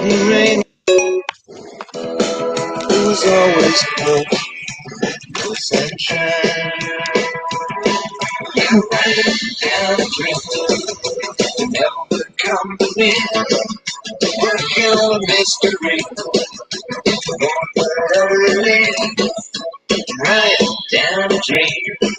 Rain was always good. No sunshine. You write down a dream. You never come to me. Work your mystery. Write down a dream.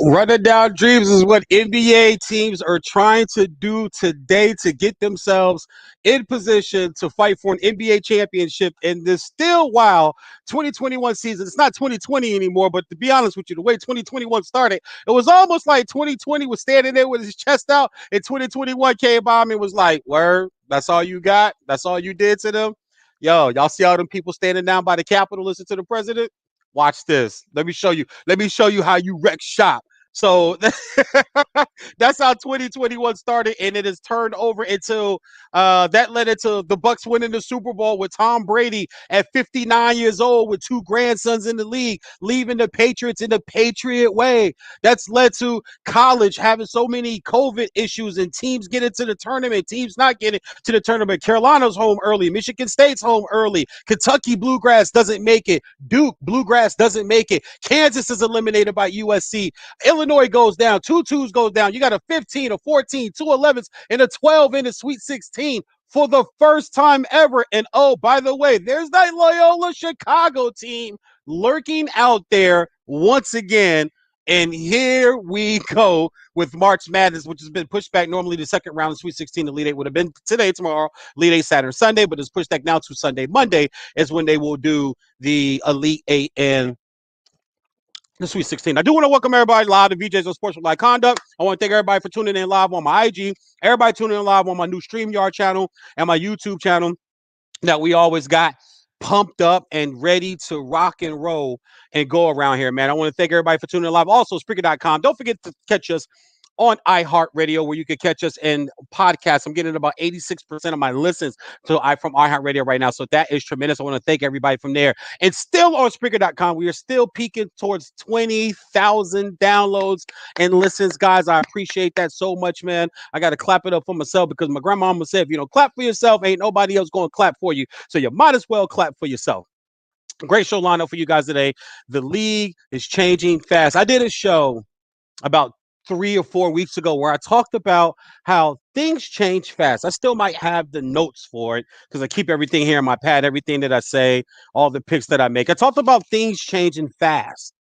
Running down dreams is what NBA teams are trying to do today to get themselves in position to fight for an NBA championship in this still wild 2021 season. It's not 2020 anymore, but to be honest with you, the way 2021 started, it was almost like 2020 was standing there with his chest out, and 2021 came by him and was like, word, that's all you got? That's all you did to them? Yo, y'all see all them people standing down by the Capitol listening to the president? Watch this. Let me show you. Let me show you how you wreck shop. So that's how 2021 started, and it has turned over into that led into the Bucks winning the Super Bowl with Tom Brady at 59 years old with two grandsons in the league, leaving the Patriots in the Patriot way. That's led to college having so many COVID issues and teams getting to the tournament, teams not getting to the tournament. Carolina's home early, Michigan State's home early, Kentucky Bluegrass doesn't make it, Duke Bluegrass doesn't make it, Kansas is eliminated by USC, Illinois goes down, 2-2s goes down. You got a 15, a 14, 2 11s, and a 12 in the Sweet 16 for the first time ever. And oh, by the way, there's that Loyola Chicago team lurking out there once again. And here we go with March Madness, which has been pushed back. Normally, the second round of Sweet 16, the Elite Eight would have been today, tomorrow, Elite Eight Saturday, Sunday, but it's pushed back now to Sunday. Monday is when they will do the Elite Eight and the Sweet 16. I do want to welcome everybody live to Veejay'S Unsportsmanlike Conduct. I want to thank everybody for tuning in live on my IG, everybody tuning in live on my new StreamYard channel and my YouTube channel that we always got pumped up and ready to rock and roll and go around here, man. I want to thank everybody for tuning in live. Also, Spreaker.com. Don't forget to catch us on iHeartRadio, where you can catch us in podcasts. I'm getting about 86% of my listens from iHeartRadio right now, so that is tremendous. I want to thank everybody from there. And still on Spreaker.com, we are still peaking towards 20,000 downloads and listens, guys. I appreciate that so much, man. I got to clap it up for myself because my grandmama said, if you don't clap for yourself, ain't nobody else going to clap for you. So you might as well clap for yourself. Great show lineup for you guys today. The league is changing fast. I did a show about 3 or 4 weeks ago where I talked about how things change fast. I still might have the notes for it because I keep everything here in my pad, everything that I say, all the picks that I make. I talked about things changing fast.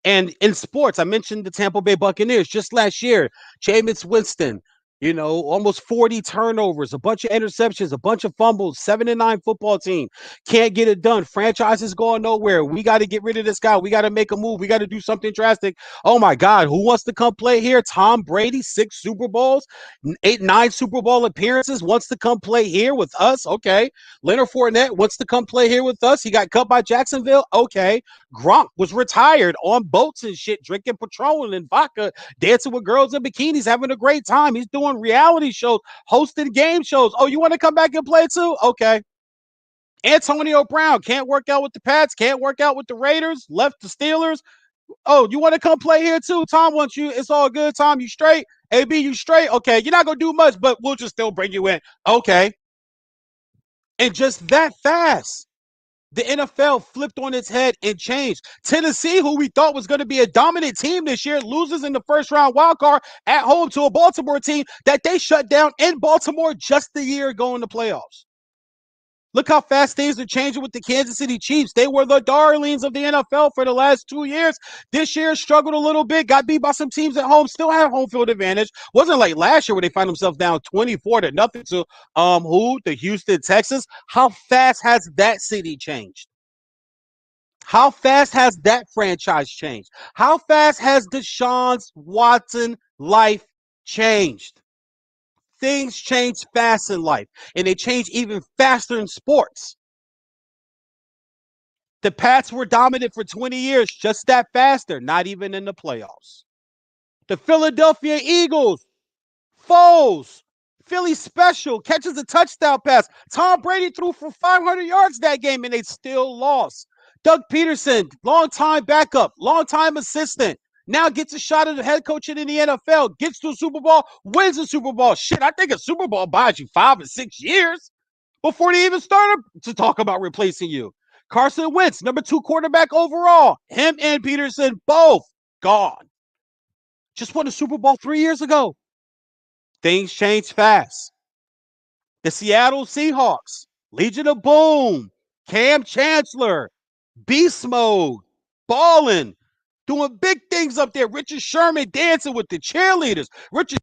And in sports, I mentioned the Tampa Bay Buccaneers just last year. Jameis Winston, almost 40 turnovers, a bunch of interceptions, a bunch of fumbles, 7-9 football team. Can't get it done. Franchises going nowhere. We got to get rid of this guy. We got to make a move. We got to do something drastic. Oh, my God. Who wants to come play here? Tom Brady, 6 Super Bowls, 9 Super Bowl appearances, wants to come play here with us. Okay. Leonard Fournette wants to come play here with us. He got cut by Jacksonville. Okay. Gronk was retired on boats and shit, drinking Patron and vodka, dancing with girls in bikinis, having a great time. He's doing reality shows, hosting game shows. Oh, you want to come back and play too? Okay. Antonio Brown can't work out with the Pats, can't work out with the Raiders, left the Steelers. Oh, you want to come play here too? Tom wants you. It's all good. Tom, you straight? AB, you straight? Okay. You're not going to do much, but we'll just still bring you in. Okay. And just that fast. The NFL flipped on its head and changed. Tennessee, who we thought was going to be a dominant team this year, loses in the first round wild card at home to a Baltimore team that they shut down in Baltimore just a year ago in the playoffs. Look how fast things are changing with the Kansas City Chiefs. They were the darlings of the NFL for the last 2 years. This year struggled a little bit, got beat by some teams at home, still have home field advantage. Wasn't like last year where they find themselves down 24-0 to the Houston Texans. How fast has that city changed? How fast has that franchise changed? How fast has Deshaun Watson life changed? Things change fast in life, and they change even faster in sports. The Pats were dominant for 20 years, just that faster, not even in the playoffs. The Philadelphia Eagles, Foles, Philly special, catches a touchdown pass. Tom Brady threw for 500 yards that game, and they still lost. Doug Peterson, long-time backup, long-time assistant, now gets a shot at the head coaching in the NFL, gets to a Super Bowl, wins a Super Bowl. Shit, I think a Super Bowl buys you 5 or 6 years. before they even started to talk about replacing you. Carson Wentz, number 2 quarterback overall. Him and Peterson both gone. Just won the Super Bowl 3 years ago. Things change fast. The Seattle Seahawks, Legion of Boom, Cam Chancellor, Beast Mode, balling, doing big things up there. Richard Sherman dancing with the cheerleaders. Richard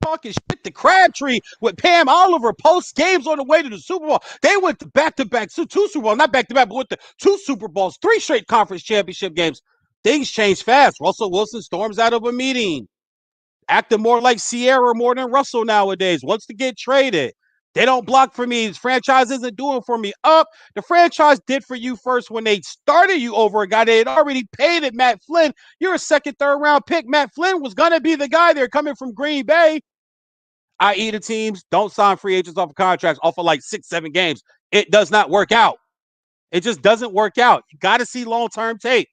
talking shit to Crabtree with Pam Oliver post games on the way to the Super Bowl. They went to back-to-back, 2 Super Bowls, not back-to-back, but went to 2 Super Bowls, 3 straight conference championship games. Things change fast. Russell Wilson storms out of a meeting, acting more like Sierra more than Russell nowadays, wants to get traded. They don't block for me. This franchise isn't doing for me. The franchise did for you first when they started you over a guy they had already paid at Matt Flynn. You're a second, third round pick. Matt Flynn was going to be the guy there coming from Green Bay. I.e. the teams don't sign free agents off of contracts off of like 6, 7 games. It does not work out. It just doesn't work out. You got to see long-term tape.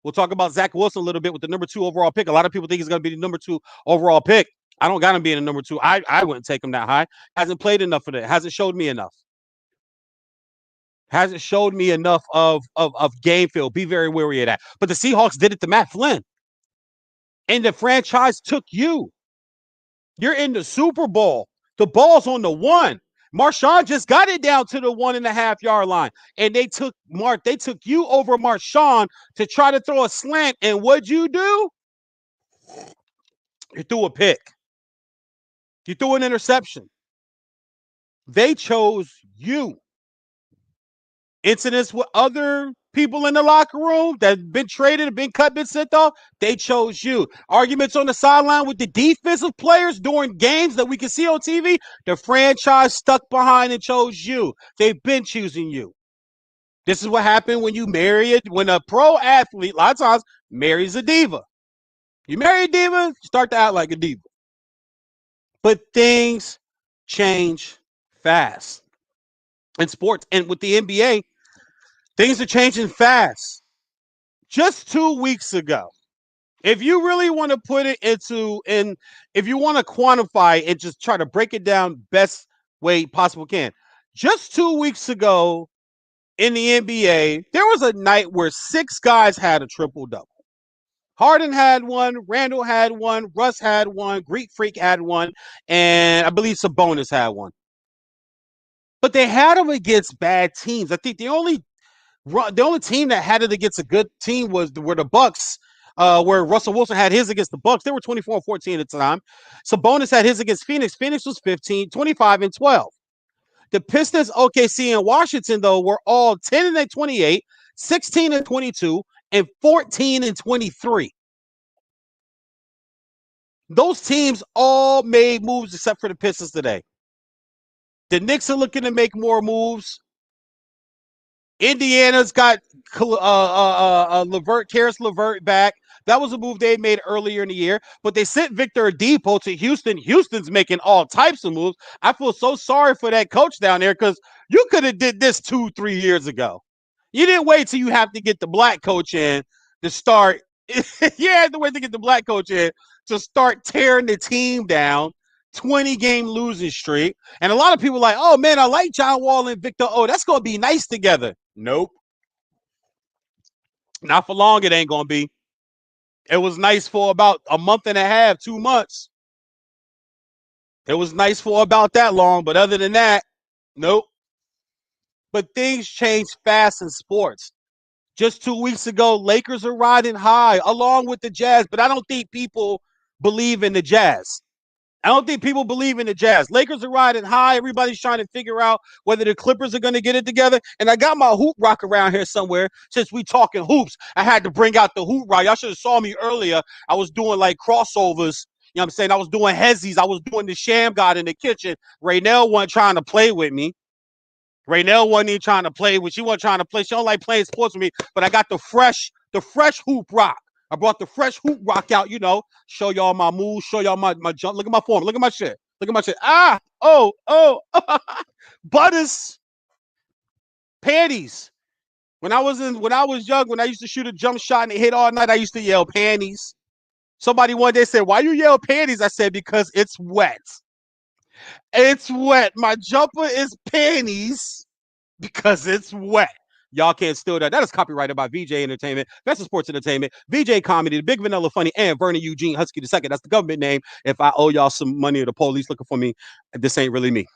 We'll talk about Zach Wilson a little bit with the number 2 overall pick. A lot of people think he's going to be the number 2 overall pick. I don't got him being a number 2. I wouldn't take him that high. Hasn't played enough of it. Hasn't showed me enough. Hasn't showed me enough of game feel. Be very wary of that. But the Seahawks did it to Matt Flynn. And the franchise took you. You're in the Super Bowl. The ball's on the 1. Marshawn just got it down to the 1.5-yard line. And they took you over Marshawn to try to throw a slant. And what'd you do? You threw a pick. You threw an interception. They chose you. Incidents with other people in the locker room that have been traded, been cut, been sent off, they chose you. Arguments on the sideline with the defensive players during games that we can see on TV, the franchise stuck behind and chose you. They've been choosing you. This is what happened when you marry it, when a pro athlete, a lot of times, marries a diva. You marry a diva, you start to act like a diva. But things change fast in sports. And with the NBA, things are changing fast. Just 2 weeks ago, if you really want to put it if you want to quantify it, just try to break it down best way possible can. Just 2 weeks ago in the NBA, there was a night where 6 guys had a triple-double. Harden had one, Randall had one, Russ had one, Greek Freak had one, and I believe Sabonis had one. But they had them against bad teams. I think the only team that had it against a good team were the Bucks, where Russell Wilson had his against the Bucks. They were 24-14 at the time. Sabonis had his against Phoenix. Phoenix was 25-12. The Pistons, OKC, and Washington, though, were all 10-28, 16-22, and 14-23. Those teams all made moves except for the Pistons today. The Knicks are looking to make more moves. Indiana's got Karis LeVert back. That was a move they made earlier in the year, but they sent Victor Oladipo to Houston. Houston's making all types of moves. I feel so sorry for that coach down there because you could have did this 2-3 years ago. You didn't wait till you have to get the black coach in to start. You had to wait to get the black coach in to start tearing the team down. 20-game losing streak. And a lot of people are like, oh, man, I like John Wall and Victor O. That's going to be nice together. Nope. Not for long, it ain't going to be. It was nice for about a month and a half, 2 months. It was nice for about that long, but other than that, nope. But things change fast in sports. Just 2 weeks ago, Lakers are riding high along with the Jazz, but I don't think people believe in the Jazz. Lakers are riding high. Everybody's trying to figure out whether the Clippers are going to get it together. And I got my hoop rock around here somewhere. Since we talking hoops, I had to bring out the hoop rock. Y'all should have saw me earlier. I was doing like crossovers. You know what I'm saying? I was doing hezzies. I was doing the sham god in the kitchen. Raynell wasn't trying to play with me. Raynell wasn't even trying to play with. She wasn't trying to play. She don't like playing sports with me. But I got the fresh hoop rock. I brought the fresh hoop rock out, show y'all my moves, show y'all my jump. Look at my form. Look at my shit. Butters. Panties. When I was young, when I used to shoot a jump shot and it hit all night, I used to yell panties. Somebody one day said, why you yell panties? I said, because it's wet. It's wet. My jumper is panties because it's wet. Y'all can't steal that. That is copyrighted by VJ Entertainment, Best of Sports Entertainment, VJ Comedy, The Big Vanilla Funny, and Vernon Eugene Husky II. That's the government name. If I owe y'all some money or the police looking for me, this ain't really me.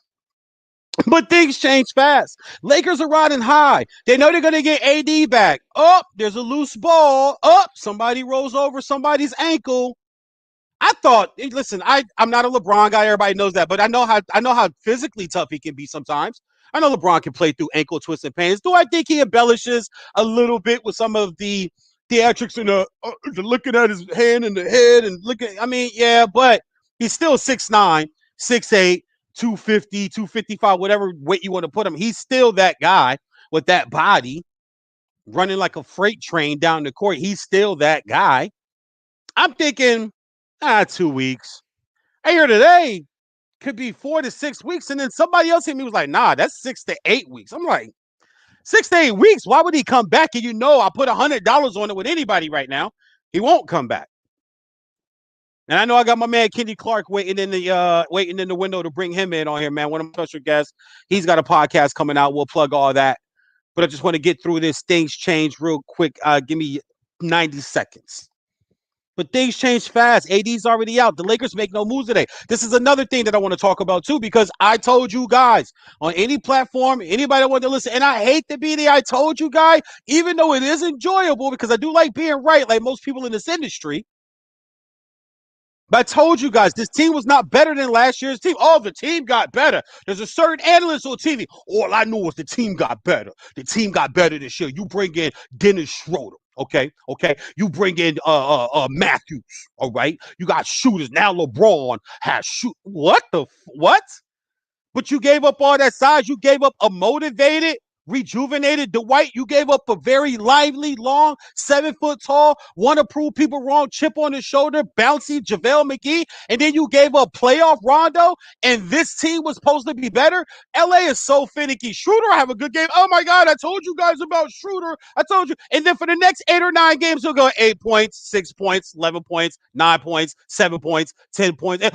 But things change fast. Lakers are riding high. They know they're going to get AD back. Oh, there's a loose ball. Oh, somebody rolls over somebody's ankle. I thought, listen, I'm not a LeBron guy. Everybody knows that, but I know how physically tough he can be sometimes. I know LeBron can play through ankle twists and pains. Do I think he embellishes a little bit with some of the theatrics and the looking at his hand in the head and looking? I mean, yeah, but he's still 6'9", 6'8", 250, 255, whatever weight you want to put him. He's still that guy with that body running like a freight train down the court. He's still that guy. I'm thinking, 2 weeks. I hear today could be 4 to 6 weeks. And then somebody else hit me was like, nah, that's 6 to 8 weeks. I'm like, 6 to 8 weeks? Why would he come back? And I put $100 on it with anybody right now. He won't come back. And I know I got my man Kenneth Clark waiting in the window to bring him in on here, man. One of my special guests. He's got a podcast coming out. We'll plug all that. But I just want to get through this. Things change real quick. Give me 90 seconds. But things change fast. AD's already out. The Lakers make no moves today. This is another thing that I want to talk about, too, because I told you guys on any platform, anybody that wanted to listen, and I hate to be the I told you guy, even though it is enjoyable because I do like being right, like most people in this industry. But I told you guys, this team was not better than last year's team. Oh, the team got better. There's a certain analyst on TV. All I know is the team got better. The team got better this year. You bring in Dennis Schroeder. Okay. You bring in Matthews. All right. You got shooters. Now LeBron has shoot. What? But you gave up all that size. You gave up a motivated, rejuvenated Dwight. You gave up a very lively, long, 7 foot tall, want to prove people wrong, chip on his shoulder, bouncy JaVale McGee. And then you gave up playoff Rondo. And this team was supposed to be better. LA is so finicky. Schroeder have a good game. Oh my God, I told you guys about Schroeder. I told you. And then for the next 8 or 9 games, he'll go 8 points, 6 points, 11 points, 9 points, 7 points, 10 points. And,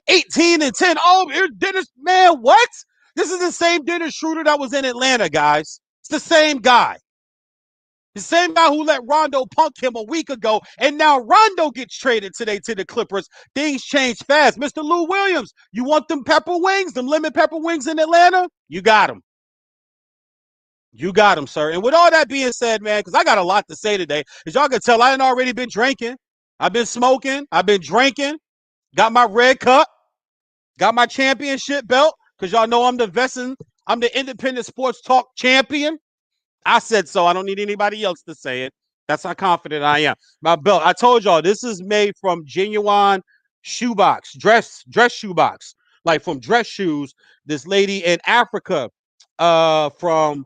18 and 10. Oh, here's Dennis. Man, what? This is the same Dennis Schroeder that was in Atlanta, guys. It's the same guy. The same guy who let Rondo punk him a week ago, and now Rondo gets traded today to the Clippers. Things change fast. Mr. Lou Williams, you want them pepper wings, them lemon pepper wings in Atlanta? You got them. You got them, sir. And with all that being said, man, because I got a lot to say today, as y'all can tell, I ain't already been drinking. I've been smoking. I've been drinking. Got my red cup. Got my championship belt. Because y'all know I'm the independent sports talk champion. I said so. I don't need anybody else to say it. That's how confident I am. My belt. I told y'all this is made from genuine shoebox, dress shoebox, like from dress shoes. This lady in Africa, from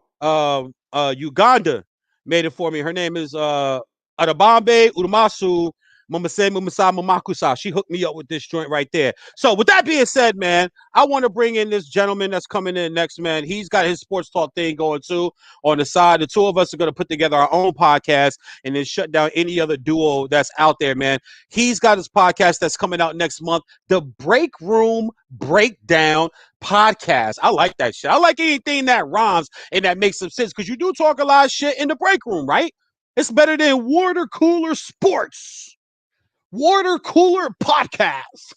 Uganda, made it for me. Her name is Adabambe Udumasu Mamakusa. She hooked me up with this joint right there. So with that being said, man, I want to bring in this gentleman that's coming in next, man. He's got his sports talk thing going too on the side. The two of us are going to put together our own podcast and then shut down any other duo that's out there, man. He's got his podcast that's coming out next month, the Break Room Breakdown podcast. I like that shit. I like anything that rhymes and that makes some sense because you do talk a lot of shit in the break room, right? It's better than water cooler sports. Water Cooler Podcast.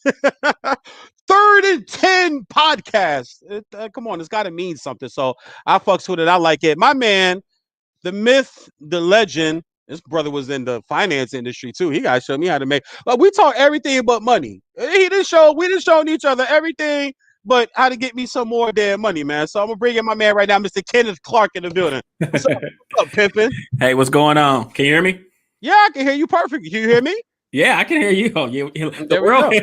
3rd and 10 podcast. Come on, it's got to mean something. So I fucks with it. I like it. My man, the myth, the legend. This brother was in the finance industry too. He got to show me how to make. We talk everything but money. We didn't show each other everything but how to get me some more damn money, man. So I'm gonna bring in my man right now, Mr. Kenneth Clark, in the building. What's up, pimpin'? Hey, what's going on? Can you hear me? Yeah, I can hear you perfect. Can you hear me? Yeah, I can hear you. The world.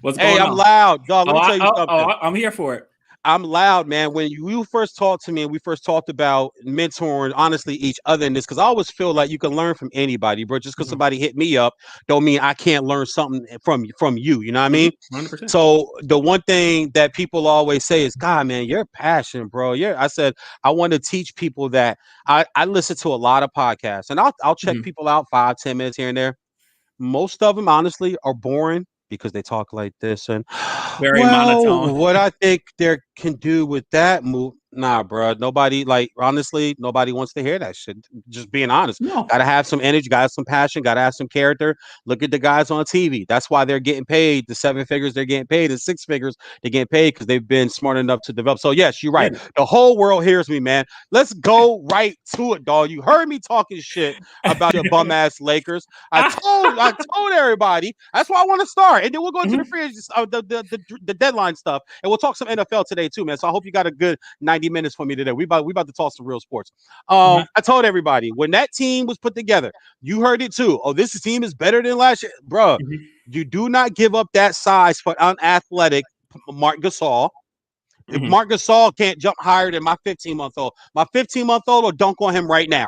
What's going on? I'm loud, dog. Let me tell you something. I'm here for it. I'm loud, man. When you first talked to me and we first talked about mentoring, honestly, each other in this, because I always feel like you can learn from anybody, bro. Just because somebody hit me up don't mean I can't learn something from you. You know what I mean? 100%. So the one thing that people always say is, God, man, you're passionate, bro. I said, I want to teach people that I listen to a lot of podcasts and I'll check people out 5-10 minutes here and there. Most of them, honestly, are boring because they talk like this. And Very well, monotone. what I think they can do with that move, nah, bro. Nobody, like, honestly, nobody wants to hear that shit. Just being honest. No. Gotta have some energy, gotta have some passion, gotta have some character. Look at the guys on TV. That's why they're getting paid the 7 figures they're getting paid, the 6 figures they're getting paid, because they've been smart enough to develop. So yes, you're Yeah. right. The whole world hears me, man. Let's go right to it, dog. You heard me talking shit about your bum ass Lakers. I told everybody. That's why I want to start, and then we'll go into the free agents, the deadline stuff, and we'll talk some NFL today too, man. So I hope you got a good 90 minutes for me today. We about to talk some real sports. I told everybody when that team was put together, you heard it too. Oh, this team is better than last year, bro. You do not give up that size for unathletic Mark Gasol. If Mark Gasol can't jump higher than my 15-month-old, my 15-month-old will dunk on him right now.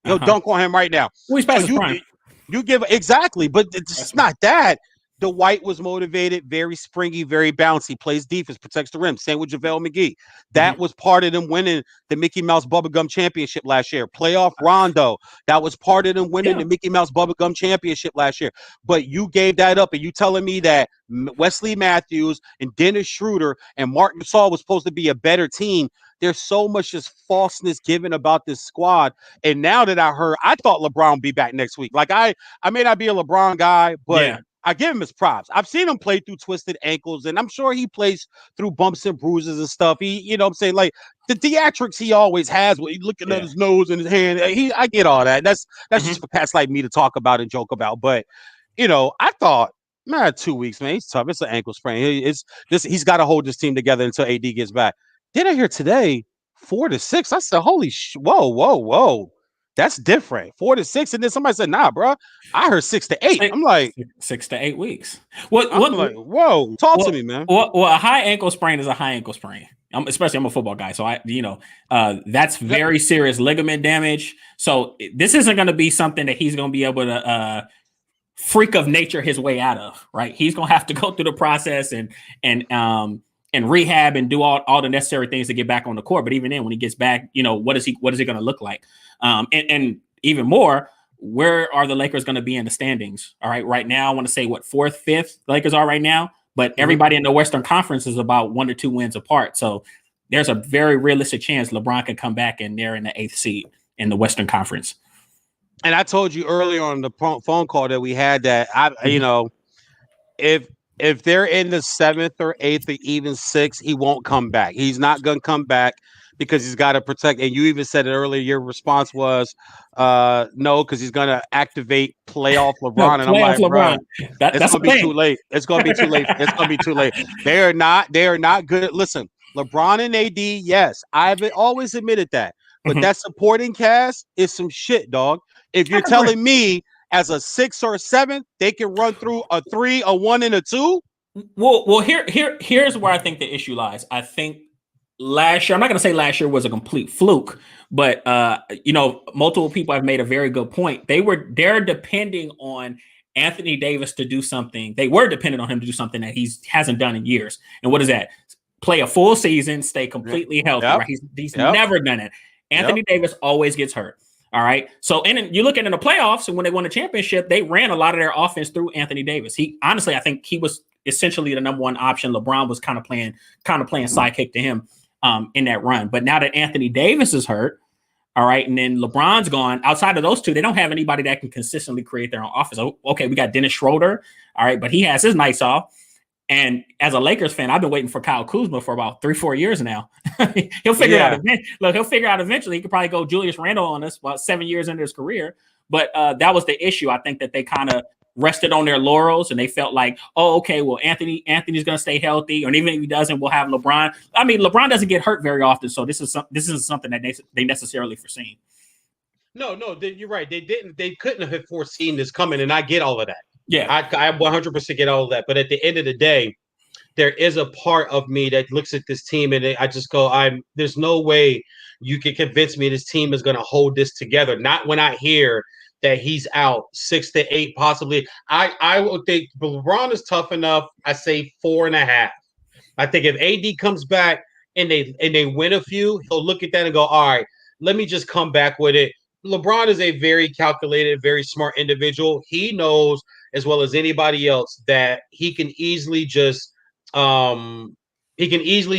He'll dunk on him right now. Well, he's past his prime. You give exactly, but it's not that. The White was motivated, very springy, very bouncy, plays defense, protects the rim. Same with JaVale McGee. That was part of them winning the Mickey Mouse Bubblegum Championship last year. Playoff Rondo. That was part of them winning the Mickey Mouse Bubblegum Championship last year. But you gave that up, and you telling me that Wesley Matthews and Dennis Schroeder and Mark Gasol was supposed to be a better team. There's so much just falseness given about this squad. And now that I thought LeBron would be back next week. Like I may not be a LeBron guy, but I give him his props. I've seen him play through twisted ankles, and I'm sure he plays through bumps and bruises and stuff. He, you know what I'm saying? Like the theatrics he always has when he's looking at his nose and his hand. I get all that. That's just for cats like me to talk about and joke about. But, I thought, man, 2 weeks, man, he's tough. It's an ankle sprain. He's got to hold this team together until AD gets back. Then I hear today 4-6. I said, holy whoa. That's different. 4-6. And then somebody said, nah, bro. I heard 6-8. I'm like 6 to 8 weeks. I'm like, whoa, talk to me, man. Well, a high ankle sprain is a high ankle sprain. Especially I'm a football guy. So that's very serious ligament damage. So this isn't going to be something that he's going to be able to freak of nature his way out of, right? He's going to have to go through the process and rehab and do all the necessary things to get back on the court. But even then, when he gets back, what is it going to look like? And even more, where are the Lakers going to be in the standings? All right. Right now, I want to say 4th, 5th the Lakers are right now, but everybody in the Western Conference is about 1 or 2 wins apart. So there's a very realistic chance LeBron can come back and they're in the 8th seed in the Western Conference. And I told you earlier on the phone call that we had that if they're in the 7th or 8th or even 6th, he won't come back. He's not going to come back because he's got to protect. And you even said it earlier. Your response was no, because he's going to activate playoff LeBron. No, and I'm like, LeBron. It's going to be too late. It's going to be too late. It's going to be too late. They are not good. Listen, LeBron and AD, yes, I've always admitted that. But that supporting cast is some shit, dog. If you're telling me as a 6 or a 7, they can run through a 3, a 1, and a 2. Well, here's where I think the issue lies. I think last year, I'm not going to say last year was a complete fluke, but multiple people have made a very good point. They're depending on Anthony Davis to do something. They were dependent on him to do something that he hasn't done in years. And what is that? Play a full season, stay completely healthy. Right? He's never done it. Anthony Davis always gets hurt. All right. So, and you look at in the playoffs, and when they won the championship, they ran a lot of their offense through Anthony Davis. I think he was essentially the number one option. LeBron was kind of playing sidekick to him in that run. But now that Anthony Davis is hurt, all right, and then LeBron's gone, outside of those two, they don't have anybody that can consistently create their own offense. Okay, we got Dennis Schroeder, all right, but he has his nights off. And as a Lakers fan, I've been waiting for Kyle Kuzma for about 3-4 years now. He'll figure it out. He'll figure out eventually. He could probably go Julius Randle on us about 7 years into his career. But that was the issue. I think that they kind of rested on their laurels and they felt like, oh, okay, well, Anthony's going to stay healthy. Or even if he doesn't, we'll have LeBron. I mean, LeBron doesn't get hurt very often. So this isn't something that they necessarily foreseen. No, you're right. They couldn't have foreseen this coming. And I get all of that. Yeah, I 100% get all of that. But at the end of the day, there is a part of me that looks at this team and I just go, there's no way you can convince me this team is going to hold this together. Not when I hear that he's out 6 to 8, possibly. I would think LeBron is tough enough. I say 4.5. I think if AD comes back and they win a few, he'll look at that and go, all right, let me just come back with it. LeBron is a very calculated, very smart individual. He knows as well as anybody else that he can easily just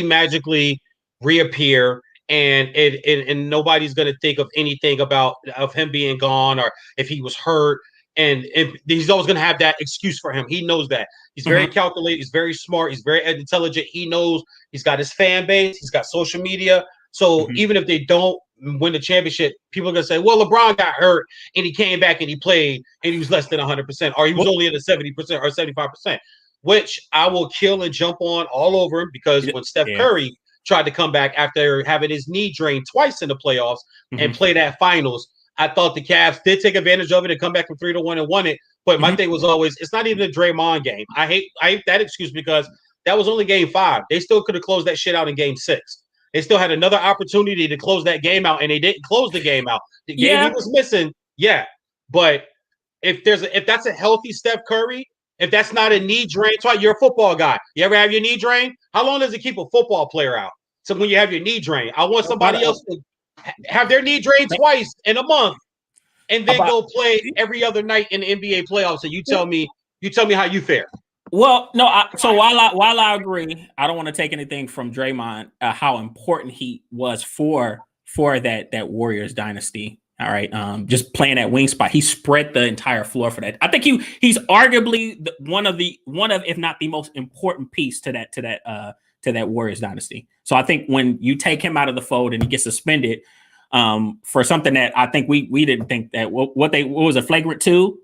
magically reappear, and nobody's going to think of anything of him being gone or if he was hurt. And he's always going to have that excuse for him. He knows that. He's very calculated. He's very smart. He's very intelligent. He knows he's got his fan base. He's got social media. So even if they don't win the championship, people are going to say, well, LeBron got hurt and he came back and he played and he was less than 100%, or he was only at a 70% or 75%, which I will kill and jump on all over him, because when Steph Curry tried to come back after having his knee drained twice in the playoffs and play that finals, I thought the Cavs did take advantage of it and come back from 3-1 and won it. But my thing was always, it's not even a Draymond game. I hate that excuse, because that was only game 5. They still could have closed that shit out in game 6. They still had another opportunity to close that game out, and they didn't close the game out. The game he was missing, but if that's a healthy Steph Curry, if that's not a knee drain, that's why you're a football guy. You ever have your knee drain? How long does it keep a football player out? So when you have your knee drain, I want somebody else to have their knee drained twice in a month, and then go play every other night in the NBA playoffs. And you tell me how you fare. Well, no. So while I agree, I don't want to take anything from Draymond, how important he was for that Warriors dynasty. All right, just playing that wing spot, he spread the entire floor for that. I think he's arguably one of if not the most important piece to that Warriors dynasty. So I think when you take him out of the fold and he gets suspended for something that I think we didn't think that what was a flagrant 2.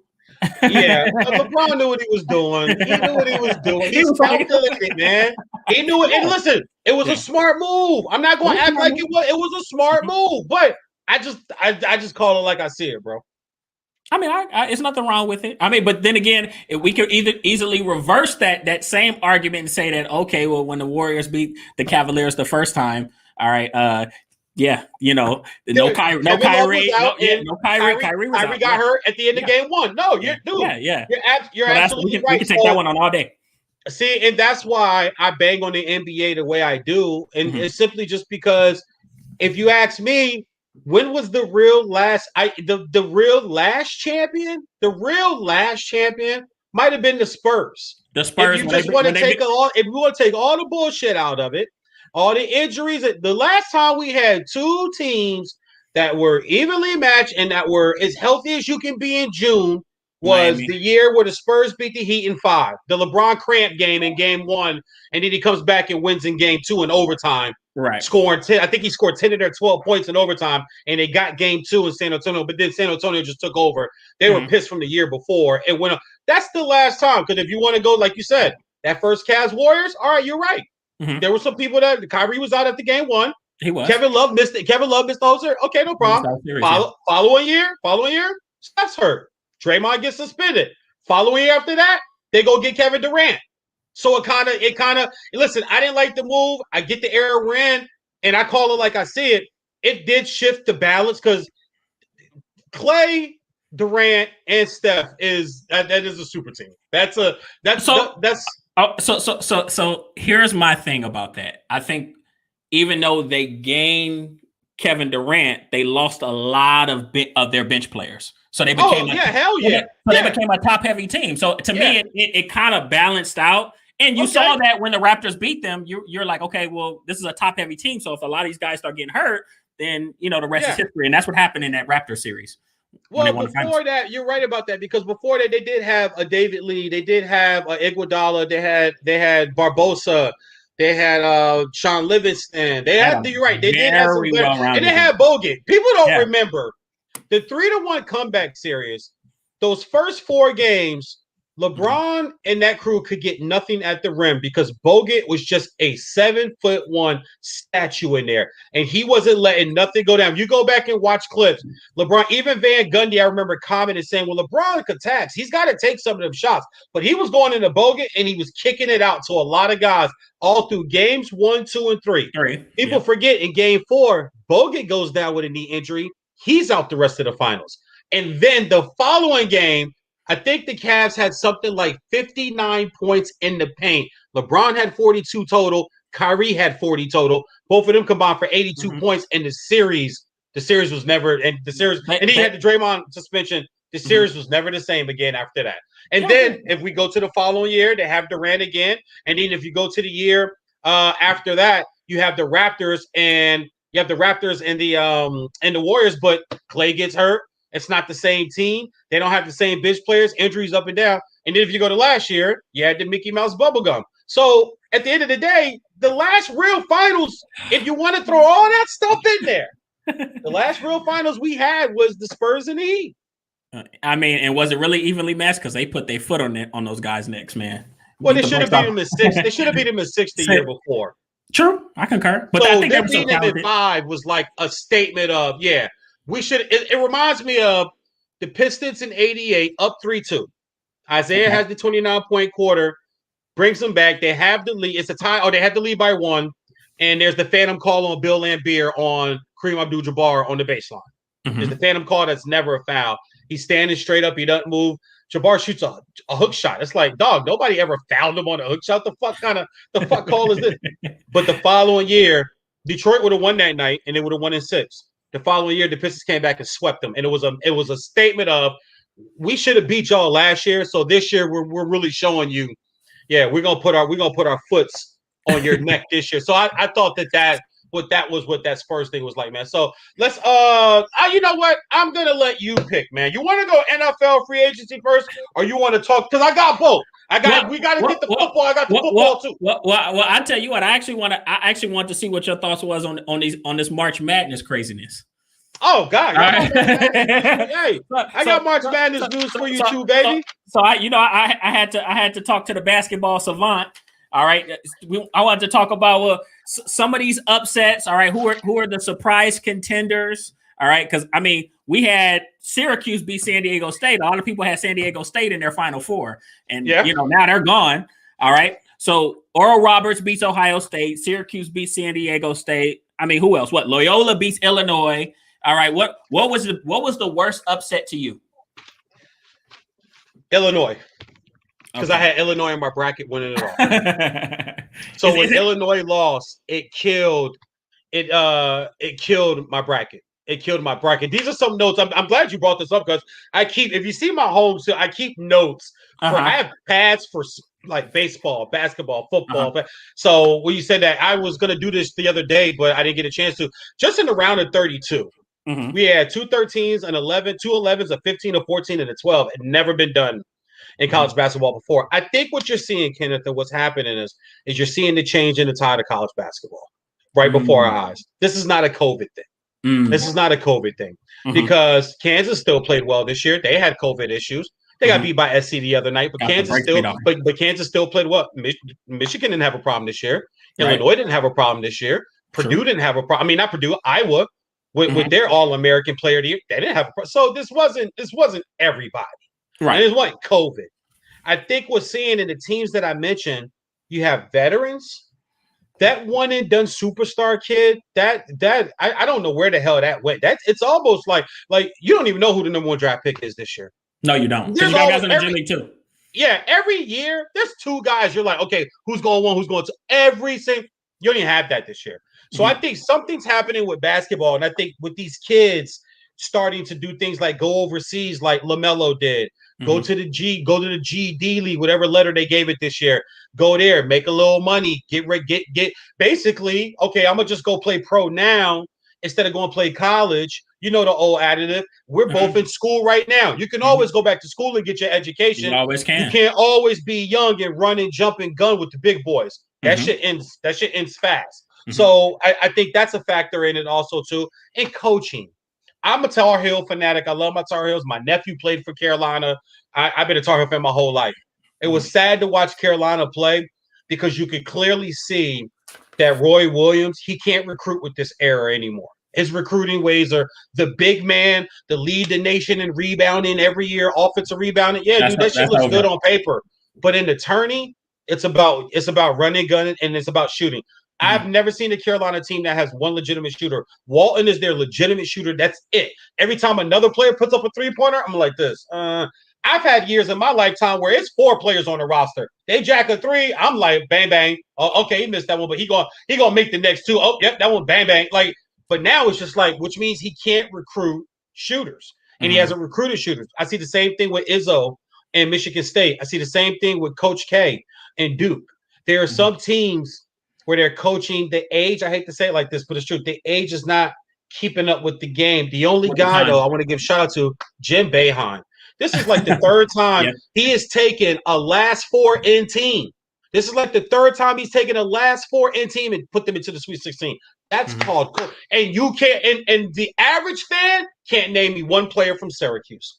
Yeah, LeBron knew what he was doing. He knew what he was doing. He's calculated, man. He knew it. And listen, it was a smart move. I'm not going to act like it was. It was a smart move, but I just call it like I see it, bro. I mean, it's nothing wrong with it. I mean, but then again, if we could either easily reverse that same argument and say that, okay, well, when the Warriors beat the Cavaliers the first time, all right, no Kyrie, Kyrie got hurt at the end of game 1. No, you're absolutely right. We can take that one on all day. See, and that's why I bang on the NBA the way I do, and it's simply just because if you ask me, when was the real last the real last champion? The real last champion might have been the Spurs. The Spurs. If you just want to take all the bullshit out of it, all the injuries. The last time we had 2 teams that were evenly matched and that were as healthy as you can be in June was the year where the Spurs beat the Heat in 5. The LeBron cramp game in game 1, and then he comes back and wins in game 2 in overtime. Right. Scoring 10. I think he scored 10 of their 12 points in overtime, and they got game 2 in San Antonio, but then San Antonio just took over. They were pissed from the year before and went on. That's the last time, because if you want to go, like you said, that first Cavs Warriors, all right, you're right. There were some people that Kyrie was out after game 1. He was. Kevin Love missed it. Kevin Love missed the whole series. Okay, no problem. Following year, Steph's hurt. Draymond gets suspended. Following year after that, they go get Kevin Durant. So it kind of listen, I didn't like the move. I get the era we're in, and I call it like I see it. It did shift the balance, because Clay, Durant, and Steph is a super team. So here's my thing about that. I think even though they gained Kevin Durant, they lost a lot of their bench players. So they became they became a top-heavy team. So to me, it kind of balanced out. And you saw that when the Raptors beat them, you're like, okay, well, this is a top-heavy team. So if a lot of these guys start getting hurt, then the rest is history. And that's what happened in that Raptor series. Well, before that, you're right about that, because before that, they did have a David Lee, they did have Iguodala, they had Barbosa, they had Sean Livingston. You're right, they did have some and they had Bogut. People don't remember the 3-1 comeback series. Those first 4 games, LeBron and that crew could get nothing at the rim, because Bogut was just a 7'1" statue in there, and he wasn't letting nothing go down. You go back and watch clips. LeBron, even Van Gundy, I remember commenting saying, "Well, LeBron attacks. He's got to take some of them shots," but he was going into Bogut and he was kicking it out to a lot of guys all through games 1, 2, and 3. People forget in game 4, Bogut goes down with a knee injury. He's out the rest of the finals, and then the following game, I think the Cavs had something like 59 points in the paint. LeBron had 42 total. Kyrie had 40 total. Both of them combined for 82 points in the series. The series was never, and he had the Draymond suspension. The series was never the same again after that. And then if we go to the following year, they have Durant again. And then if you go to the year after that, you have the Raptors and the Warriors, but Clay gets hurt. It's not the same team. They don't have the same bench players, injuries up and down. And then if you go to last year, you had the Mickey Mouse bubblegum. So at the end of the day, the last real finals, if you want to throw all that stuff in there, the last real finals we had was the Spurs and the Heat. I mean, and was it really evenly matched? Because they put their foot on those guys' necks, man. Well, they should have beat them in 6. They should have beat them in 6 the year before. True, I concur. But so I think them beating them in 5 was like a statement of, we should. It reminds me of the Pistons in '88, up 3-2. Isaiah has the 29-point quarter, brings them back. They have the lead. It's a tie, or they have the lead by 1. And there's the phantom call on Bill Laimbeer on Kareem Abdul-Jabbar on the baseline. There's the phantom call that's never a foul. He's standing straight up. He doesn't move. Jabbar shoots a hook shot. It's like, dog, nobody ever fouled him on a hook shot. The fuck call is this? But the following year, Detroit would have won that night, and they would have won in 6. The following year, the Pistons came back and swept them, and it was a statement of, we should have beat y'all last year. So this year, we're really showing you, we're gonna put our foots on your neck this year. So I thought that what that Spurs thing was like, man. So let's you know what? I'm gonna let you pick, man. You want to go NFL free agency first, or you want to talk? Because I got both. We got to get the football. I got the football too. Well, I tell you what. I actually want to see what your thoughts was on this March Madness craziness. Oh God! Right. Hey, I got March Madness news for you too, baby. So I had to talk to the basketball savant. All right, I wanted to talk about some of these upsets. All right, who are the surprise contenders? All right, because I mean, we had Syracuse beat San Diego State. A lot of people had San Diego State in their Final Four, and now they're gone. All right, so Oral Roberts beats Ohio State. Syracuse beats San Diego State. I mean, who else? What? Loyola beats Illinois. All right, what was the worst upset to you? Illinois. Because I had Illinois in my bracket winning it all. So when Illinois lost, it killed my bracket. It killed my bracket. These are some notes. I'm glad you brought this up because if you see my home, so I keep notes. I have pads for like baseball, basketball, football. So when you said that, I was going to do this the other day, but I didn't get a chance to. Just in the round of 32, we had 2 13s, an 11, 2 11s, a 15, a 14, and a 12. It had never been done in college basketball before. I think what you're seeing, Kenneth, and what's happening is you're seeing the change in the tide of college basketball right before our eyes. This is not a COVID thing. This is not a COVID thing because Kansas still played well this year. They had COVID issues. They got beat by SC the other night, but Kansas still played well. Michigan didn't have a problem this year. Illinois didn't have a problem this year. Purdue didn't have a problem. I mean, not Purdue, Iowa with their All-American player. They didn't have a problem. So this wasn't everybody. Right. And it wasn't COVID. I think we're seeing in the teams that I mentioned, you have veterans. That one and done superstar kid, that I don't know where the hell that went. It's almost like you don't even know who the number 1 draft pick is this year. No, you don't. Because you got guys in the G League too. Yeah, every year there's 2 guys. You're like, okay, who's going 1, who's going 2? Every single you don't even have that this year. So I think something's happening with basketball, and I think with these kids starting to do things like go overseas, like LaMelo did. Go to the GD League, whatever letter they gave it this year. Go there, make a little money, get basically, okay, I'm gonna just go play pro now instead of going to play college. You know the old additive. We're both in school right now. You can always go back to school and get your education. You always can. You can't always be young and run and jump and gun with the big boys. That shit ends fast. So I think that's a factor in it also too. And coaching. I'm a Tar Heel fanatic. I love my Tar Heels. My nephew played for Carolina. I've been a Tar Heel fan my whole life. It was sad to watch Carolina play because you could clearly see that Roy Williams, he can't recruit with this era anymore. His recruiting ways are the big man, the lead the nation in rebounding every year, offensive rebounding. Yeah, dude, that shit looks good on paper. But in the tourney, it's about running, gunning, and it's about shooting. I've never seen a Carolina team that has one legitimate shooter. Walton is their legitimate shooter. That's it. Every time another player puts up a three-pointer, I'm like this. I've had years in my lifetime where it's 4 players on the roster. They jack a 3. I'm like, bang, bang. Oh, okay, he missed that one, but he gonna make the next 2. Oh, yep, that one, bang, bang. Like, but now it's just like, which means he can't recruit shooters. and he hasn't recruited shooters. I see the same thing with Izzo and Michigan State. I see the same thing with Coach K and Duke. There are some teams where they're coaching the age. I hate to say it like this, but it's true. The age is not keeping up with the game. The only guy, though, I want to give shout out to Jim Boeheim. This is like the third time he has taken a last four in team. This is like the third time he's taken a last four in team and put them into the Sweet 16. That's called cool. And you can't, and the average fan can't name me one player from Syracuse.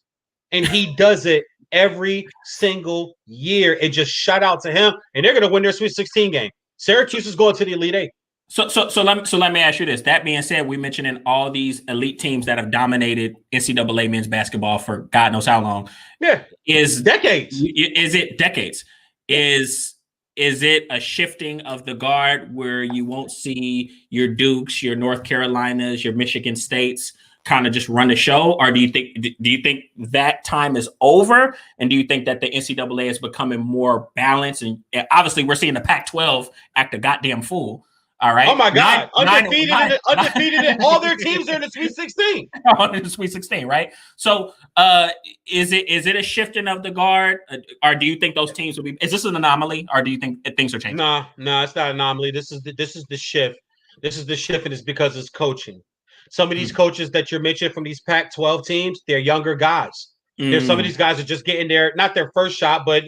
And he does it every single year. And just shout out to him. And they're going to win their Sweet 16 game. Syracuse is going to the Elite Eight. So let me ask you this. That being said, we mentioned all these elite teams that have dominated NCAA men's basketball for God knows how long. Yeah, is decades. Is it decades? Is it a shifting of the guard where you won't see your Dukes, your North Carolinas, your Michigan States kind of just run the show, or do you think that time is over? And do you think that the NCAA is becoming more balanced? And obviously, we're seeing the Pac-12 act a goddamn fool. All right. Oh my God! Undefeated. All their teams are in the Sweet 16. In the Sweet 16, right? So, is it a shifting of the guard, or do you think those teams will be? Is this an anomaly, or do you think things are changing? No, it's not an anomaly. This is the shift. This is the shift, and it's because it's coaching. Some of these coaches that you're mentioning from these Pac-12 teams, they're younger guys. There's some of these guys are just getting not their first shot, but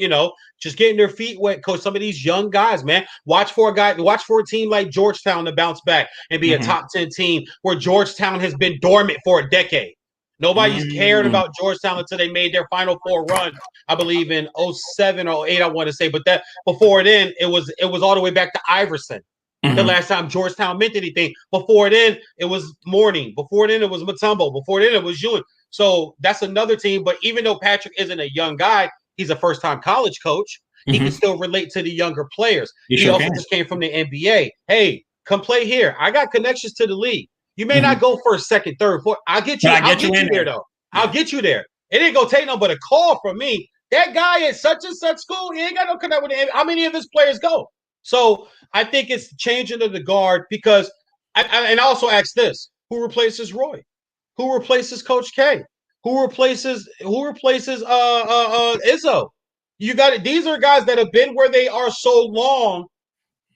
just getting their feet wet. Coach, some of these young guys, man, watch for a team like Georgetown to bounce back and be a top 10 team where Georgetown has been dormant for a decade. Nobody's cared about Georgetown until they made their Final Four run, I believe in 07 or 08, I want to say. But that before then, it was all the way back to Iverson. The last time Georgetown meant anything. Before then, it was Mourning. Before then, it was Mutombo. Before then, it was Ewan. So that's another team. But even though Patrick isn't a young guy, he's a first-time college coach. He can still relate to the younger players. He also just came from the NBA. Hey, come play here. I got connections to the league. You may not go first, second, third, fourth. I'll get you there, though. I'll get you there. It ain't going to take no but a call from me. That guy at such and such school, he ain't got no connect with the NBA. How many of his players go? So I think it's changing of the guard because I also ask this: who replaces Roy? Who replaces Coach K? Who replaces Izzo? You got it. These are guys that have been where they are so long.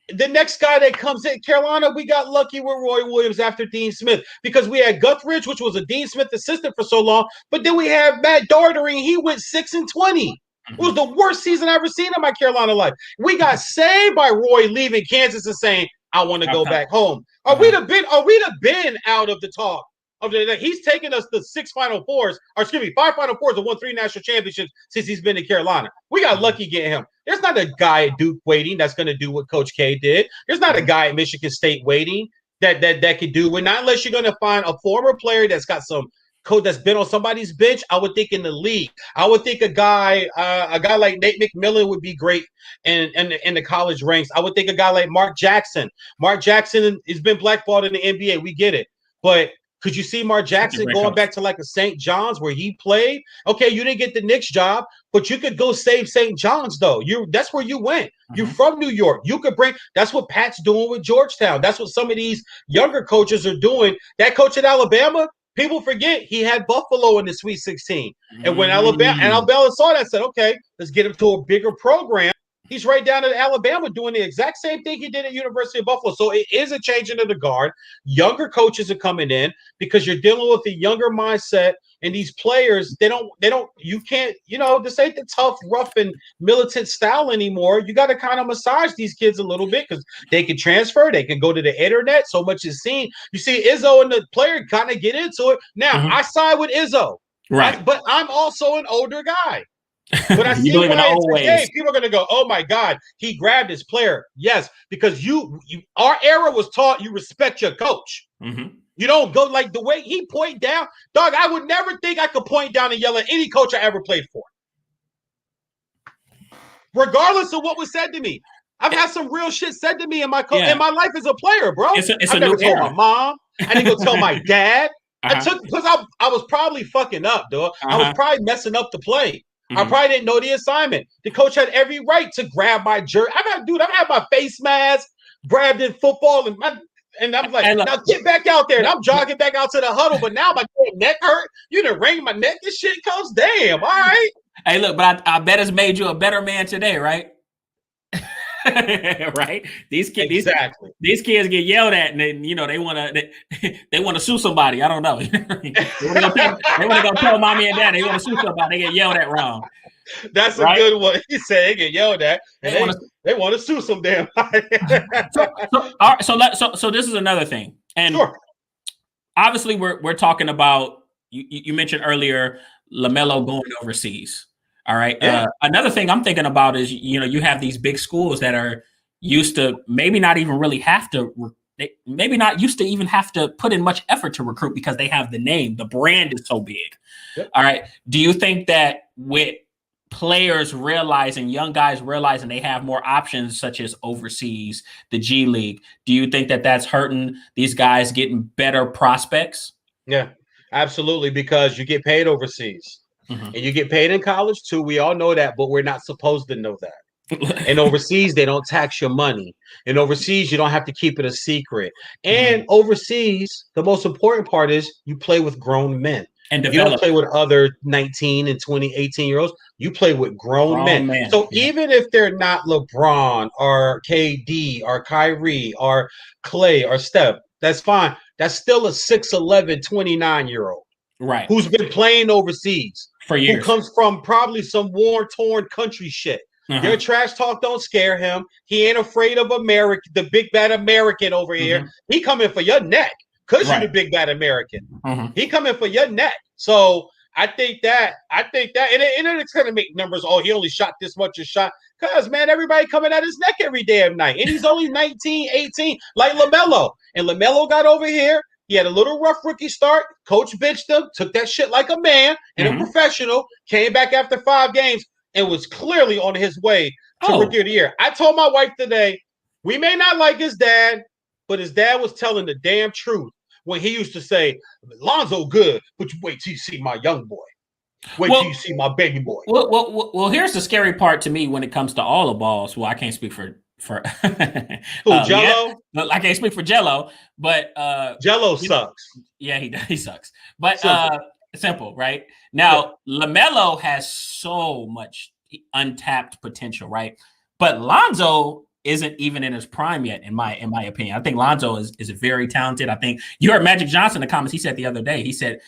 The next guy that comes in, Carolina, we got lucky with Roy Williams after Dean Smith because we had Guthridge, which was a Dean Smith assistant for so long, but then we had Matt Daugherty, and he went 6-20. It was the worst season I ever seen in my Carolina life. We got saved by Roy leaving Kansas and saying, "I want to go back home." Are we the been out of the talk of the? He's taken us to 5 Final Fours, and won 3 national championships since he's been in Carolina. We got lucky getting him. There's not a guy at Duke waiting that's going to do what Coach K did. There's not a guy at Michigan State waiting that could do it. Not unless you're going to find a former player that's got some code that's been on somebody's bench. I would think in the league. I would think a guy like Nate McMillan would be great in the college ranks. I would think a guy like Mark Jackson. Mark Jackson has been blackballed in the NBA. We get it. But could you see Mark Jackson going back to like a St. John's where he played? Okay, you didn't get the Knicks job, but you could go save St. John's though. That's where you went. You're from New York. You could bring. That's what Pat's doing with Georgetown. That's what some of these younger coaches are doing. That coach at Alabama. People forget he had Buffalo in the Sweet 16. And when Alabama saw that, said, okay, let's get him to a bigger program. He's right down at Alabama doing the exact same thing he did at University of Buffalo. So it is a changing of the guard. Younger coaches are coming in because you're dealing with a younger mindset. And these players, you can't, this ain't the tough, rough, and militant style anymore. You got to kind of massage these kids a little bit because they can transfer. They can go to the internet. So much is seen. You see Izzo and the player kind of get into it. Now, I side with Izzo. Right. But I'm also an older guy. But I see when people are going to go, oh, my God, he grabbed his player. Yes, because our era was taught you respect your coach. You don't go like the way he point down. Dog, I would never think I could point down and yell at any coach I ever played for. Regardless of what was said to me. I've had some real shit said to me in my life as a player, bro. I never told my mom. I didn't go tell my dad. Because I was probably fucking up, dog. I was probably messing up the play. I probably didn't know the assignment. The coach had every right to grab my jersey. I've had my face mask grabbed in football, and And I'm like, Hey, look, now get back out there. And I'm jogging back out to the huddle, but now my neck hurt. You done wring my neck. This shit comes. Damn. All right. hey, look, but I bet it's made you a better man today, right? Right? These kids, Exactly. these kids get yelled at, and then, you know, they want to sue somebody. I don't know. They want to go tell mommy and dad. They want to sue somebody. They get yelled at wrong. That's right? a good one. He said they get yelled at, and they want to sue some damn. So this is another thing, and sure. Obviously we're talking about. You mentioned earlier LaMelo going overseas. All right. Yeah. Another thing I'm thinking about is, you know, you have these big schools that are used to maybe not even really have to, maybe not used to even have to put in much effort to recruit because they have the name, the brand is so big. Yep. All right. Do you think that with players realizing, young guys realizing they have more options such as overseas, the G League, do you think that that's hurting these guys getting better prospects? Yeah, absolutely. Because you get paid overseas. And you get paid in college too. We all know that, but we're not supposed to know that. And overseas, they don't tax your money. And overseas, you don't have to keep it a secret. And overseas, the most important part is you play with grown men. And you don't play with other 19 and 20, 18-year-olds. You play with grown men. So even if they're not LeBron or KD or Kyrie or Clay or Steph, that's fine. That's still a 6'11", 29-year-old. Right. Who's been playing overseas. For years. Who comes from probably some war-torn country shit. Your trash talk don't scare him. He ain't afraid of America, the big bad American over here. He coming for your neck because you're the big bad American. He coming for your neck. So I think that, and it's going to make numbers. Oh, he only shot this much a shot. Because, man, everybody coming at his neck every damn night. And he's only 19, 18, like LaMelo. And LaMelo got over here. He had a little rough rookie start. Coach benched him, took that shit like a man and a professional, came back after 5 games, and was clearly on his way to Rookie of the Year. I told my wife today, we may not like his dad, but his dad was telling the damn truth when he used to say, Lonzo good, but you wait till you see my young boy. Wait till you see my baby boy. Well, here's the scary part to me when it comes to all the balls. Well, I can't speak for Jello? Yeah, I can't speak for Jello, but Jello sucks. Yeah, he sucks. But simple, right? Now, LaMelo has so much untapped potential, right? But Lonzo isn't even in his prime yet, in my opinion. I think Lonzo is very talented. I think you heard Magic Johnson in the comments. He said the other day, he said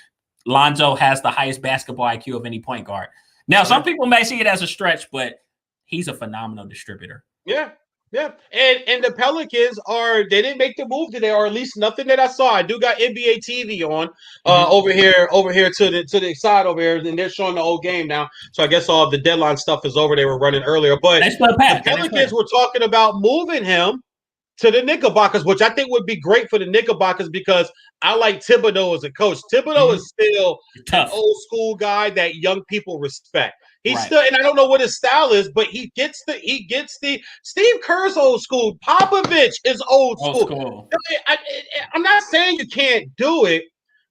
Lonzo has the highest basketball IQ of any point guard. Now, some people may see it as a stretch, but he's a phenomenal distributor. Yeah. Yeah, and the Pelicans they didn't make the move today, or at least nothing that I saw. I do got NBA TV on over here to the side over here, and they're showing the whole game now. So I guess all the deadline stuff is over. They were running earlier, but the Pelicans were talking about moving him to the Knickerbockers, which I think would be great for the Knickerbockers because I like Thibodeau as a coach. Thibodeau is still an old school guy that young people respect. He's still, and I don't know what his style is, but he gets the Steve Kerr's old school. Popovich is old school. I'm not saying you can't do it,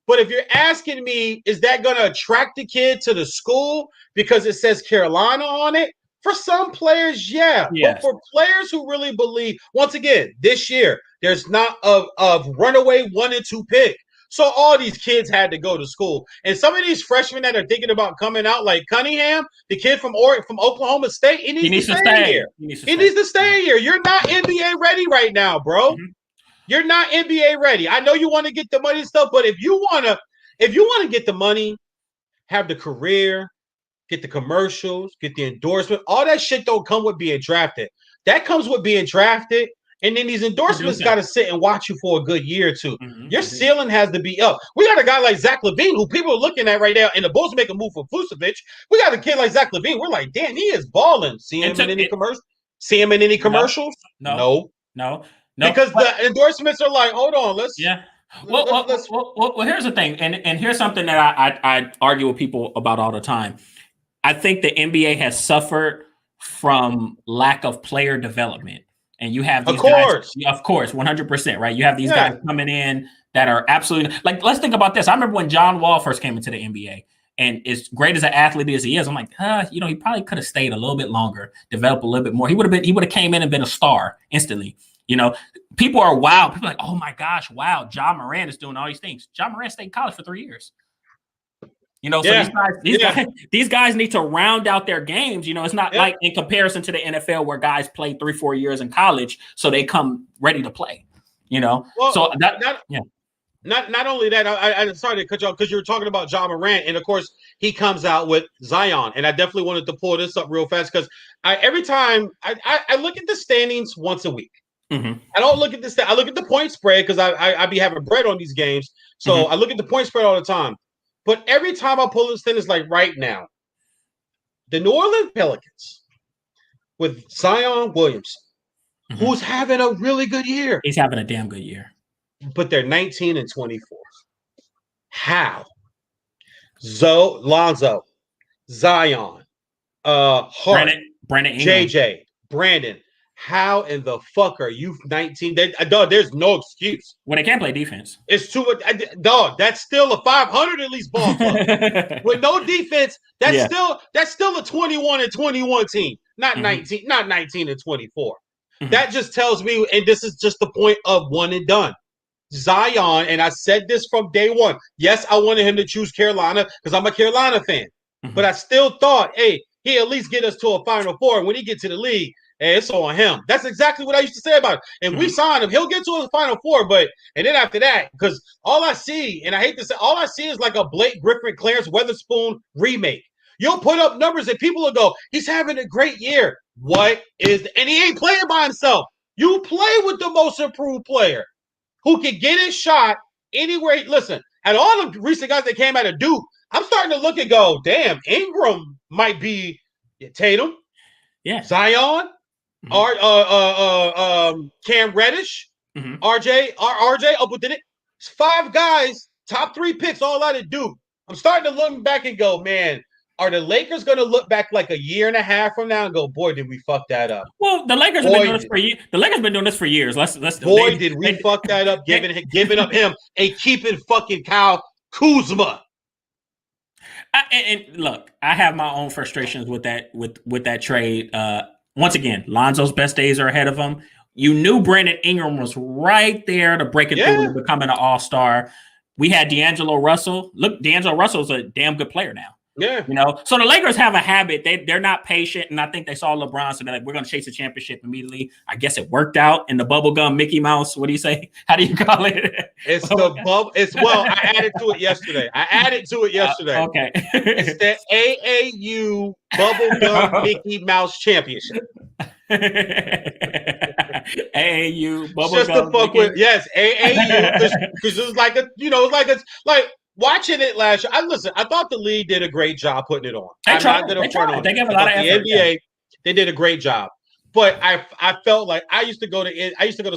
but if you're asking me, is that going to attract the kid to the school because it says Carolina on it? For some players, yeah. But for players who really believe, once again, this year, there's not a runaway 1 and 2 pick. So all these kids had to go to school. And some of these freshmen that are thinking about coming out, like Cunningham, the kid from Oklahoma State, he needs to stay here. He needs to stay here. You're not NBA ready right now, bro. You're not NBA ready. I know you want to get the money and stuff, but if you want to get the money, have the career, get the commercials, get the endorsement, all that shit don't come with being drafted. That comes with being drafted. And then these endorsements got to sit and watch you for a good year or two. Your ceiling has to be up. We got a guy like Zach LaVine, who people are looking at right now, and the Bulls make a move for Vucevic. We got a kid like Zach LaVine. We're like, damn, he is balling. See him in any commercials? No. Because the endorsements are like, hold on, let's. Yeah. Well, here's the thing, and here's something that I argue with people about all the time. I think the NBA has suffered from lack of player development. And you have these guys, of course, 100%, right? You have these guys coming in that are absolutely like. Let's think about this. I remember when John Wall first came into the NBA, and as great as an athlete as he is, I'm like, he probably could have stayed a little bit longer, developed a little bit more. He would have came in and been a star instantly. You know, people are wow. People are like, oh my gosh, wow, Ja Morant is doing all these things. Ja Morant stayed in college for 3 years. You know, so these guys need to round out their games. You know, it's not like in comparison to the NFL where guys play 3-4 years in college, so they come ready to play. You know, well, so not only that, I'm sorry to cut you off because you were talking about Ja Morant, and of course he comes out with Zion, and I definitely wanted to pull this up real fast because every time I look at the standings once a week. Mm-hmm. I don't look at this. I look at the point spread because I be having bread on these games, so I look at the point spread all the time. But every time I pull this thing, it's like right now, the New Orleans Pelicans with Zion Williamson, who's having a really good year. He's having a damn good year. But they're 19 and 24. How? Lonzo, Zion, Hart, Brandon Ingram. JJ, Brandon. How in the fuck are you 19? Dog, there's no excuse. Well, they can't play defense. It's too much. Dog, that's still a 500 at least ball club. With no defense, that's still a 21 and 21 team. Not 19, not 19 and 24. That just tells me, and this is just the point of one and done. Zion, and I said this from day one. Yes, I wanted him to choose Carolina because I'm a Carolina fan. But I still thought, hey, he at least get us to a Final Four. And when he gets to the league, hey, it's on him. That's exactly what I used to say about him. If we sign him, he'll get to a Final Four. And then after that, because all I see, and I hate to say, all I see is like a Blake Griffin, Clarence Weatherspoon remake. You'll put up numbers and people will go, he's having a great year. And he ain't playing by himself. You play with the most improved player who can get his shot anywhere. Listen, at all the recent guys that came out of Duke, I'm starting to look and go, damn, Ingram might be Tatum, Zion, Cam Reddish, RJ up within it. It's 5 guys, top 3 picks, all out of Duke. I'm starting to look back and go, man, are the Lakers going to look back like a year and a half from now and go, boy, did we fuck that up? Well, the Lakers have been doing this for years. The Lakers have been doing this for years. Did we fuck that up? Giving up him and keeping fucking Kyle Kuzma. And look, I have my own frustrations with that trade. Once again, Lonzo's best days are ahead of him. You knew Brandon Ingram was right there to break it through and becoming an all-star. We had D'Angelo Russell. Look, D'Angelo Russell's a damn good player now. Yeah. You know, so the Lakers have a habit. They're not patient, and I think they saw LeBron, so they're like, we're going to chase the championship immediately. I guess it worked out in the bubblegum Mickey Mouse. What do you say? How do you call it? It's the bubble. I added to it yesterday. Okay. It's the AAU bubblegum Mickey Mouse championship. AAU bubblegum. Just to fuck with AAU because it was like watching it last year. I thought the league did a great job putting it on. They tried. They gave a lot of effort. The NBA, they did a great job. But I felt like I used to go to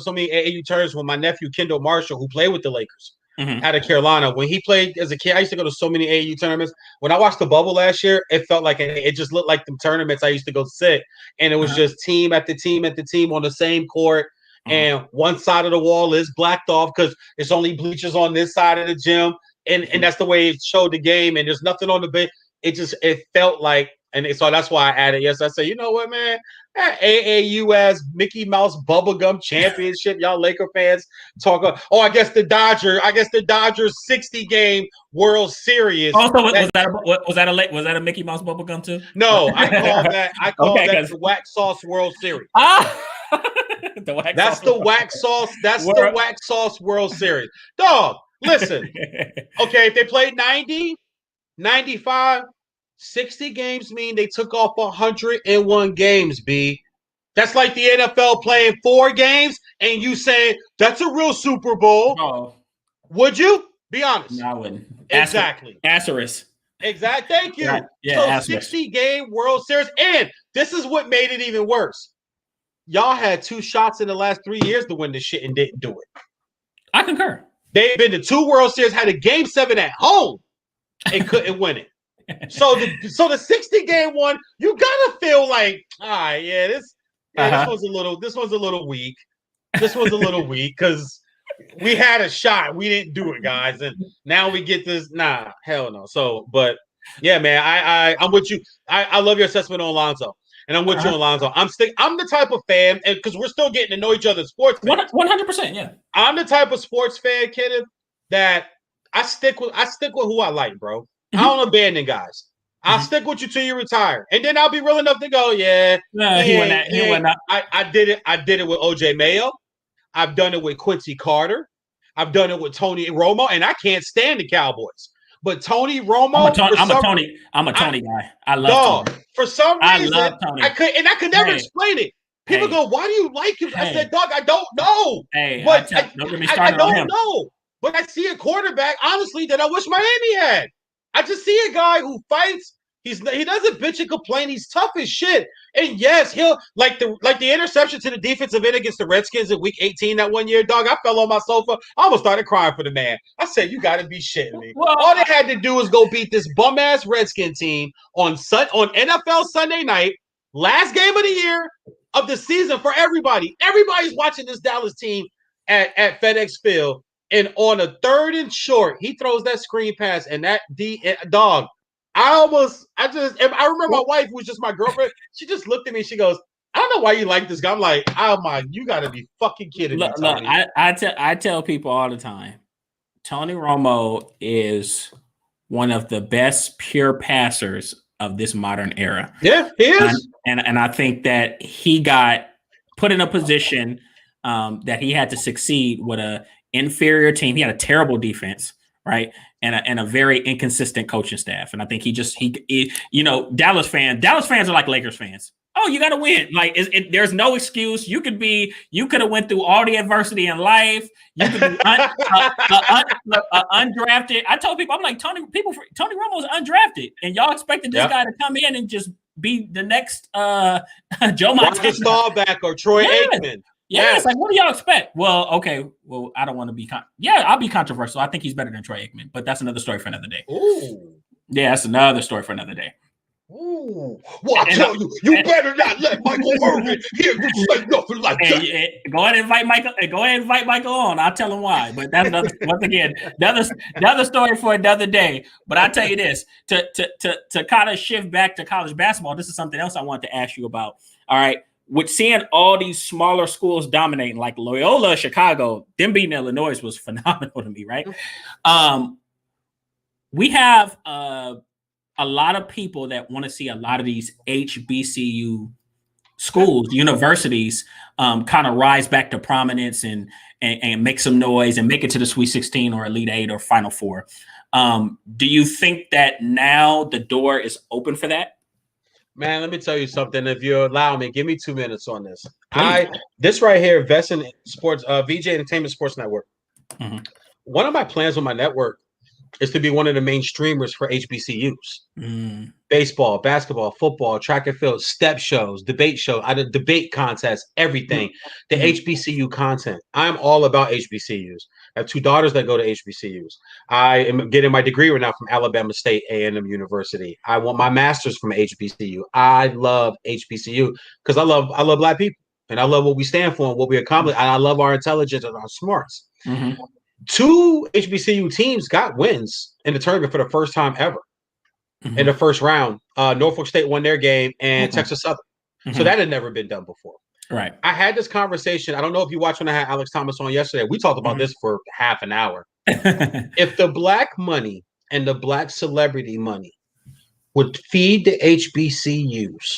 so many AAU tournaments with my nephew Kendall Marshall, who played with the Lakers out of Carolina. When he played as a kid, I used to go to so many AAU tournaments. When I watched the bubble last year, it felt like it just looked like the tournaments I used to go sit, and it was just team after team on the same court. And one side of the wall is blacked off because it's only bleachers on this side of the gym. And that's the way it showed the game, and there's nothing on the bench. It felt like, and so that's why I added. Yes, I say, you know what, man, that AAUS Mickey Mouse Bubblegum Championship, y'all Laker fans talk. I guess the Dodgers 60-game World Series. Also, was that a Mickey Mouse Bubblegum too? No, I call that the Wax Sauce World Series. That's the Wax Sauce. That's the Wax Sauce World Series, dog. Listen, okay, if they played 90, 95, 60 games mean they took off 101 games, B. That's like the NFL playing 4 games and you saying that's a real Super Bowl. Oh. Would you? Be honest. No, I wouldn't. Exactly. Asterisk. Exactly. Thank you. Yeah, so 60-game World Series. And this is what made it even worse. Y'all had 2 shots in the last 3 years to win this shit and didn't do it. I concur. They've been to 2 World Series, had a Game 7 at home, and couldn't win it. So the 60-game one, you gotta feel like, all right, this one's a little weak. This one's a little weak because we had a shot, we didn't do it, guys, and now we get this. Nah, hell no. So, but yeah, man, I'm with you. I love your assessment on Lonzo. and I'm with you, Lonzo. I'm the type of fan, and because we're still getting to know each other, sports fans. 100%, yeah. I'm the type of sports fan, Kenneth, that I stick with who I like, bro. I don't abandon guys. I'll stick with you till you retire, and then I'll be real enough to go, I did it. I did it with OJ Mayo. I've done it with Quincy Carter. I've done it with Tony Romo, and I can't stand the Cowboys. But Tony Romo, I'm a Tony guy. I love Tony. For some reason, I love Tony. I could never explain it. People go, "Why do you like him?" I said, "Dog, I don't know." But I don't know. But I see a quarterback, honestly, that I wish Miami had. I just see a guy who fights. He doesn't bitch and complain. He's tough as shit. And yes, he'll like the interception to the defensive end against the Redskins in Week 18 that one year, dog. I fell on my sofa. I almost started crying for the man. I said, "You got to be shitting me." Well, all they had to do was go beat this bum ass Redskin team on NFL Sunday night, last game of the year of the season for everybody. Everybody's watching this Dallas team at FedEx Field, and on a 3rd and short, he throws that screen pass, and that dog. I remember my wife, who was just my girlfriend, she just looked at me, she goes, "I don't know why you like this guy." I'm like, "Oh my, you gotta be fucking kidding me, Tony." Look, I tell people all the time, Tony Romo is one of the best pure passers of this modern era. Yeah, he is. And I think that he got put in a position that he had to succeed with an inferior team. He had a terrible defense, right? And a very inconsistent coaching staff. And I think he Dallas fans are like Lakers fans. Oh, you got to win. Like there's no excuse. You could have went through all the adversity in life. You could be undrafted. I told people, I'm like, Tony Romo was undrafted, and y'all expected this guy to come in and just be the next Joe Montana Staubach or Troy Aikman. Yeah, it's like, what do y'all expect? Well, okay. Well, I don't want to be I'll be controversial. I think he's better than Troy Aikman, but that's another story for another day. Ooh. Yeah, that's another story for another day. Ooh. Well, I tell you better not let Michael Irvin hear you say nothing like that. Go ahead and invite Michael. Go ahead and invite Michael on. I'll tell him why. But that's another story for another day. But I tell you this, to kind of shift back to college basketball, this is something else I wanted to ask you about. All right. With seeing all these smaller schools dominating, like Loyola, Chicago, them beating Illinois was phenomenal to me, right? We have a lot of people that want to see a lot of these HBCU schools, universities, kind of rise back to prominence and make some noise and make it to the Sweet 16 or Elite 8 or Final Four. Do you think that now the door is open for that? Man, let me tell you something. If you allow me, give me 2 minutes on this. This right here, Vest in Sports, VJ Entertainment Sports Network. Mm-hmm. One of my plans on my network is to be one of the main streamers for HBCUs. Baseball, basketball, football, track and field, step shows, debate contests, everything. The HBCU content. I'm all about HBCUs. I have 2 daughters that go to HBCUs. I am getting my degree right now from Alabama State A&M University. I want my master's from HBCU. I love HBCU because I love Black people, and I love what we stand for and what we accomplish. And I love our intelligence and our smarts. Mm-hmm. 2 HBCU teams got wins in the tournament for the first time ever. Mm-hmm. In the first round. Norfolk State won their game, and Texas Southern. Mm-hmm. So that had never been done before. Right. I had this conversation. I don't know if you watched when I had Alex Thomas on yesterday. We talked about this for half an hour. If the Black money and the Black celebrity money would feed the HBCUs,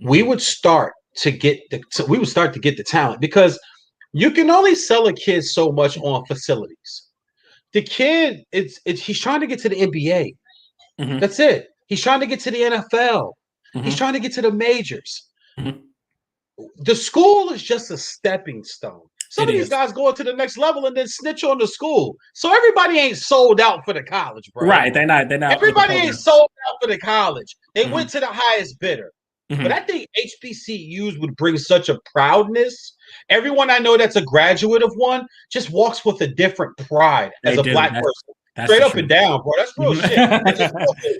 we would start to get the talent, because you can only sell a kid so much on facilities. The kid, he's trying to get to the NBA. Mm-hmm. That's it. He's trying to get to the NFL. Mm-hmm. He's trying to get to the majors. Mm-hmm. The school is just a stepping stone. Some of these guys go to the next level and then snitch on the school. So everybody ain't sold out for the college, bro. Right. They're not. Everybody ain't sold out for the college. They went to the highest bidder. Mm-hmm. But I think HBCUs would bring such a proudness. Everyone I know that's a graduate of one just walks with a different pride as a Black person. Straight up and down, bro. That's real shit. Just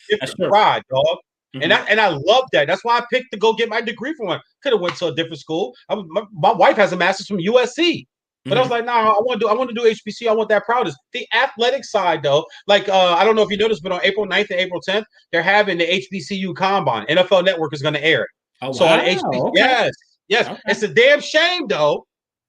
different pride, dog. Mm-hmm. And I love that. That's why I picked to go get my degree from one. Could have went to a different school. My wife has a master's from USC. But I was like, I want to do HBCU. I want that proudness. The athletic side, though, like I don't know if you noticed, but on April 9th and April 10th, they're having the HBCU Combine. NFL Network is going to air it. Oh, So on wow. HBCU, Okay. yes, Okay. it's a damn shame though.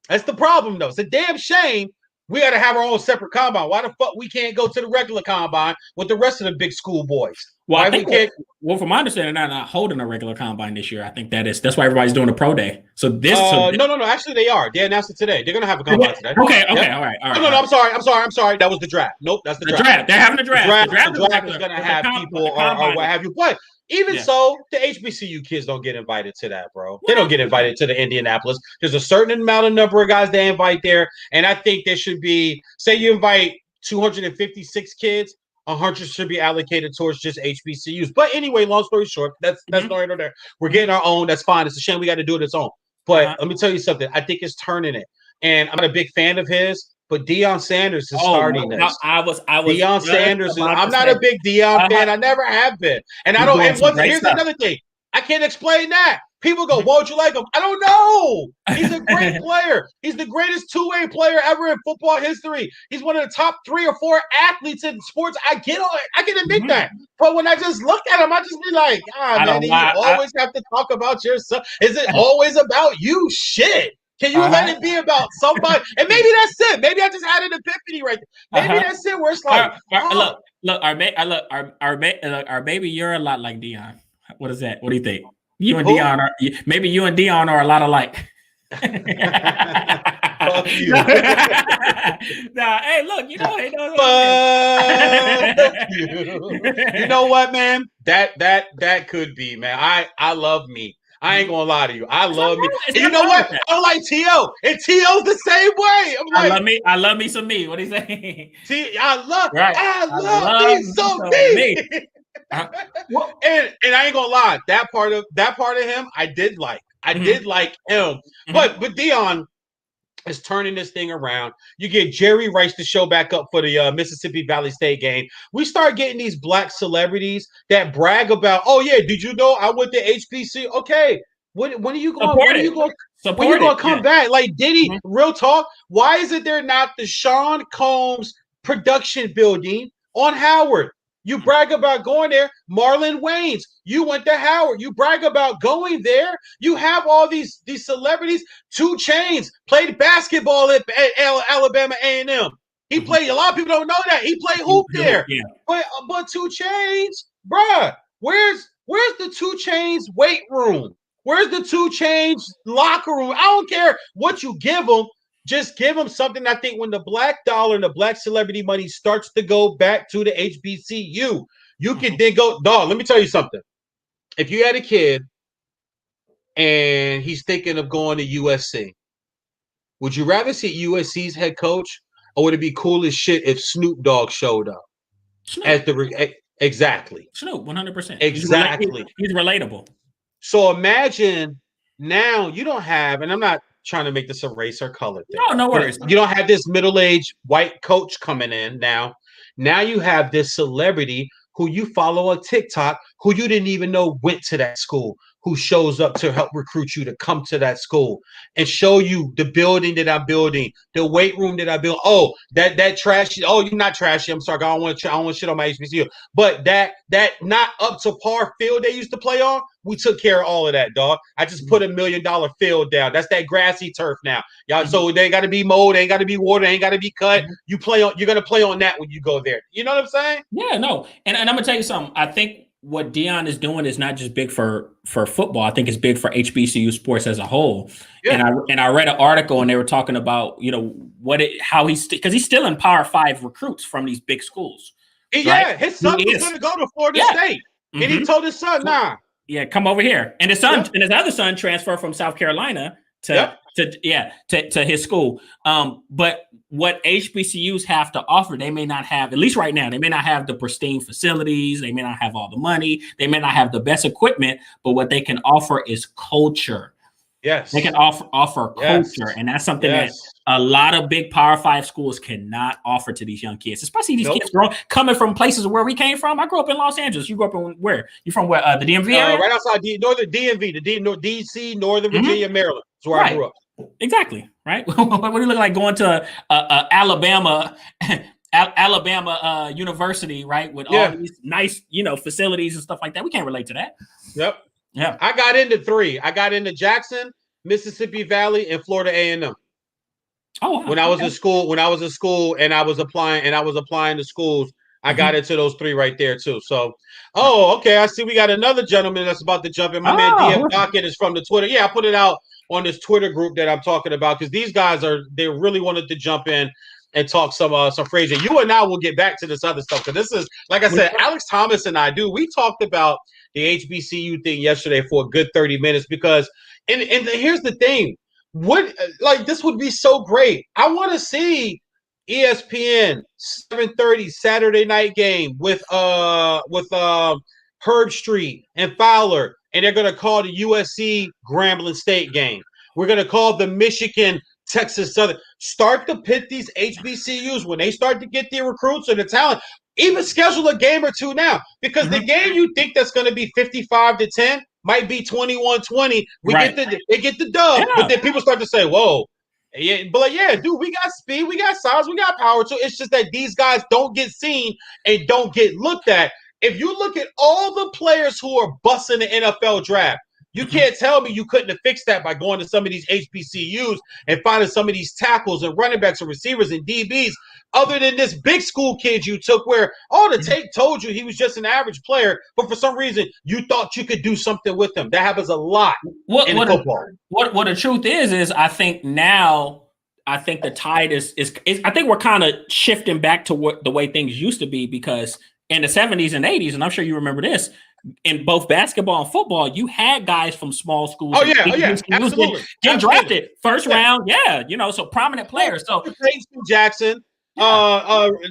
That's the problem though. It's a damn shame. We got to have our own separate combine. Why the fuck we can't go to the regular combine with the rest of the big school boys? Well, Why I we think can't? well, from my understanding, they're not holding a regular combine this year. I think that's why everybody's doing a pro day. So No. Actually, they are. They announced it today. They're gonna have a combine today. Okay, Yep. all right. No. I'm sorry. That was the draft. Nope, that's the The draft. draft. They're having a draft. The is draft is regular, gonna but have people the or what combine. have you. But even so, the HBCU kids don't get invited to that, bro. They don't get invited to the Indianapolis. There's a certain number of guys they invite there, and I think there should be. Say you invite 256 kids. 100 should be allocated towards just HBCUs. But anyway, long story short, that's no there. We're getting our own. That's fine. It's a shame we got to do it its own. But let me tell you something. I think it's turning it. And I'm not a big fan of his, but Dion Sanders is starting this. No, I was Dion Sanders. I'm not a big Dion fan. I never have been. And I don't. And here's another thing. I can't explain that. People go, why would you like him? I don't know. He's a great player. He's the greatest two-way player ever in football history. He's one of the top 3 or 4 athletes in sports. I can admit that. But when I just look at him, I just be like, man, you always have to talk about yourself. Is it always about you? Shit. Can you let it be about somebody? And maybe that's it. Maybe I just had an epiphany right there. Maybe that's it where it's like, our baby, you're a lot like Dion. What is that? What do you think? You and Dion are maybe you and Dion are a lot alike. Fuck you. Nah, hey, look, you know, you know what, man? That could be, man. I love me. I ain't gonna lie to you. I love me. And you know what? I don't like T.O. And T.O.'s the same way. I'm like, I love me some me. What do you say? I love me some me. And I ain't gonna lie, that part of him, I did like. I did like him. But Dion is turning this thing around. You get Jerry Rice to show back up for the Mississippi Valley State game. We start getting these black celebrities that brag about, oh yeah, did you know I went to HBC? Okay, when are you going? When are you going to come back? Like Diddy, real talk. Why is it there not the Sean Combs production building on Howard? You brag about going there. Marlon Wayans, you went to Howard. You brag about going there. You have all these celebrities. 2 Chainz played basketball at Alabama A&M. He played. A lot of people don't know that he played hoop there. Yeah. But 2 Chainz, bruh, where's the 2 Chainz weight room? Where's the 2 Chainz locker room? I don't care what you give them. Just give them something. I think when the black dollar and the black celebrity money starts to go back to the HBCU, you can then go, dog, let me tell you something. If you had a kid and he's thinking of going to USC, would you rather see USC's head coach, or would it be cool as shit if Snoop Dogg showed up? Exactly. Snoop, 100%. Exactly. He's relatable. So imagine now you don't have, and I'm not trying to make this a race or color thing. No worries. You don't have this middle-aged white coach coming in now. Now you have this celebrity who you follow on TikTok, who you didn't even know went to that school, who shows up to help recruit you to come to that school and show you the building that I'm building, the weight room that I built. Oh, that trashy. Oh, you're not trashy. I'm sorry. I don't want shit on my HBCU. But that not up to par field they used to play on, we took care of all of that, dog. I just put $1 million field down. That's that grassy turf now. Y'all, so they ain't got to be mowed, they ain't got to be watered, they ain't got to be cut. You're gonna play on that when you go there. You know what I'm saying? Yeah, no. And I'm gonna tell you something. I think what Dion is doing is not just big for football. I think it's big for HBCU sports as a whole. Yeah. And I read an article and they were talking about, you know, how he's because he's still in Power 5 recruits from these big schools. Yeah, right? His son was going to go to Florida State, and he told his son, "Nah, yeah, come over here." And his son and his other son transferred from South Carolina to his school. But what HBCUs have to offer, they may not have, at least right now, they may not have the pristine facilities. They may not have all the money. They may not have the best equipment, but what they can offer is culture. Yes. They can offer culture. And that's something that a lot of big Power 5 schools cannot offer to these young kids, especially these kids coming from places where we came from. I grew up in Los Angeles. You grew up in where? You from where? The DMV area? Right outside northern DMV, DC, Northern Virginia, Maryland. That's where I grew up. Exactly. Right. What do you look like going to Alabama University, right? With all these nice, facilities and stuff like that. We can't relate to that. Yep. Yeah. I got into 3. I got into Jackson, Mississippi Valley, and Florida A&M. Oh, wow. When I was in school, and I was applying to schools, I got into those 3 right there too. So, okay. I see we got another gentleman that's about to jump in. My man DF Dockett is from the Twitter. Yeah, I put it out on this Twitter group that I'm talking about because these guys they really wanted to jump in and talk some Frazier. You and I will get back to this other stuff because this is, like I said, Alex Thomas and I we talked about the HBCU thing yesterday for a good 30 minutes because and here's the thing. This would be so great. I want to see ESPN 7:30 Saturday night game with Herb Street and Fowler, and they're gonna call the USC Grambling State game. We're gonna call the Michigan Texas Southern. Start to pit these HBCUs when they start to get their recruits and the talent. Even schedule a game or 2 now because the game you think that's going to be 55-10 might be 21-20. They get the dub, but then people start to say, "Whoa, yeah," but dude, we got speed, we got size, we got power. So it's just that these guys don't get seen and don't get looked at. If you look at all the players who are busting the NFL draft, you can't tell me you couldn't have fixed that by going to some of these HBCUs and finding some of these tackles and running backs and receivers and DBs other than this big school kid you took where, the tape told you he was just an average player, but for some reason you thought you could do something with him. That happens a lot in football. What the truth is I think now the tide is I think we're kind of shifting back to the way things used to be because in the 70s and 80s, and I'm sure you remember this, in both basketball and football, you had guys from small schools. Absolutely. Get drafted first round. Yeah, so prominent players. So Jackson,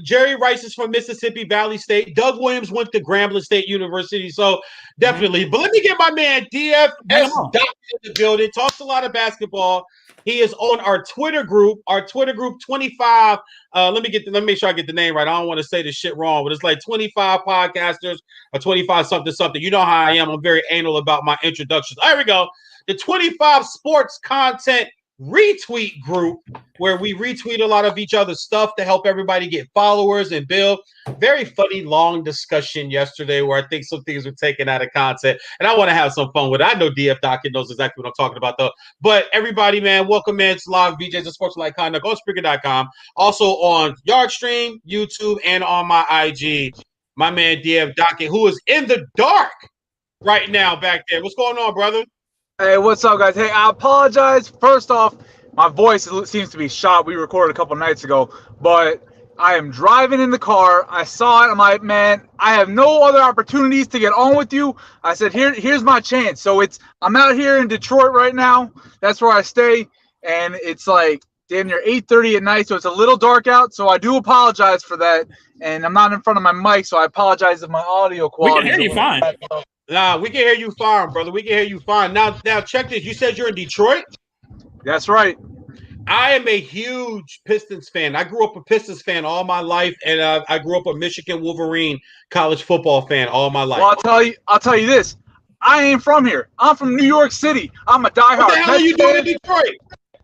Jerry Rice is from Mississippi Valley State. Doug Williams went to Grambling State University. So definitely. But let me get my man DFS Doc in the building. Talks a lot of basketball. He is on our Twitter group 25. Let me make sure I get the name right. I don't want to say this shit wrong, but it's like 25 podcasters or 25 something. You know how I am. I'm very anal about my introductions. There we go. The 25 sports content retweet group where we retweet a lot of each other's stuff to help everybody get followers and build. Very funny, long discussion yesterday where I think some things were taken out of content, and I want to have some fun with it. I know DF Dockett knows exactly what I'm talking about, though. But everybody, man, welcome, man. It's live Veejay'S Unsportsmanlike conduct on Spreaker.com, also on Yardstream, YouTube, and on my IG. My man DF Dockett, who is in the dark right now back there. What's going on, brother? Hey, what's up, guys? Hey, I apologize. First off, my voice seems to be shot. We recorded a couple nights ago, but I am driving in the car. I saw it. I'm like, man, I have no other opportunities to get on with you. I said, here's my chance. So I'm out here in Detroit right now. That's where I stay, and it's like damn near 8:30 at night, so it's a little dark out. So I do apologize for that, and I'm not in front of my mic, so I apologize if my audio quality. We can hear you fine. Nah, we can hear you fine, brother. We can hear you fine. Now check this. You said you're in Detroit? That's right. I am a huge Pistons fan. I grew up a Pistons fan all my life, and I grew up a Michigan Wolverine college football fan all my life. Well, I'll tell you this. I ain't from here. I'm from New York City. I'm a diehard. What the hell are you doing in Detroit?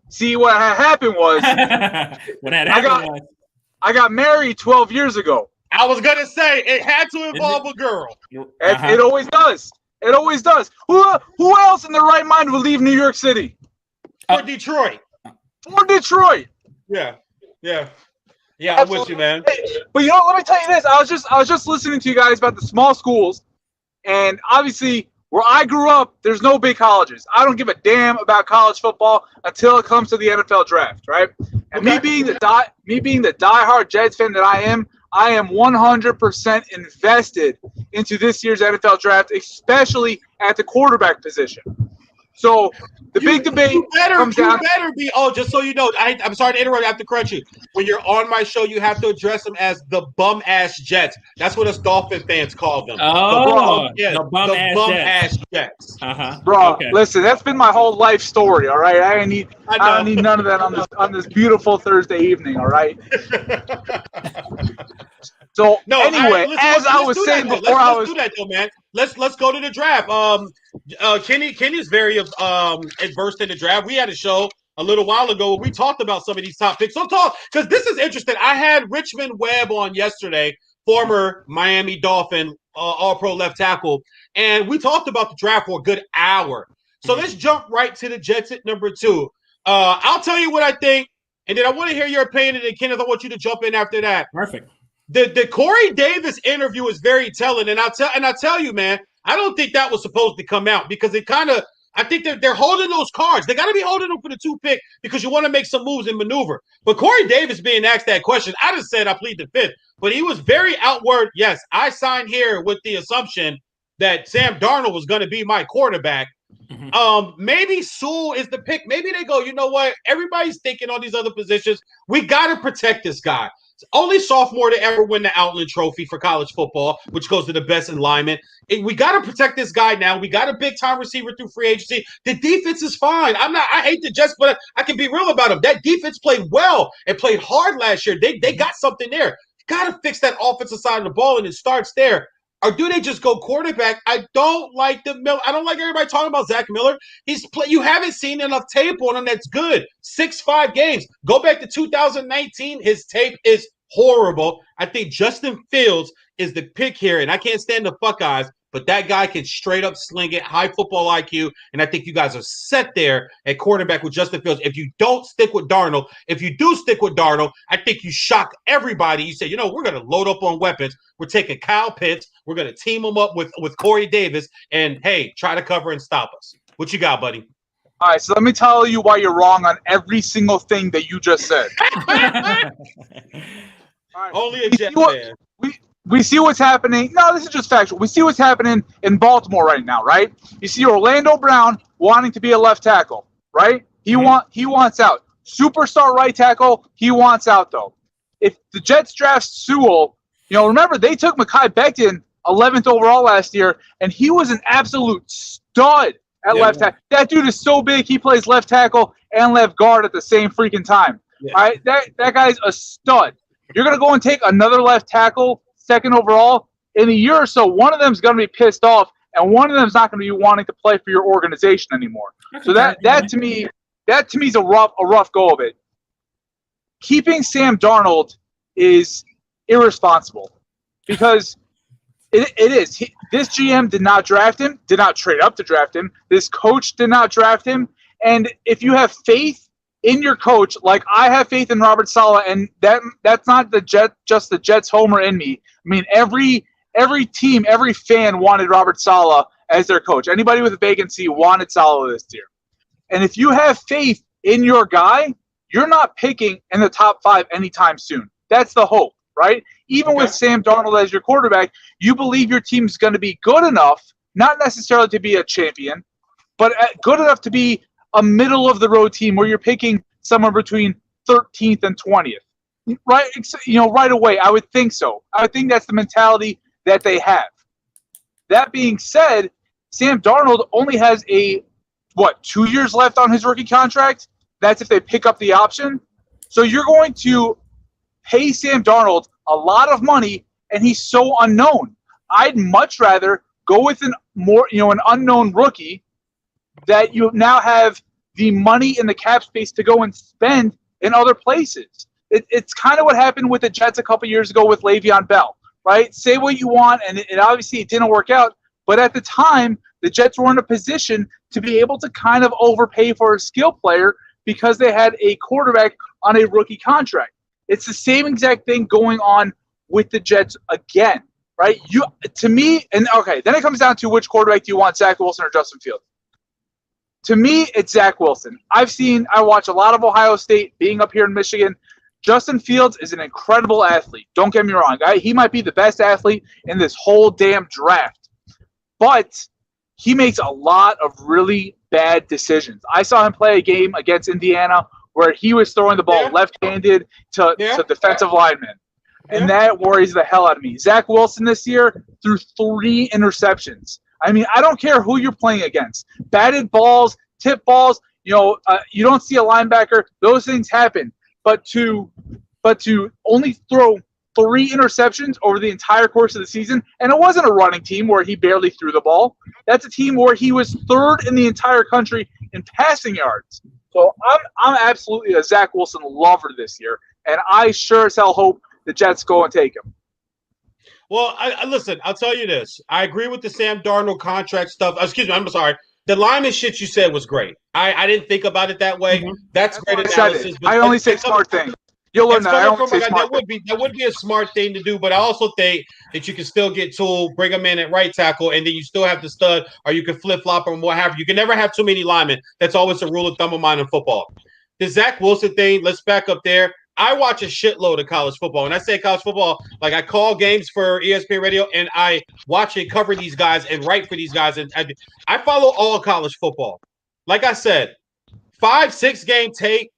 See, what had happened was I got married 12 years ago. I was gonna say it had to involve a girl. It always does. It always does. Who else in their right mind would leave New York City? For Detroit. For Detroit. Yeah. I'm with you, man. But let me tell you this. I was just listening to you guys about the small schools, and obviously where I grew up, there's no big colleges. I don't give a damn about college football until it comes to the NFL draft, right? And me being the diehard Jets fan that I am 100% invested into this year's NFL draft, especially at the quarterback position. So the big debate comes down. You better be. Oh, just so you know, I'm sorry to interrupt. I have to correct you. When you're on my show, you have to address them as the bum ass Jets. That's what us Dolphin fans call them. Oh, the bum ass Jets. Bro, okay. Listen, that's been my whole life story. All right, I don't need none of that on this beautiful Thursday evening. All right. So anyway, I was saying before, let's do that though, man. Let's go to the draft. Kenny's very versed in the draft. We had a show a little while ago where we talked about some of these top picks. So talk, because this is interesting. I had Richmond Webb on yesterday former Miami Dolphin All-Pro left tackle. And we talked about the draft for a good hour. So let's jump right to the Jets at number 2. I'll tell you what I think, and then I want to hear your opinion, and then Kenneth, I want you to jump in after that. Perfect. The Corey Davis interview is very telling, and I'll tell you, man, I don't think that was supposed to come out because it kind of – I think they're holding those cards. They got to be holding them for the 2 pick because you want to make some moves and maneuver. But Corey Davis being asked that question, I just said I plead the fifth. But he was very outward. Yes, I signed here with the assumption that Sam Darnold was going to be my quarterback. Maybe Sewell is the pick. Maybe they go, you know what? Everybody's thinking on these other positions. We got to protect this guy. Only sophomore to ever win the Outland Trophy for college football, which goes to the best in lineman. We got to protect this guy now. We got a big-time receiver through free agency. The defense is fine. I hate the Jets, but I can be real about them. That defense played well and played hard last year. They got something there. Got to fix that offensive side of the ball, and it starts there. Or do they just go quarterback? I don't like I don't like everybody talking about Zach Miller. You haven't seen enough tape on him that's good. 6-5 games. Go back to 2019. His tape is horrible. I think Justin Fields is the pick here, and I can't stand the Buckeyes, but that guy can straight up sling it, high football IQ, and I think you guys are set there at quarterback with Justin Fields. If you don't stick with Darnold, if you do stick with Darnold, I think you shock everybody. You say, you know, we're going to load up on weapons. We're taking Kyle Pitts. We're going to team him up with Corey Davis, and, hey, try to cover and stop us. What you got, buddy? All right, so let me tell you why you're wrong on every single thing that you just said. All right. Only a Jet fan. We see what's happening. No, this is just factual. We see what's happening in Baltimore right now, right? You see Orlando Brown wanting to be a left tackle, right? He wants out. Superstar right tackle, he wants out, though. If the Jets draft Sewell, you know, remember, they took Mekhi Becton 11th overall last year, and he was an absolute stud at left tackle. That dude is so big, he plays left tackle and left guard at the same freaking time. Yeah. All right? That guy's a stud. You're going to go and take another left tackle 2nd overall, in a year or so, one of them is going to be pissed off, and one of them is not going to be wanting to play for your organization anymore. So that to me is a rough go of it. Keeping Sam Darnold is irresponsible because it is. This GM did not draft him, did not trade up to draft him. This coach did not draft him, and if you have faith in your coach, like I have faith in Robert Saleh, and that's not just the Jets homer in me. I mean, every team, every fan wanted Robert Saleh as their coach. Anybody with a vacancy wanted Saleh this year. And if you have faith in your guy, you're not picking in the top 5 anytime soon. That's the hope, right? Even with Sam Darnold as your quarterback, you believe your team's going to be good enough, not necessarily to be a champion, but good enough to be a middle-of-the-road team where you're picking somewhere between 13th and 20th. Right, right away, I would think so. I would think that's the mentality that they have. That being said, Sam Darnold only has 2 years left on his rookie contract? That's if they pick up the option. So you're going to pay Sam Darnold a lot of money, and he's so unknown. I'd much rather go with an unknown rookie that you now have the money in the cap space to go and spend in other places. It's kind of what happened with the Jets a couple years ago with Le'Veon Bell, right? Say what you want, and obviously it didn't work out. But at the time, the Jets were in a position to be able to kind of overpay for a skill player because they had a quarterback on a rookie contract. It's the same exact thing going on with the Jets again, right? Then it comes down to which quarterback do you want, Zach Wilson or Justin Fields? To me, it's Zach Wilson. I watch a lot of Ohio State being up here in Michigan. Justin Fields is an incredible athlete. Don't get me wrong. He might be the best athlete in this whole damn draft. But he makes a lot of really bad decisions. I saw him play a game against Indiana where he was throwing the ball left-handed to defensive linemen. And that worries the hell out of me. Zach Wilson this year threw 3 interceptions. I mean, I don't care who you're playing against. Batted balls, tip balls, you don't see a linebacker. Those things happen. But to only throw 3 interceptions over the entire course of the season, and it wasn't a running team where he barely threw the ball. That's a team where he was 3rd in the entire country in passing yards. So I'm absolutely a Zach Wilson lover this year, and I sure as hell hope the Jets go and take him. Well, I listen. I'll tell you this. I agree with the Sam Darnold contract stuff. Excuse me. I'm sorry. The lineman shit you said was great. I didn't think about it that way. Mhm. That's great analysis. But I only say smart things. You'll learn it's that. I coming only from say a guy smart that would be a smart thing to do. But I also think that you can still get Tool, bring him in at right tackle, and then you still have the stud, or you can flip flop or what have you. You can never have too many linemen. That's always a rule of thumb of mine in football. The Zach Wilson thing. Let's back up there. I watch a shitload of college football. And I say college football, like I call games for ESPN Radio and I watch and cover these guys and write for these guys. And I follow all college football. Like I said, 5-6 game tape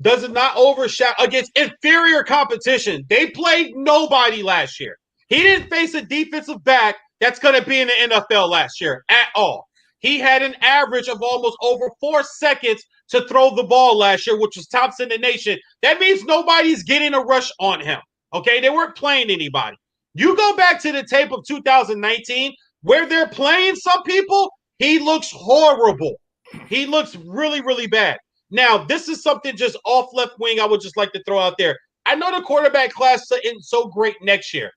does not overshadow against inferior competition. They played nobody last year. He didn't face a defensive back that's going to be in the NFL last year at all. He had an average of almost over 4 seconds to throw the ball last year, which was tops in the nation. That means nobody's getting a rush on him. Okay, they weren't playing anybody. You go back to the tape of 2019 where they're playing some people, he looks horrible. He looks really, really bad. Now, this is something just off left wing I would just like to throw out there. I know the quarterback class isn't so great next year,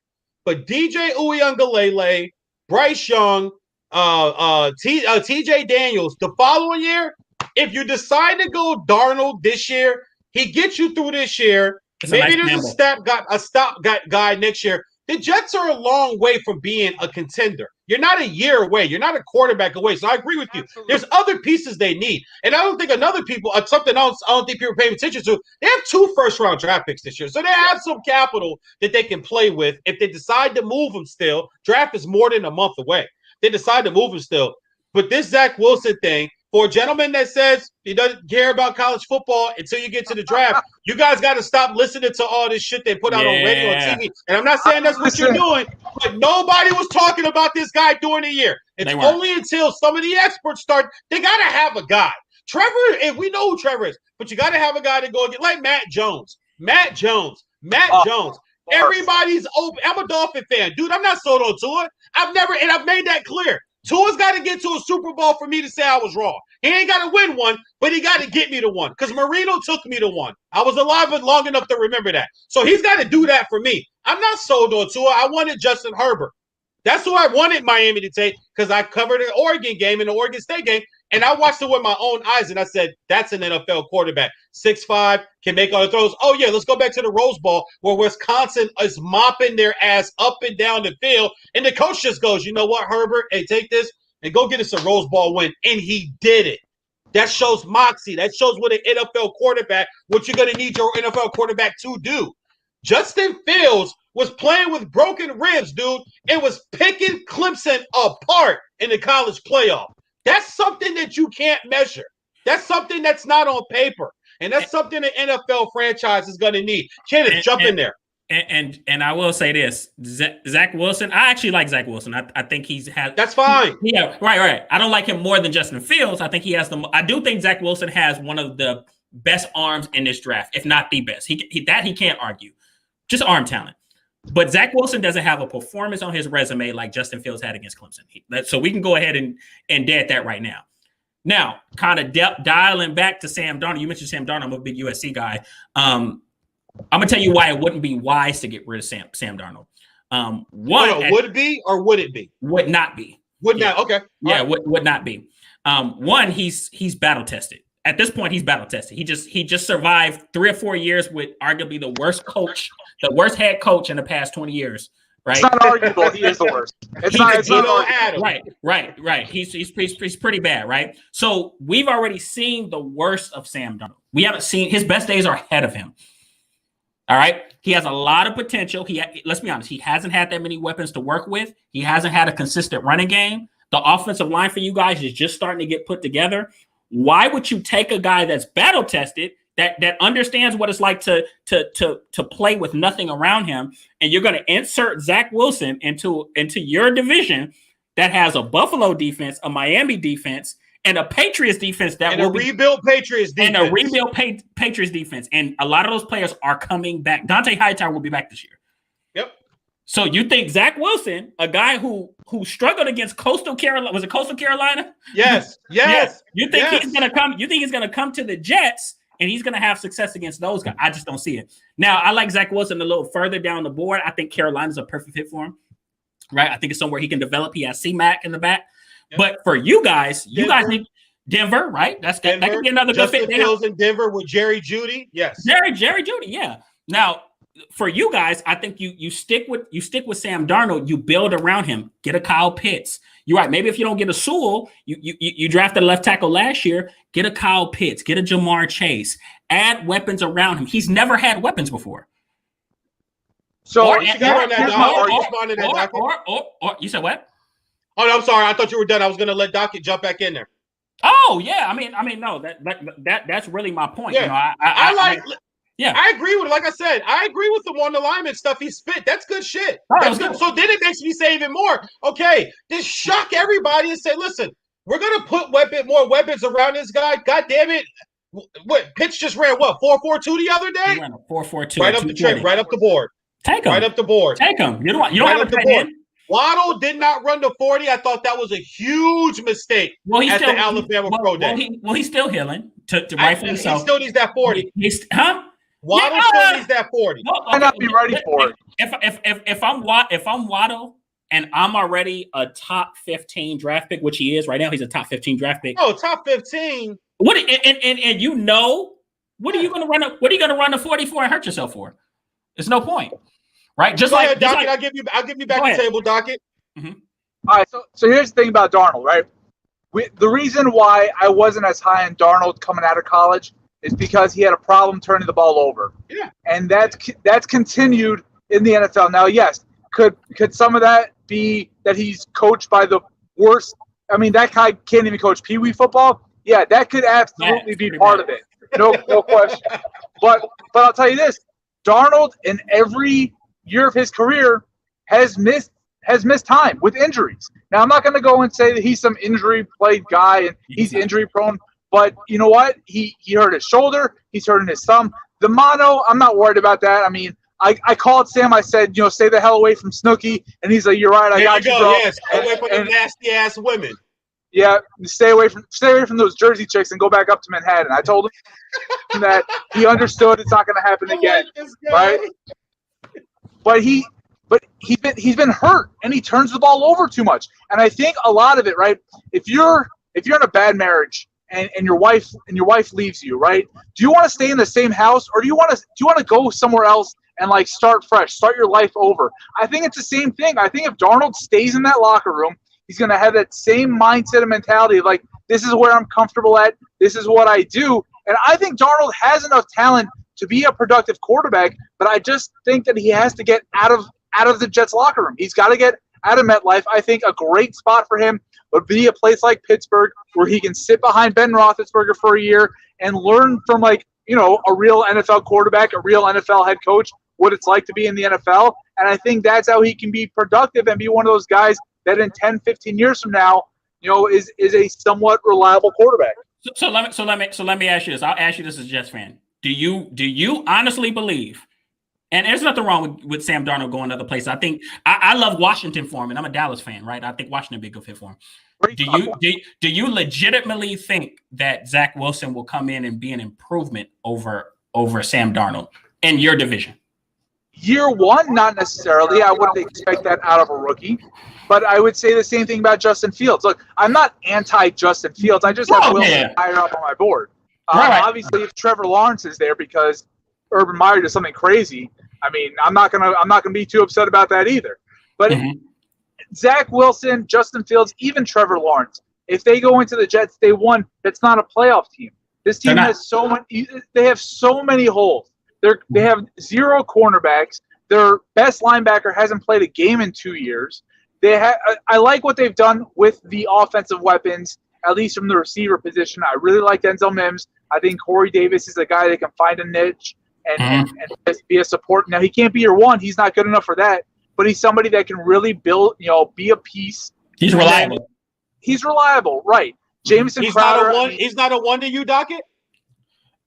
but DJ Uiagalelei, Bryce Young, TJ Daniels, the following year, if you decide to go Darnold this year, he gets you through this year. Maybe there's a stop guy next year. The Jets are a long way from being a contender. You're not a year away. You're not a quarterback away. So I agree with you. Absolutely. There's other pieces they need. And I don't think something else I don't think people are paying attention to, they have 2 first-round draft picks this year. So they have some capital that they can play with. If they decide to move them still, draft is more than a month away. They decide to move him still. But this Zach Wilson thing, for a gentleman that says he doesn't care about college football until you get to the draft, you guys got to stop listening to all this shit they put out on radio and TV. And I'm not saying that's what you're doing, but nobody was talking about this guy during the year. It's only until some of the experts start. They got to have a guy. Trevor, and we know who Trevor is, but you got to have a guy to go get, like Matt Jones. Everybody's open. I'm a Dolphin fan. Dude, I'm not sold on Tua. I've made that clear. Tua's got to get to a Super Bowl for me to say I was wrong. He ain't got to win one, but he got to get me to one because Marino took me to one. I was alive long enough to remember that. So he's got to do that for me. I'm not sold on Tua. I wanted Justin Herbert. That's who I wanted Miami to take because I covered an Oregon game and an Oregon State game, and I watched it with my own eyes, and I said, that's an NFL quarterback. 6'5", can make all the throws. Oh, yeah, let's go back to the Rose Bowl where Wisconsin is mopping their ass up and down the field, and the coach just goes, you know what, Herbert, hey, take this and go get us a Rose Bowl win, and he did it. That shows moxie. That shows what an NFL quarterback, what you're going to need your NFL quarterback to do. Justin Fields was playing with broken ribs, dude. It was picking Clemson apart in the college playoff. That's something that you can't measure. That's something that's not on paper. And that's something an NFL franchise is going to need. Kenneth, jump in there. And I will say this, Zach Wilson, I actually like Zach Wilson. I think that's fine. Yeah, right. I don't like him more than Justin Fields. I think he has I do think Zach Wilson has one of the best arms in this draft, if not the best. He can't argue. Just arm talent. But Zach Wilson doesn't have a performance on his resume like Justin Fields had against Clemson. So we can go ahead and dead that right now. Now, kind of dialing back to Sam Darnold. You mentioned Sam Darnold. I'm a big USC guy. I'm going to tell you why it wouldn't be wise to get rid of Sam Darnold. Would it be or would it be? Would not be. Would not. Okay. Yeah, would not be. One, he's battle tested. At this point, he's battle tested. He just survived 3 or 4 years with arguably the worst coach, the worst head coach in the past 20 years. Right? It's not arguable. He is the worst. It's not Right. He's pretty bad, right? So we've already seen the worst of Sam Darnold. We haven't seen his best days are ahead of him. All right. He has a lot of potential. Let's be honest. He hasn't had that many weapons to work with. He hasn't had a consistent running game. The offensive line for you guys is just starting to get put together. Why would you take a guy that's battle tested, that understands what it's like to play with nothing around him, and you're going to insert Zach Wilson into your division that has a Buffalo defense, a Miami defense, and a Patriots defense rebuilt Patriots defense. And a rebuilt Patriots defense. And a lot of those players are coming back. Dante Hightower will be back this year. Yep. So you think Zach Wilson, a guy who struggled against Coastal Carolina, was it Coastal Carolina? Yes. You think he's gonna come? You think he's gonna come to the Jets and he's gonna have success against those guys? I just don't see it. Now I like Zach Wilson a little further down the board. I think Carolina's a perfect fit for him. right? I think it's somewhere he can develop. He has C-Mac in the back. Yep. But for you guys need Denver, right? That could be another good fit. Justin Fields in Denver with Jerry Jeudy. Yes. Jerry Jeudy, yeah. Now, for you guys, I think you stick with Sam Darnold. You build around him. Get a Kyle Pitts. You're right. Maybe if you don't get a Sewell, you drafted a left tackle last year. Get a Kyle Pitts. Get a Jamar Chase. Add weapons around him. He's never had weapons before. So you said what? Oh, no, I'm sorry. I thought you were done. I was going to let Dockett jump back in there. Oh yeah. I mean, no. That's really my point. Yeah. You know, I agree with, like I said, I agree with the one alignment stuff. He's fit. That's good shit. That's good. So then it makes me say even more. Okay, just shock everybody and say, listen, we're gonna put more weapons around this guy. God damn it! What Pitts just ran? What 4.42 the other day? He ran a 4.42. Right up the trip. Right up the board. Take him. Right up the board. Take him. You don't have a tight end. Waddle did not run the 40. I thought that was a huge mistake the Alabama Pro Day. He's still healing. To rightfully so. He still needs that 40. Waddle still needs that 40. Might not be ready for it. If I'm Waddle and I'm already a top 15 draft pick, which he is right now, he's a top 15 draft pick. Oh, top 15. What are you gonna run? What are you gonna run the 44 and hurt yourself for? There's no point, right? Just like Dockett, I'll give you back the table, Dockett. Mm-hmm. All right, so here's the thing about Darnold, right? The reason why I wasn't as high on Darnold coming out of college is because he had a problem turning the ball over. Yeah. And that's continued in the NFL. Now, yes, could some of that be that he's coached by the worst? I mean, that guy can't even coach Pee Wee football. Yeah, that could absolutely be part of it. No question. But I'll tell you this, Darnold in every year of his career has missed time with injuries. Now, I'm not going to go and say that he's some injury-plagued guy and he's injury-prone. But you know what? He hurt his shoulder. He's hurting his thumb. The mono, I'm not worried about that. I mean, I called Sam. I said, stay the hell away from Snooki. And he's like, you're right. I got you, bro. Yes, away from the nasty-ass women. Yeah, stay away from those Jersey chicks and go back up to Manhattan. I told him that he understood it's not going to happen again, right? But he's been hurt and he turns the ball over too much. And I think a lot of it, right? If you're in a bad marriage and your wife leaves you, right? Do you want to stay in the same house or do you want to go somewhere else and like start fresh, start your life over? I think it's the same thing. I think if Darnold stays in that locker room, he's going to have that same mindset and mentality of like, this is where I'm comfortable at. This is what I do. And I think Darnold has enough talent to be a productive quarterback, but I just think that he has to get out of the Jets locker room. He's got to get out of MetLife. I think a great spot for him would be a place like Pittsburgh where he can sit behind Ben Roethlisberger for a year and learn from a real NFL quarterback, a real NFL head coach, what it's like to be in the NFL. And I think that's how he can be productive and be one of those guys that in 10, 15 years from now, is a somewhat reliable quarterback. So let me ask you this. I'll ask you this as a Jets fan. Do you honestly believe? And there's nothing wrong with Sam Darnold going to other places. I think I love Washington for him, and I'm a Dallas fan, right? I think Washington would be a good fit for him. Do you legitimately think that Zach Wilson will come in and be an improvement over Sam Darnold in your division? Year one, not necessarily. I wouldn't expect that out of a rookie. But I would say the same thing about Justin Fields. Look, I'm not anti-Justin Fields. I just have Wilson higher up on my board. Right. Obviously, if Trevor Lawrence is there because Urban Meyer does something crazy, I mean, I'm not gonna be too upset about that either. But Zach Wilson, Justin Fields, even Trevor Lawrence, if they go into the Jets, they won. That's not a playoff team. This team has so many. They have so many holes. They have 0 cornerbacks. Their best linebacker hasn't played a game in 2 years. I like what they've done with the offensive weapons, at least from the receiver position. I really like Denzel Mims. I think Corey Davis is a guy that can find a niche and just be a support. Now, he can't be your one. He's not good enough for that. But he's somebody that can really build, be a piece. He's reliable. He's reliable, right. Jameson Crowder. He's not a one to you, Dockett?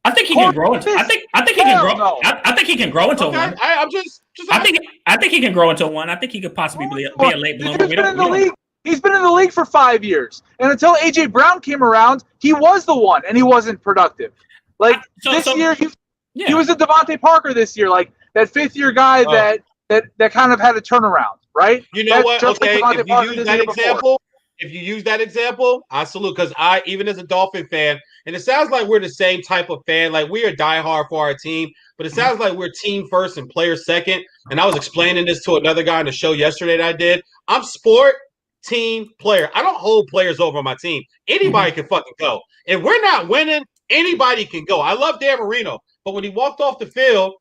I think he can grow into. I think he can grow. No. I think he can grow into one. I'm just. I think he can grow into one. I think he could possibly be a late bloomer. He's been in the league for 5 years, and until AJ Brown came around, he was the one, and he wasn't productive. Like this year, he was a Devontae Parker this year, like that 5th-year guy that that kind of had a turnaround, right? You know what? Just Okay, like if you use that example, I salute, because I, even as a Dolphin fan, and it sounds like we're the same type of fan. Like, we are diehard for our team, but it sounds like we're team first and player second. And I was explaining this to another guy on the show yesterday that I did. I'm sport, team, player. I don't hold players over on my team. Anybody can fucking go. If we're not winning, anybody can go. I love Dan Marino, but when he walked off the field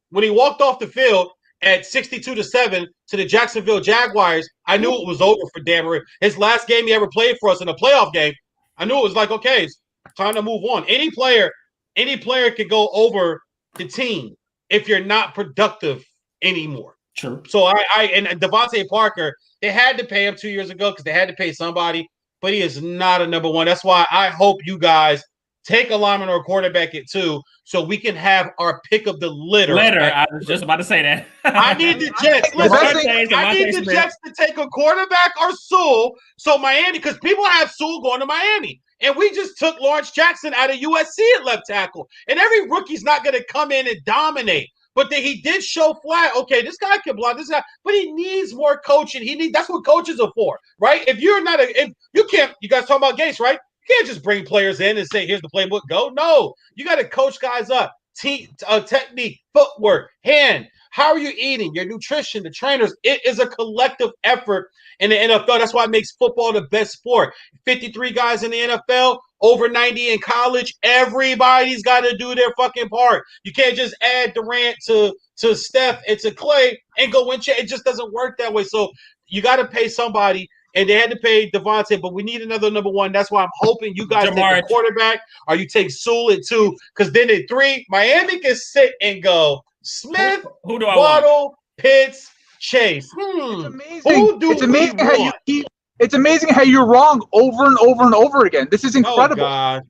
at 62-7 to the Jacksonville Jaguars, I knew it was over for Dan Marino. His last game he ever played for us in a playoff game, I knew it was like, okay, it's time to move on. Any player could go over the team if you're not productive anymore. True. So and Devontae Parker, they had to pay him 2 years ago because they had to pay somebody, but he is not a number one. That's why I hope you guys take a lineman or a quarterback at 2, so we can have our pick of the litter. I was just about to say that. I need the Jets. I need the Jets to take a quarterback or Sewell. So Miami, because people have Sewell going to Miami. And we just took Lawrence Jackson out of USC at left tackle. And every rookie's not going to come in and dominate. But he did show flat, okay, this guy can block this guy, but he needs more coaching. That's what coaches are for, right? If you guys talking about Gates, right? You can't just bring players in and say, here's the playbook, go. No, you got to coach guys up. Technique, footwork, hand. How are you eating? Your nutrition, the trainers. It is a collective effort in the NFL. That's why it makes football the best sport. 53 guys in the NFL, over 90 in college. Everybody's got to do their fucking part. You can't just add Durant to Steph and to Clay and go win. It just doesn't work that way. So you got to pay somebody. And they had to pay Devontae, but we need another number one. That's why I'm hoping you guys take a quarterback or you take Sewell at 2, because then at 3, Miami can sit and go Smith, who do I Waddle, want? Pitts, Chase. It's amazing. It's amazing how you're wrong over and over and over again. This is incredible. Oh, God.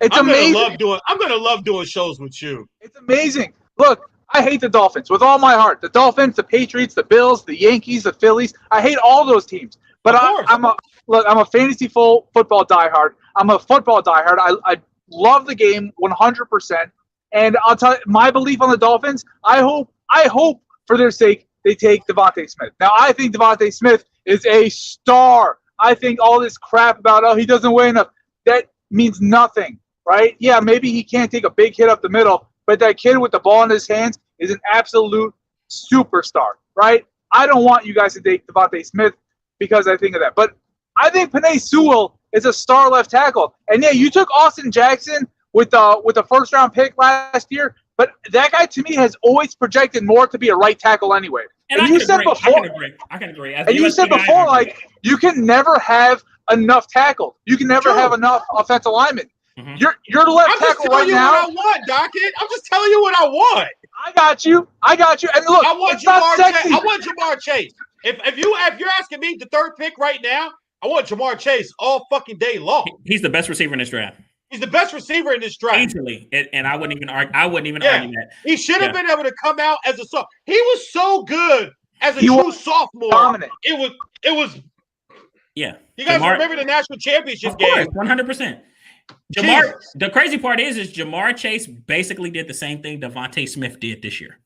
It's amazing. I'm gonna love doing shows with you. It's amazing. Look, I hate the Dolphins with all my heart. The Dolphins, the Patriots, the Bills, the Yankees, the Phillies. I hate all those teams. But I'm a fantasy football diehard. I'm a football diehard. I love the game 100%. And I'll tell you, my belief on the Dolphins, I hope for their sake they take Devontae Smith. Now, I think Devontae Smith is a star. I think all this crap about, he doesn't weigh enough, that means nothing, right? Yeah, maybe he can't take a big hit up the middle, but that kid with the ball in his hands is an absolute superstar, right? I don't want you guys to take Devontae Smith because I think of that. But I think Penei Sewell is a star left tackle. And yeah, you took Austin Jackson with the first round pick last year, but that guy to me has always projected more to be a right tackle anyway. And you said before, I can agree. And you said before, like, you can never have enough tackles. You can never have enough offensive linemen. Mm-hmm. You're left tackle right now. I'm just telling you what I want, Docket. I'm just telling you what I want. I got you. And look, I want Jamar Chase. If you're asking me the third pick right now, I want Jamar Chase all fucking day long. He's the best receiver in this draft. He's the best receiver in this draft. Easily. And I wouldn't even argue that. He should have been able to come out as a sophomore. He was so good as a true sophomore. Dominant. It was Yeah. You guys remember the national championship game? 100%. The crazy part is Jamar Chase basically did the same thing Devontae Smith did this year.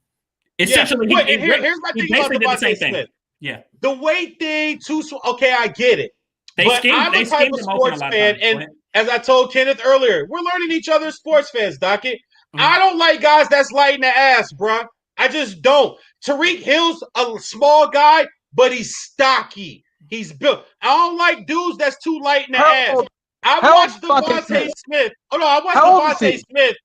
Essentially, here's my thing about Devontae Smith. Yeah. The weight thing, okay, I get it. I'm a type of sports fan, and as I told Kenneth earlier, we're learning each other as sports fans, Docket. Mm-hmm. I don't like guys that's light in the ass, bruh. I just don't. Tariq Hill's a small guy, but he's stocky. He's built. I don't like dudes that's too light in the ass. I watched Devontae Smith. I watched Devontae Smith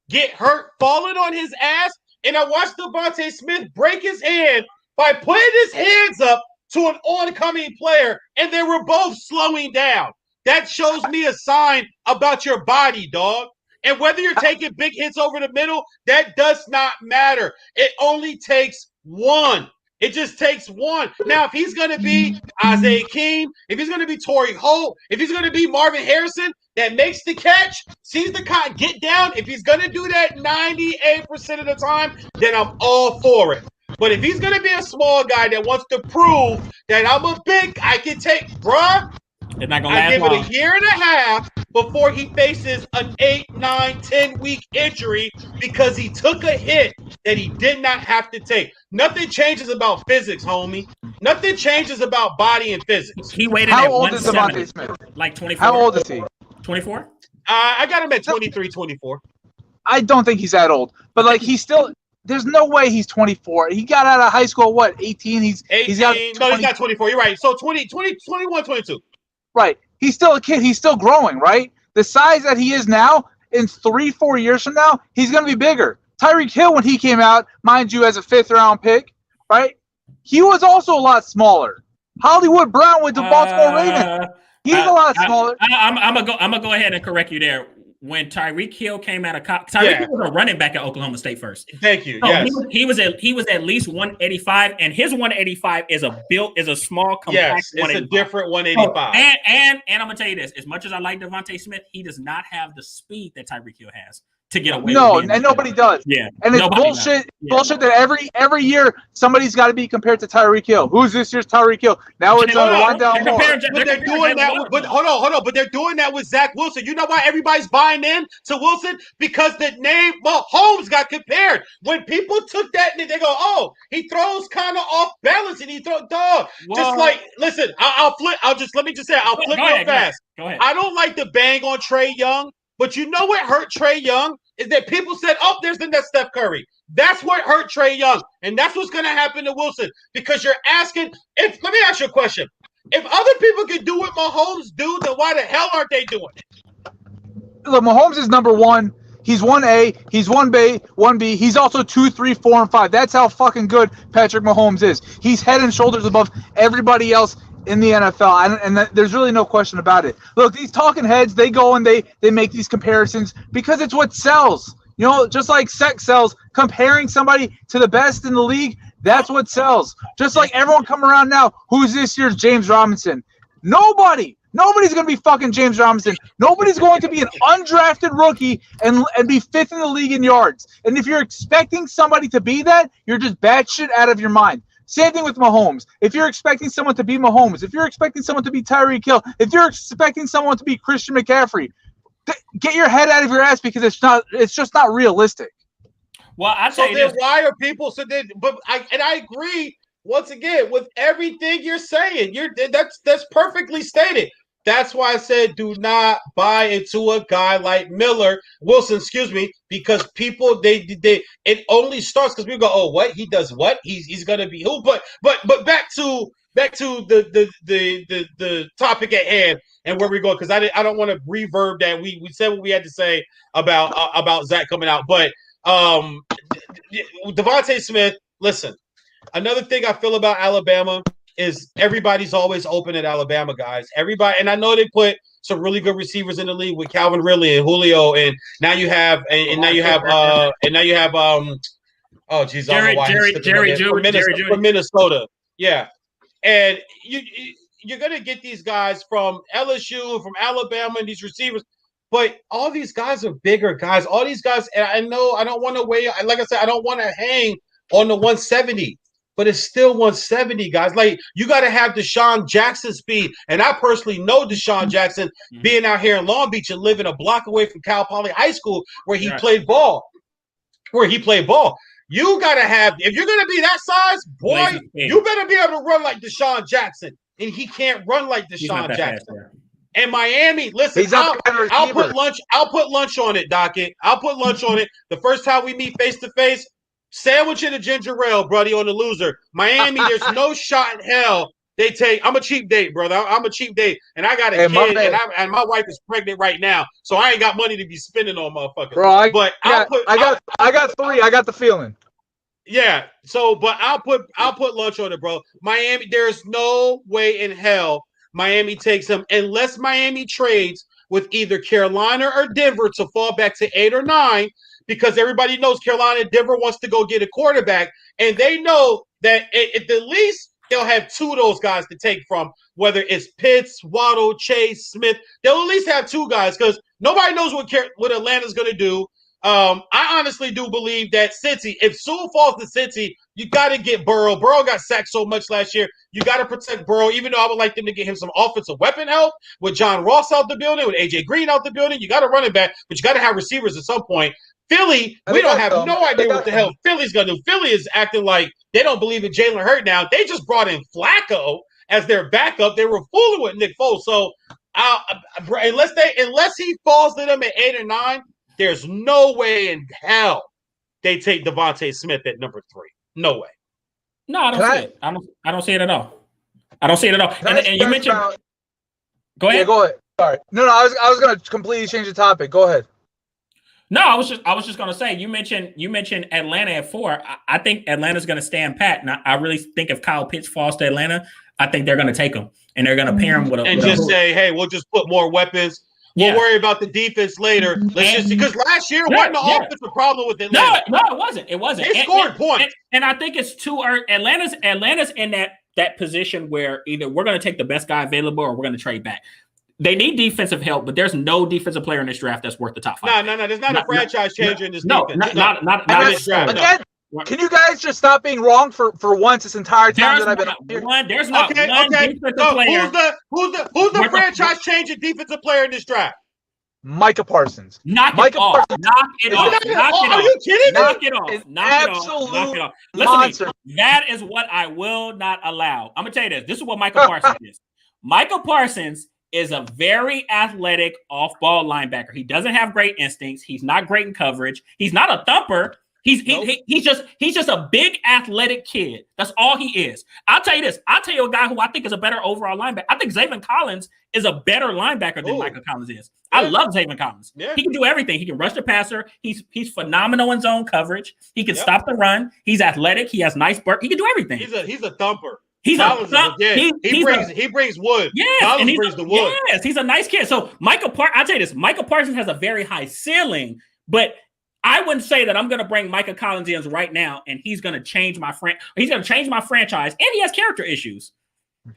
get hurt falling on his ass, and I watched Devontae Smith break his hand by putting his hands up to an oncoming player, and they were both slowing down. That shows me a sign about your body, dog. And whether you're taking big hits over the middle, that does not matter. It only takes one. It just takes one. Now, if he's going to be Isaiah Keem, if he's going to be Torrey Holt, if he's going to be Marvin Harrison that makes the catch, sees the get down, if he's going to do that 98% of the time, then I'm all for it. But if he's going to be a small guy that wants to prove that I'm a big, I can take, bruh, It's not gonna I last give long. it a year and a half before he faces an 8, 9, 10-week injury because he took a hit that he did not have to take. Nothing changes about physics, homie. Nothing changes about body and physics. He weighed in How at old is 170, Devontae Smith? like 24. How old is he? 24? I got him at 23, 24. I don't think he's that old, but like he's still. There's no way he's 24. He got out of high school what? 18. He's got 20, no, he's not 24. You're right. So 20, 21, 22. Right. He's still a kid. He's still growing, right? The size that he is now, in 3-4 years from now, he's going to be bigger. Tyreek Hill, when he came out, mind you, as a 5th-round pick, right? He was also a lot smaller. Hollywood Brown with the Baltimore Ravens. He's a lot smaller. I'm gonna go ahead and correct you there. When Tyreek Hill came out of Tyreek Hill was a running back at Oklahoma State first. Thank you. So yes, he was at least 185, and his 185 is a small compact. Yes, it's a different 185. And I'm gonna tell you this: as much as I like Devontae Smith, he does not have the speed that Tyreek Hill has to get away. No, with and nobody does. Yeah, and it's bullshit. Bullshit that every year somebody's got to be compared to Tyreek Hill. Who's this year's Tyreek Hill? Now it's on Rondell Moore. But they're doing that. But hold on. But they're doing that with Zach Wilson. You know why everybody's buying in to Wilson? Because the name Mahomes got compared. When people took that, they go, "Oh, he throws kind of off balance, and he throws dog." Whoa. Just like, listen, I'll flip. Let me just say, I'll flip real fast. Go ahead. I don't like to bang on Trae Young. But you know what hurt Trae Young is that people said, "Oh, there's the next Steph Curry." That's what hurt Trae Young, and that's what's going to happen to Wilson because you're asking. Let me ask you a question: if other people can do what Mahomes do, then why the hell aren't they doing it? Look, Mahomes is number one. He's 1A. He's 1B. 1B. He's also 2, 3, 4, and 5. That's how fucking good Patrick Mahomes is. He's head and shoulders above everybody else in the NFL, and there's really no question about it. Look, these talking heads, they go and they make these comparisons because it's what sells. You know, just like sex sells, comparing somebody to the best in the league, that's what sells. Just like everyone coming around now, who's this year's James Robinson? Nobody's going to be fucking James Robinson. Nobody's going to be an undrafted rookie and be 5th in the league in yards. And if you're expecting somebody to be that, you're just batshit out of your mind. Same thing with Mahomes. If you're expecting someone to be Mahomes, if you're expecting someone to be Tyreek Hill, if you're expecting someone to be Christian McCaffrey, get your head out of your ass because it's just not realistic. Well, I tell you this. Why are people I agree once again with everything you're saying. That's perfectly stated. That's why I said do not buy into a guy like Wilson, because people it only starts because we go, oh, what he does, what he's gonna be who, but back to the topic at hand and where we go because I don't want to reverb that we said what we had to say about Zach coming out, but Devontae Smith. Listen, another thing I feel about Alabama is everybody's always open at Alabama, guys. Everybody, and I know they put some really good receivers in the league with Calvin Ridley and Julio, and now you have oh geez, Jerry Judy from Minnesota, yeah, and you're gonna get these guys from LSU, from Alabama, and these receivers. But all these guys are bigger guys. All these guys, and I know I don't want to weigh. Like I said, I don't want to hang on the 170. But it's still 170, guys. Like, you got to have Deshaun Jackson speed. And I personally know Deshaun Jackson being out here in Long Beach and living a block away from Cal Poly High School where he played ball. You got to have – if you're going to be that size, boy, you better be able to run like Deshaun Jackson. And he can't run like Deshaun Jackson. And Miami, listen, I'll put lunch on it, Docket. I'll put lunch on it. The first time we meet face-to-face, sandwich and a ginger ale, buddy, on the loser. Miami, there's no shot in hell they take. I'm a cheap date, brother. I'm a cheap date, and I got a kid, and my wife is pregnant right now, so I ain't got money to be spending on motherfuckers. Bro, I got 3. I got the feeling. Yeah. So, but I'll put lunch on it, bro. Miami, there's no way in hell Miami takes him unless Miami trades with either Carolina or Denver to fall back to 8 or 9. Because everybody knows Carolina and Denver wants to go get a quarterback, and they know that at the least they'll have 2 of those guys to take from, whether it's Pitts, Waddle, Chase, Smith. They'll at least have 2 guys because nobody knows what Atlanta's going to do. I honestly do believe that Cincy, if Sewell falls to Cincy, you got to get Burrow. Burrow got sacked so much last year. You got to protect Burrow, even though I would like them to get him some offensive weapon help with John Ross out the building, with AJ Green out the building. You got to run it back, but you got to have receivers at some point. Philly, we don't have no idea what the hell Philly's going to do. Philly is acting like they don't believe in Jalen Hurts now. They just brought in Flacco as their backup. They were fooling with Nick Foles. So unless he falls to them at 8 or 9, there's no way in hell they take Devontae Smith at number 3. No way. No, I don't see it. I don't see it at all. I don't see it at all. And you mentioned. Go ahead. Yeah, go ahead. Sorry. No. I was going to completely change the topic. Go ahead. No, I was just going to say, you mentioned Atlanta at 4. I think Atlanta's going to stand pat. And I really think if Kyle Pitts falls to Atlanta, I think they're going to take him and they're going to pair him with say, hey, we'll just put more weapons. We'll worry about the defense later. Because last year wasn't the offensive problem with Atlanta. No, it wasn't. It wasn't. They scored points. And I think it's too early. Atlanta's in that position where either we're going to take the best guy available or we're going to trade back. They need defensive help, but there's no defensive player in this draft that's worth the top 5. No. There's not a franchise changer in this defense. Not in this draft. Again, can you guys just stop being wrong for once this entire time that I've been up here? There's not one defensive player. Who's the franchise changing defensive player in this draft? Micah Parsons. Knock it off. Knock it off. Are you kidding me? Knock it off. Knock it off. Listen to me. That is what I will not allow. I'm going to tell you this. This is what Micah Parsons is. Micah Parsons is a very athletic off-ball linebacker. He doesn't have great instincts. He's not great in coverage. He's not a thumper. He's just a big athletic kid. That's all he is. I'll tell you this. I'll tell you a guy who I think is a better overall linebacker. I think Zaven Collins is a better linebacker than Micah Collins is. Yeah. I love Zaven Collins. Yeah. He can do everything. He can rush the passer. He's phenomenal in zone coverage. He can stop the run. He's athletic. He has nice burst. He can do everything. He's a thumper. He brings wood. Yes, and he brings the wood. Yes, he's a nice kid. So I'll tell you this. Micah Parsons has a very high ceiling, but I wouldn't say that I'm going to bring Micah Collins in right now and he's going to change my franchise, and he has character issues.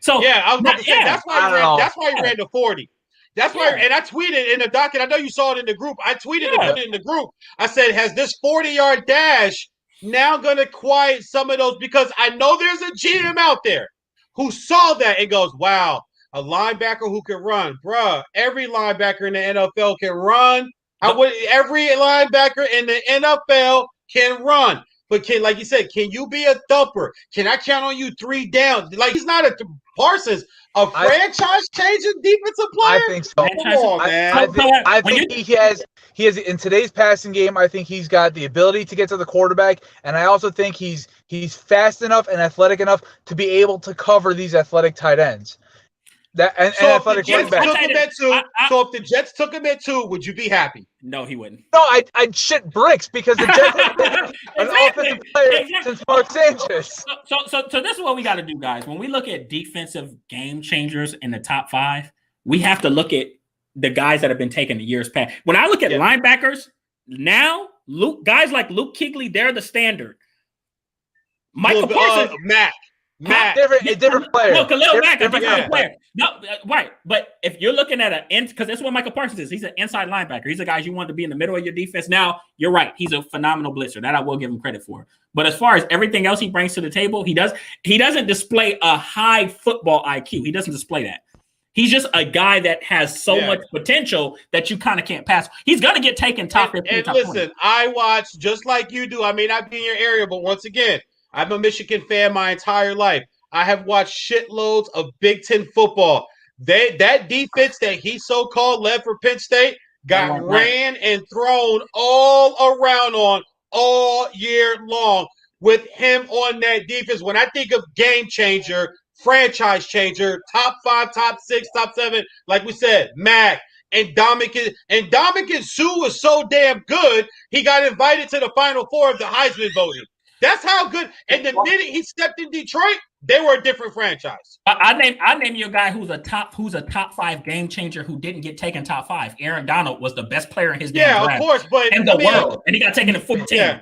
So I was about to say that's why he ran to 40. That's why, and I tweeted in the docket. I know you saw it in the group. I tweeted and put it in the group. I said, has this 40-yard dash now going to quiet some of those? Because I know there's a GM out there who saw that and goes, wow, a linebacker who can run. Bruh, every linebacker in the NFL can run. Every linebacker in the NFL can run. But like you said, can you be a thumper? Can I count on you 3 downs? Like, he's not a Parsons, a franchise-changing defensive player? I think so. Come on, man. I think he has in today's passing game, I think he's got the ability to get to the quarterback, and I also think he's fast enough and athletic enough to be able to cover these athletic tight ends. So if the Jets took him at 2, would you be happy? No, he wouldn't. No, I'd shit bricks because the Jets have been an offensive player since Mark Sanchez. So this is what we got to do, guys. When we look at defensive game changers in the top 5, we have to look at the guys that have been taken the years past. When I look at linebackers now, guys like Luke Kuechly, they're the standard. Michael Parsons, different player. No, Khalil Mack, a different player. No, right. But if you're looking at because that's what Michael Parsons is. He's an inside linebacker. He's a guy you want to be in the middle of your defense. Now, you're right. He's a phenomenal blitzer. That I will give him credit for. But as far as everything else he brings to the table, he doesn't display a high football IQ. He doesn't display that. He's just a guy that has so much potential that you kind of can't pass. He's going to get taken top 15, and top listen, 20. I watch just like you do. I may not be in your area, but once again, I'm a Michigan fan my entire life. I have watched shitloads of Big Ten football. That defense that he so-called led for Penn State got ran and thrown all around on all year long with him on that defense. When I think of game changer, franchise changer, top 5, top 6, top 7, like we said, Mac and Ndamukong Suh was so damn good, he got invited to the Final Four of the Heisman voting. That's how good. And the minute he stepped in Detroit, they were a different franchise. I name you a guy who's a top 5 game changer who didn't get taken top 5. Aaron Donald was the best player in his damn draft. Of course, but in the world, and he got taken at 14.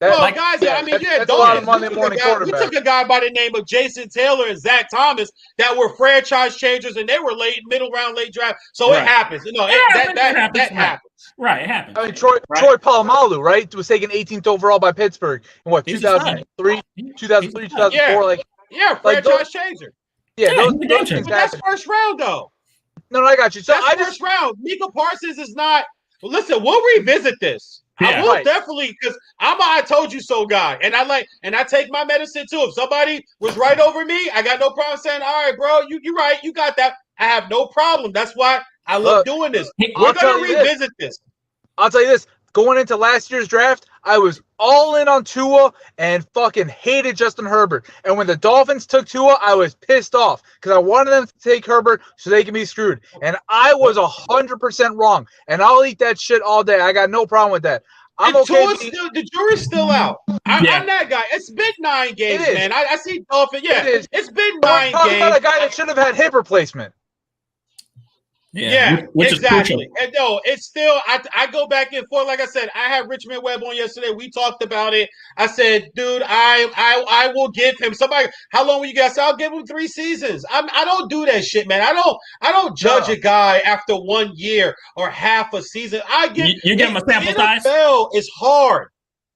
Guys, that's a lot of Monday morning We took a guy by the name of Jason Taylor and Zach Thomas that were franchise changers, and they were middle round, late draft. So it happens. That happens. Right, it happens. I mean, Troy Polamalu, right, was taken 18th overall by Pittsburgh in 2003, 2004. Franchise changer. Yeah, those but that's first round though. No, I got you. So that's first round. Micah Parsons is not. Listen, we'll revisit this. I will definitely, because I'm a I told you so guy, and I take my medicine too. If somebody was right over me, I got no problem saying, all right, bro, you right, you got that. I have no problem. That's why I love doing this. We're gonna revisit this. I'll tell you this. Going into last year's draft, I was all in on Tua and fucking hated Justin Herbert. And when the Dolphins took Tua, I was pissed off because I wanted them to take Herbert so they can be screwed. And I was 100% wrong. And I'll eat that shit all day. I got no problem with that. I'm okay. The jury's still out. I'm that guy. It's been 9 games, man. I see Dolphins. Yeah, it's been 9 games. About a guy that should have had hip replacement. Yeah, exactly. And no, it's still I go back and forth. Like I said, I had Richmond Webb on yesterday. We talked about it. I said, dude, I will give him somebody. How long will you guys? I'll give him 3 seasons. I don't do that shit, man. I don't judge a guy after 1 year or half a season. You give him a sample size. NFL is hard.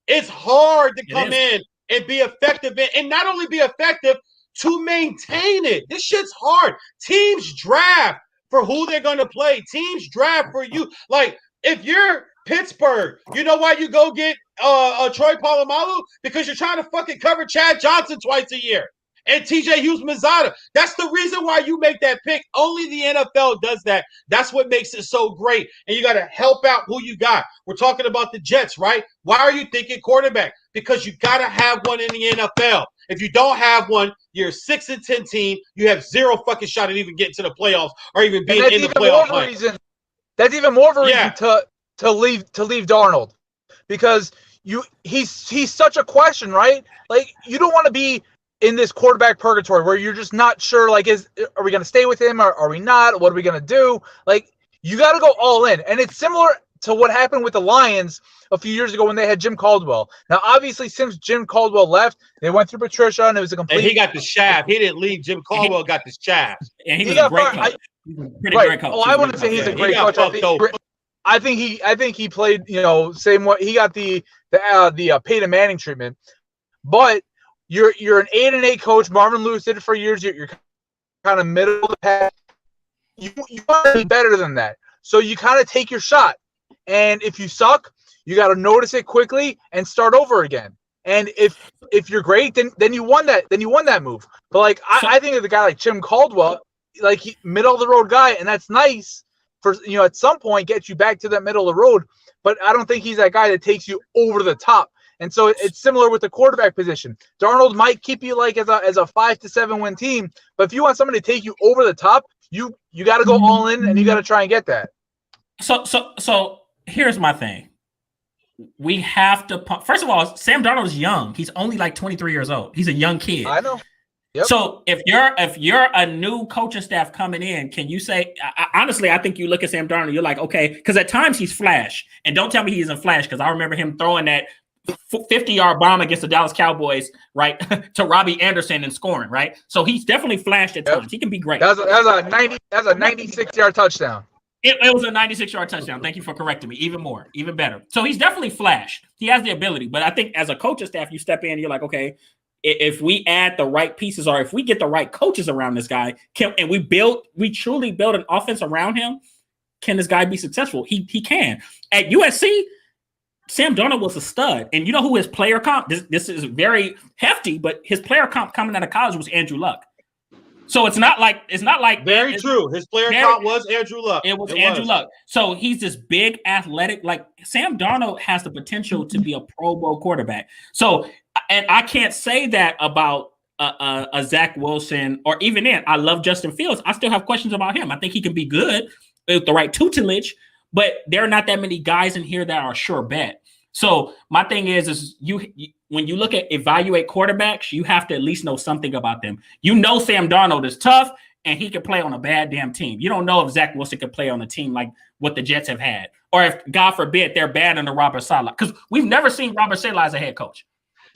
It's hard to come in and be effective and not only be effective to maintain it. This shit's hard. Teams draft for who they're going to play. Teams draft for you. Like, if you're Pittsburgh, you know why you go get Troy Polamalu? Because you're trying to fucking cover Chad Johnson twice a year and TJ Hughes-Mazada. That's the reason why you make that pick. Only the NFL does that. That's what makes it so great. And you got to help out who you got. We're talking about the Jets, right? Why are you thinking quarterback? Because you got to have one in the NFL. If you don't have one, you're a 6-10 team. You have zero fucking shot at even getting to the playoffs or even being in the playoff hunt. That's even more of a reason to leave Darnold, because he's such a question, right? Like, you don't want to be in this quarterback purgatory where you're just not sure. Like, are we going to stay with him or are we not? What are we going to do? Like, you got to go all in, and it's similar to what happened with the Lions a few years ago when they had Jim Caldwell. Now, obviously, since Jim Caldwell left, they went through Patricia, and it was a complete. And he got the shaft. He didn't leave. Jim Caldwell got the shaft. And he was a great coach. Great coach. Oh, I wouldn't say he's a great coach. I think he played, same way. He got the Peyton Manning treatment. But you're an 8-8 coach. Marvin Lewis did it for years. You're kind of middle of the pack. You want to be better than that. So you kind of take your shot. And if you suck, you got to notice it quickly and start over again. And if you're great, then you won that. Then you won that move. But like I think of the guy like Jim Caldwell, like middle of the road guy, and that's nice for at some point get you back to that middle of the road. But I don't think he's that guy that takes you over the top. And so it's similar with the quarterback position. Darnold might keep you like as a 5 to 7 win team, but if you want somebody to take you over the top, you got to go all in and you got to try and get that. So here's my thing. We have to first of all, Sam Darnold is young. He's only like 23 years old. He's a young kid. I know. Yep. So if you're a new coaching staff coming in, can you say honestly? I think you look at Sam Darnold, you're like, okay, because at times he's flash, and don't tell me he isn't flash, because I remember him throwing that 50-yard bomb against the Dallas Cowboys, right, to Robbie Anderson and scoring, right. So he's definitely flashed at times. He can be great. That's a 96-yard touchdown. It was a 96-yard touchdown. Thank you for correcting me. Even better. So he's definitely flashed. He has the ability. But I think as a coaching staff, you step in and you're like, okay, if we add the right pieces or if we get the right coaches around this guy, and we truly build an offense around him, can this guy be successful? He can. At USC, Sam Darnold was a stud. And you know who his player comp, this is very hefty, but his player comp coming out of college was Andrew Luck. So it's not like very true. His player comp was Andrew Luck. It was Andrew Luck. So he's this big athletic, like Sam Darnold has the potential to be a Pro Bowl quarterback. So, and I can't say that about a Zach Wilson or even then. I love Justin Fields. I still have questions about him. I think he can be good with the right tutelage, but there are not that many guys in here that are a sure bet. So my thing is you when you look at evaluate quarterbacks, you have to at least know something about them. You know Sam Darnold is tough and he can play on a bad damn team. You don't know if Zach Wilson could play on a team like what the Jets have had or if God forbid they're bad under Robert Saleh, because we've never seen Robert Saleh as a head coach.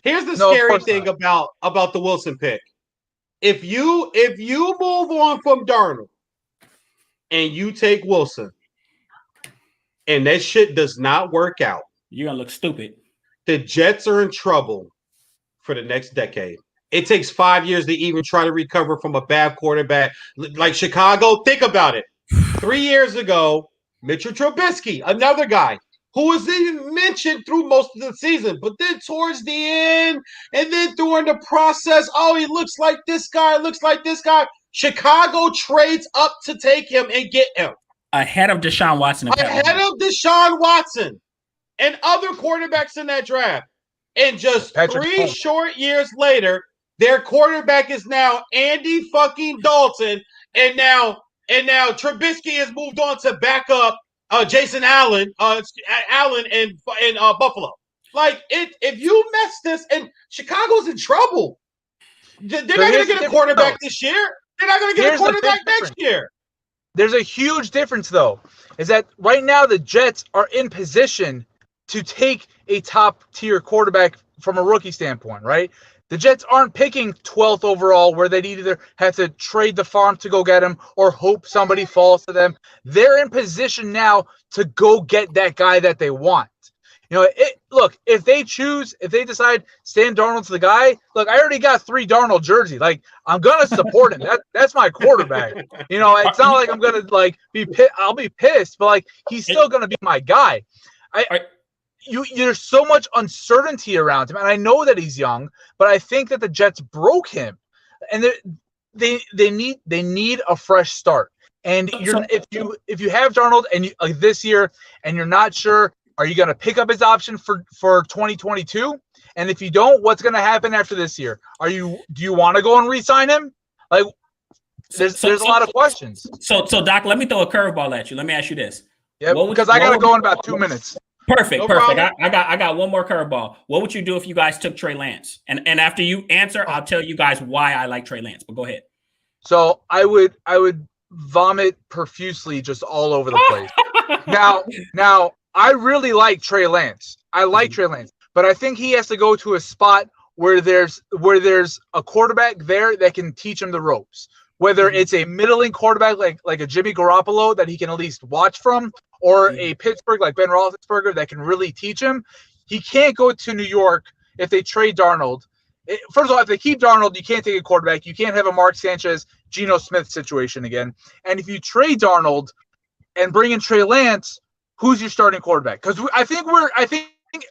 Here's the scary thing about the Wilson pick. If you move on from Darnold and you take Wilson, and that shit does not work out, you're gonna look stupid. The Jets are in trouble for the next decade. It takes 5 years to even try to recover from a bad quarterback. Like Chicago, think about it. 3 years ago, Mitchell Trubisky, another guy who was even mentioned through most of the season, but then towards the end, and then during the process, oh, he looks like this guy, Chicago trades up to take him and get him. Ahead of Deshaun Watson. Ahead of Deshaun Watson and other quarterbacks in that draft. And just Patrick 3 short years later, their quarterback is now Andy fucking Dalton, and now Trubisky has moved on to back up Jason Allen, in Buffalo. Like, if you mess this, and Chicago's in trouble. They're not going to get a quarterback this year. They're not going to get a quarterback next year. There's a huge difference, though, is that right now the Jets are in position to take a top-tier quarterback from a rookie standpoint, right? The Jets aren't picking 12th overall where they'd either have to trade the farm to go get him or hope somebody falls to them. They're in position now to go get that guy that they want. You know, look, if they decide Sam Darnold's the guy, look, I already got 3 Darnold jersey. Like, I'm going to support him. That's my quarterback. You know, it's not like I'm going to, like, I'll be pissed, but, like, he's still going to be my guy. There's so much uncertainty around him, and I know that he's young, but I think that the Jets broke him, and they need a fresh start. And if you have Darnold and this year, and you're not sure, are you going to pick up his option for 2022? And if you don't, what's going to happen after this year? Do you want to go and re-sign him? Like, there's a lot of questions. So Doc, let me throw a curveball at you. Let me ask you this. Yeah, because I got to go in about 2 minutes. Perfect. I got one more curveball. What would you do if you guys took Trey Lance? And after you answer, I'll tell you guys why I like Trey Lance. But go ahead. So I would vomit profusely just all over the place. Now I really like Trey Lance. I like Trey Lance, but I think he has to go to a spot where there's a quarterback there that can teach him the ropes. Whether it's a middling quarterback like a Jimmy Garoppolo that he can at least watch from, or a Pittsburgh like Ben Roethlisberger that can really teach him. He can't go to New York if they trade Darnold. First of all, if they keep Darnold, you can't take a quarterback. You can't have a Mark Sanchez, Geno Smith situation again. And if you trade Darnold and bring in Trey Lance, who's your starting quarterback? Because I think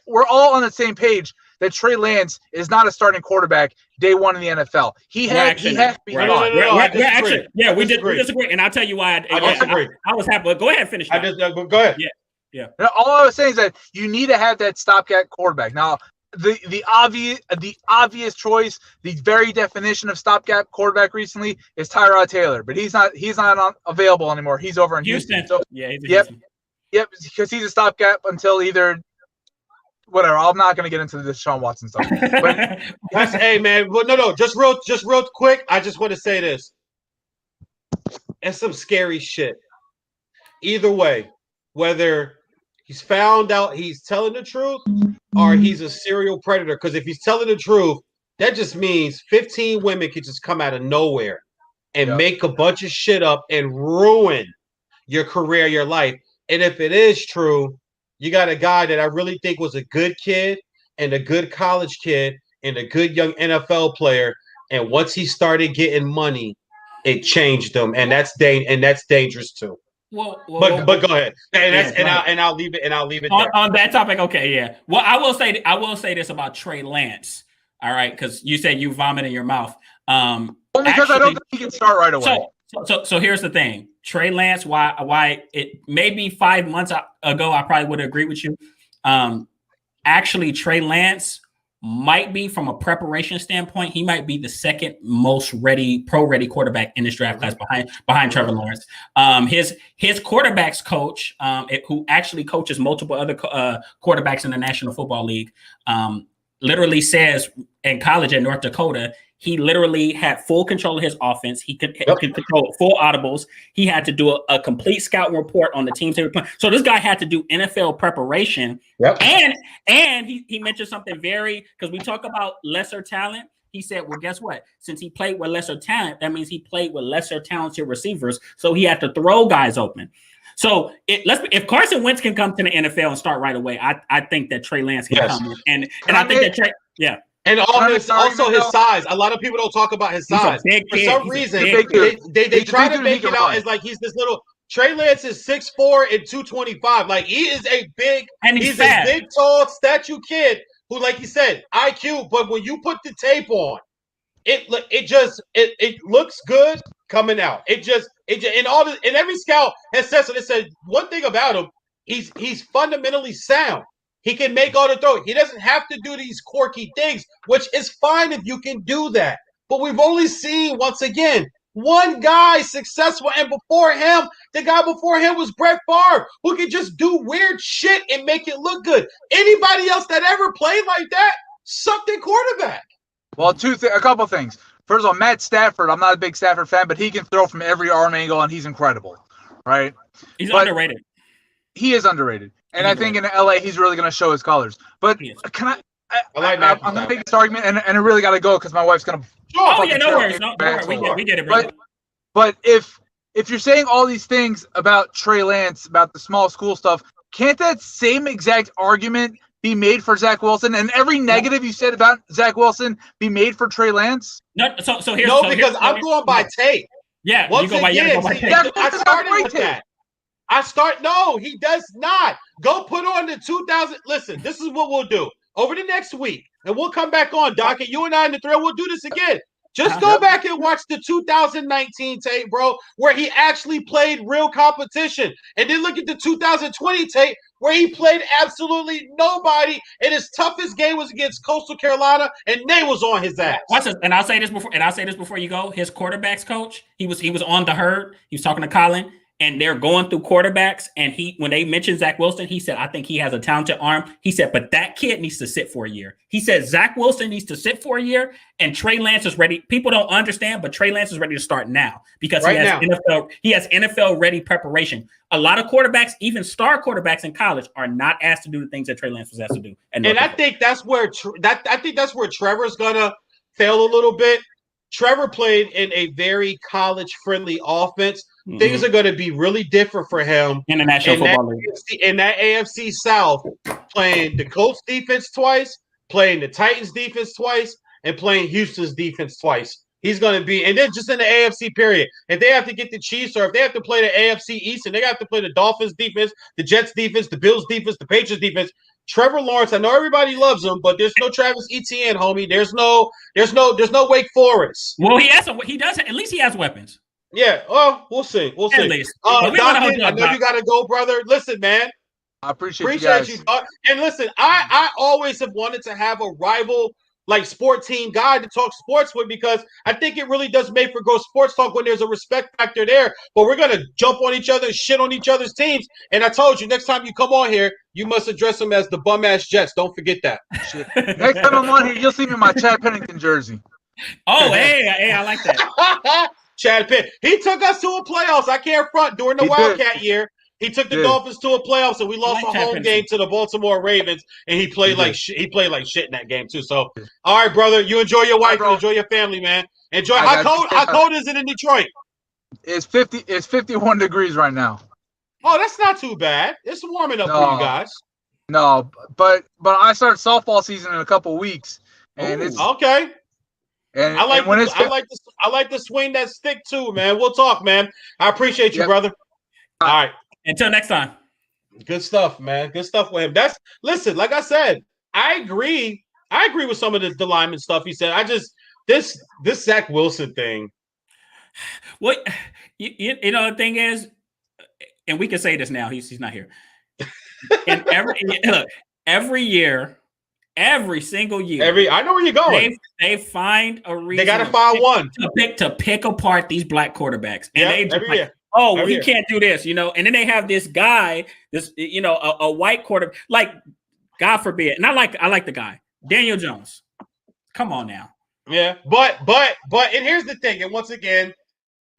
we're all on the same page that Trey Lance is not a starting quarterback day one in the NFL. He has to be gone. We disagree, and I'll tell you why. I was happy. But go ahead and finish. Go ahead. Yeah. All I was saying is that you need to have that stopgap quarterback. Now, the obvious choice, the very definition of stopgap quarterback recently is Tyrod Taylor, but he's not available anymore. He's over in Houston. So, he's in Houston. Yep, because he's a stopgap until either. Whatever. I'm not going to get into the Deshaun Watson stuff. But hey, man. Well, no. Just real quick. I just want to say this. It's some scary shit. Either way, whether he's found out he's telling the truth or he's a serial predator. Because if he's telling the truth, that just means 15 women could just come out of nowhere and make a bunch of shit up and ruin your career, your life. And if it is true, you got a guy that I really think was a good kid and a good college kid and a good young NFL player. And once he started getting money, it changed him, and that's dangerous too. But go ahead, and I'll leave it there. On that topic. Okay, yeah. Well, I will say this about Trey Lance. All right, because you said you vomit in your mouth. Only because I don't think he can start right away. So here's the thing. Trey Lance, why it maybe 5 months ago, I probably would agree with you. Actually, Trey Lance might be, from a preparation standpoint, he might be the second most pro-ready quarterback in this draft class behind Trevor Lawrence. His quarterbacks coach, who actually coaches multiple other quarterbacks in the National Football League, literally says in college at North Dakota, He literally had full control of his offense. He could control full audibles. He had to do a complete scouting report on the teams they were playing. So this guy had to do NFL preparation. And he mentioned something because we talk about lesser talent. He said, well, guess what? Since he played with lesser talent, that means he played with lesser talented receivers. So he had to throw guys open. So if Carson Wentz can come to the NFL and start right away, I think that Trey Lance can come in. And I think that Trey, And also his size. A lot of people don't talk about his size. For some reason, they try to make it out as like he's this little. Trey Lance is 6'4" and 225. Like he is a big, he's a big, tall, statue kid who, like you said, IQ. But when you put the tape on, it looks good coming out. And every scout has said so. They said one thing about him, he's fundamentally sound. He can make all the throws. He doesn't have to do these quirky things, which is fine if you can do that. But we've only seen, once again, one guy successful. And before him, the guy before him was Brett Favre, who could just do weird shit and make it look good. Anybody else that ever played like that sucked at quarterback. Well, a couple things. First of all, Matt Stafford, I'm not a big Stafford fan, but he can throw from every arm angle, and he's incredible, right? He's underrated. He is underrated. And I think in LA, he's really going to show his colors. But I'm going to make this argument, and I really got to go because my wife's going to. Oh, yeah, no worries. No worries. We get it, bro. But if you're saying all these things about Trey Lance, about the small school stuff, can't that same exact argument be made for Zach Wilson? And every negative you said about Zach Wilson be made for Trey Lance? No, so here's because I'm going by tape. Yeah, once you go by tape. I started with that. No, he does not. Go put on the 2000. Listen, this is what we'll do over the next week. And we'll come back on, Doc, and you and I in the thrill. We'll do this again. Just go back and watch the 2019 tape, bro, where he actually played real competition. And then look at the 2020 tape where he played absolutely nobody. And his toughest game was against Coastal Carolina, and they was on his ass. Watch this. And I'll say this before you go. His quarterbacks coach, he was on the herd. He was talking to Colin. And they're going through quarterbacks. And when they mentioned Zach Wilson, he said, I think he has a talented arm. He said, but that kid needs to sit for a year. He said, Zach Wilson needs to sit for a year. And Trey Lance is ready. People don't understand, but Trey Lance is ready to start now because he has NFL ready preparation. A lot of quarterbacks, even star quarterbacks in college, are not asked to do the things that Trey Lance was asked to do. And I think that's where Trevor's gonna fail a little bit. Trevor played in a very college-friendly offense. Mm-hmm. Things are going to be really different for him. International Football League. In that AFC South, playing the Colts defense twice, playing the Titans defense twice, and playing Houston's defense twice. He's going to be – and then just in the AFC period. If they have to get the Chiefs or if they have to play the AFC East and they have to play the Dolphins defense, the Jets defense, the Bills defense, the Patriots defense, Trevor Lawrence, I know everybody loves him, but there's no Travis Etienne, homie. There's no Wake Forest. Well, he does. At least he has weapons. Yeah. Oh, we'll see. We'll see. At least. Doc, I know you got to go, brother. Listen, man. I appreciate you, Doc. And listen, I always have wanted to have a rival like sport team guy to talk sports with because I think it really does make for good sports talk when there's a respect factor there. But we're going to jump on each other, shit on each other's teams. And I told you, next time you come on here, you must address them as the bum-ass Jets. Don't forget that. Shit. Next time I'm on here, you'll see me in my Chad Pennington jersey. Oh, hey, I like that. Chad Pitt. He took us to a playoffs. I can't front during the Wildcat year. He took the Dolphins to a playoffs, and we lost a home game to the Baltimore Ravens. And he played like shit. He played like shit in that game too. So, all right, brother, you enjoy your wife, and enjoy your family, man. Enjoy. How cold is it in Detroit? It's 50. It's 51 degrees right now. Oh, that's not too bad. It's warming up for you guys. No, but I start softball season in a couple weeks, and it's okay. And I like to swing that stick too, man. We'll talk, man. I appreciate you, brother. All right. Until next time. Good stuff, man. Good stuff with him. Listen, like I said, I agree. I agree with some of the lineman stuff he said. This Zach Wilson thing. What you know the thing is, and we can say this now. He's not here. And every year, every single year. I know where you're going. They find a reason. They got to find one to pick apart these black quarterbacks, and they just year. He can't do this, and then they have this guy, a white quarterback, like God forbid, and I like the guy, Daniel Jones. Come on now, Yeah, but and here's the thing, and once again,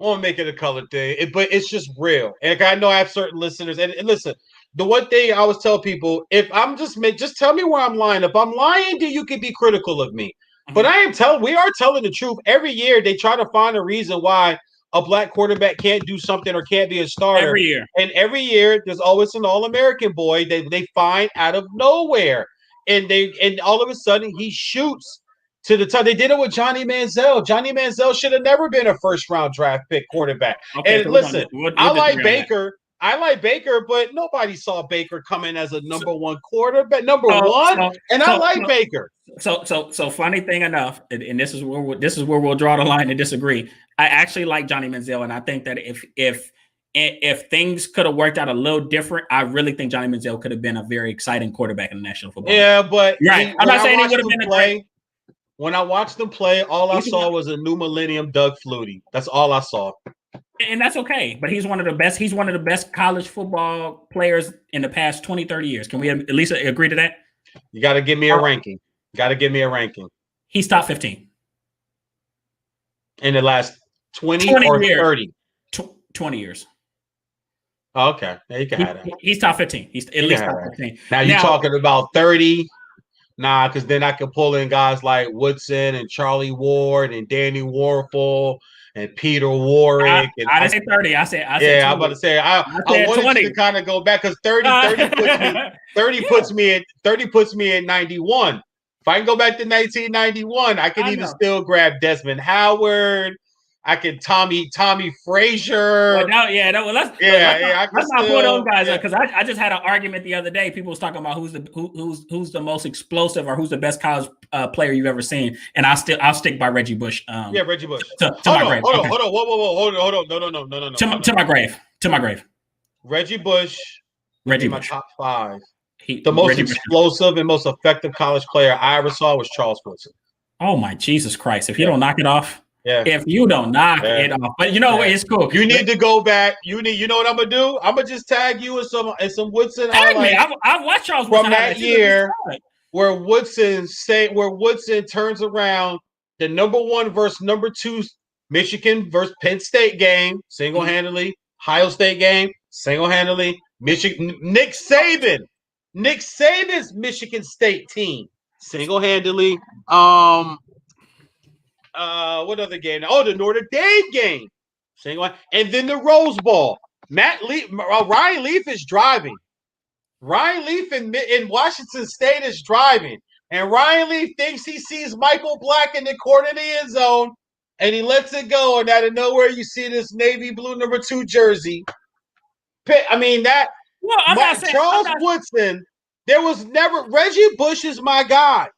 I won't make it a color thing, but it's just real. And I know I have certain listeners, and listen, the one thing I always tell people, if I'm just tell me where I'm lying. If I'm lying, then you can be critical of me. But we are telling the truth. Every year they try to find a reason why a black quarterback can't do something or can't be a starter. Every year. And every year there's always an All-American boy they find out of nowhere. And all of a sudden he shoots to the top. They did it with Johnny Manziel. Johnny Manziel should have never been a first-round draft pick quarterback. Okay, and so listen, I like Baker. Baker, but nobody saw Baker coming as a number one quarterback, number one. I like Baker. So funny thing enough, and this is where we'll draw the line and disagree. I actually like Johnny Manziel, and I think that if things could have worked out a little different, I really think Johnny Manziel could have been a very exciting quarterback in the National Football League. Yeah, but right. I'm not saying he would have been a great. When I watched them play, all I saw was a new millennium Doug Flutie. That's all I saw. And that's okay. But he's one of the best. He's one of the best college football players in the past 20, 30 years. Can we at least agree to that? You got to give me a ranking. He's top 15. In the last 20 or years. 30? 20 years. Oh, okay. Yeah, you can have that. He's top 15. He's at least top 15. Now you're talking about 30. Nah, because then I could pull in guys like Woodson and Charlie Ward and Danny Warfel and Peter Warwick. I didn't say 30. I said I'm about to say I wanted 20. You to kind of go back because 30 puts me in 91. If I can go back to 1991, I can even still grab Desmond Howard. I can Tommy Frazier. Let's not put those guys up because I just had an argument the other day. People was talking about who's the most explosive or who's the best college player you've ever seen, and I'll stick by Reggie Bush. Reggie Bush. To my grave. Hold on. No. To my grave. Reggie Bush. My top 5. The most explosive and most effective college player I ever saw was Charles Woodson. Oh my Jesus Christ! If you don't knock it off. Yeah. If you don't knock it off, but it's cool. You need to go back. You know what I'm gonna do? I'm gonna just tag you in some Woodson. I watched Charles from that year where Woodson turns around the number 1 versus number 2 Michigan versus Penn State game single-handedly. Ohio State game single-handedly. Michigan Nick Saban's Michigan State team single-handedly. What other game? Oh, the Notre Dame game. And then the Rose Bowl. Ryan Leaf is driving. Ryan Leaf in Washington State is driving. And Ryan Leaf thinks he sees Michael Black in the corner of the end zone. And he lets it go. And out of nowhere, you see this navy blue number 2 jersey. Charles Woodson, there was never – Reggie Bush is my guy.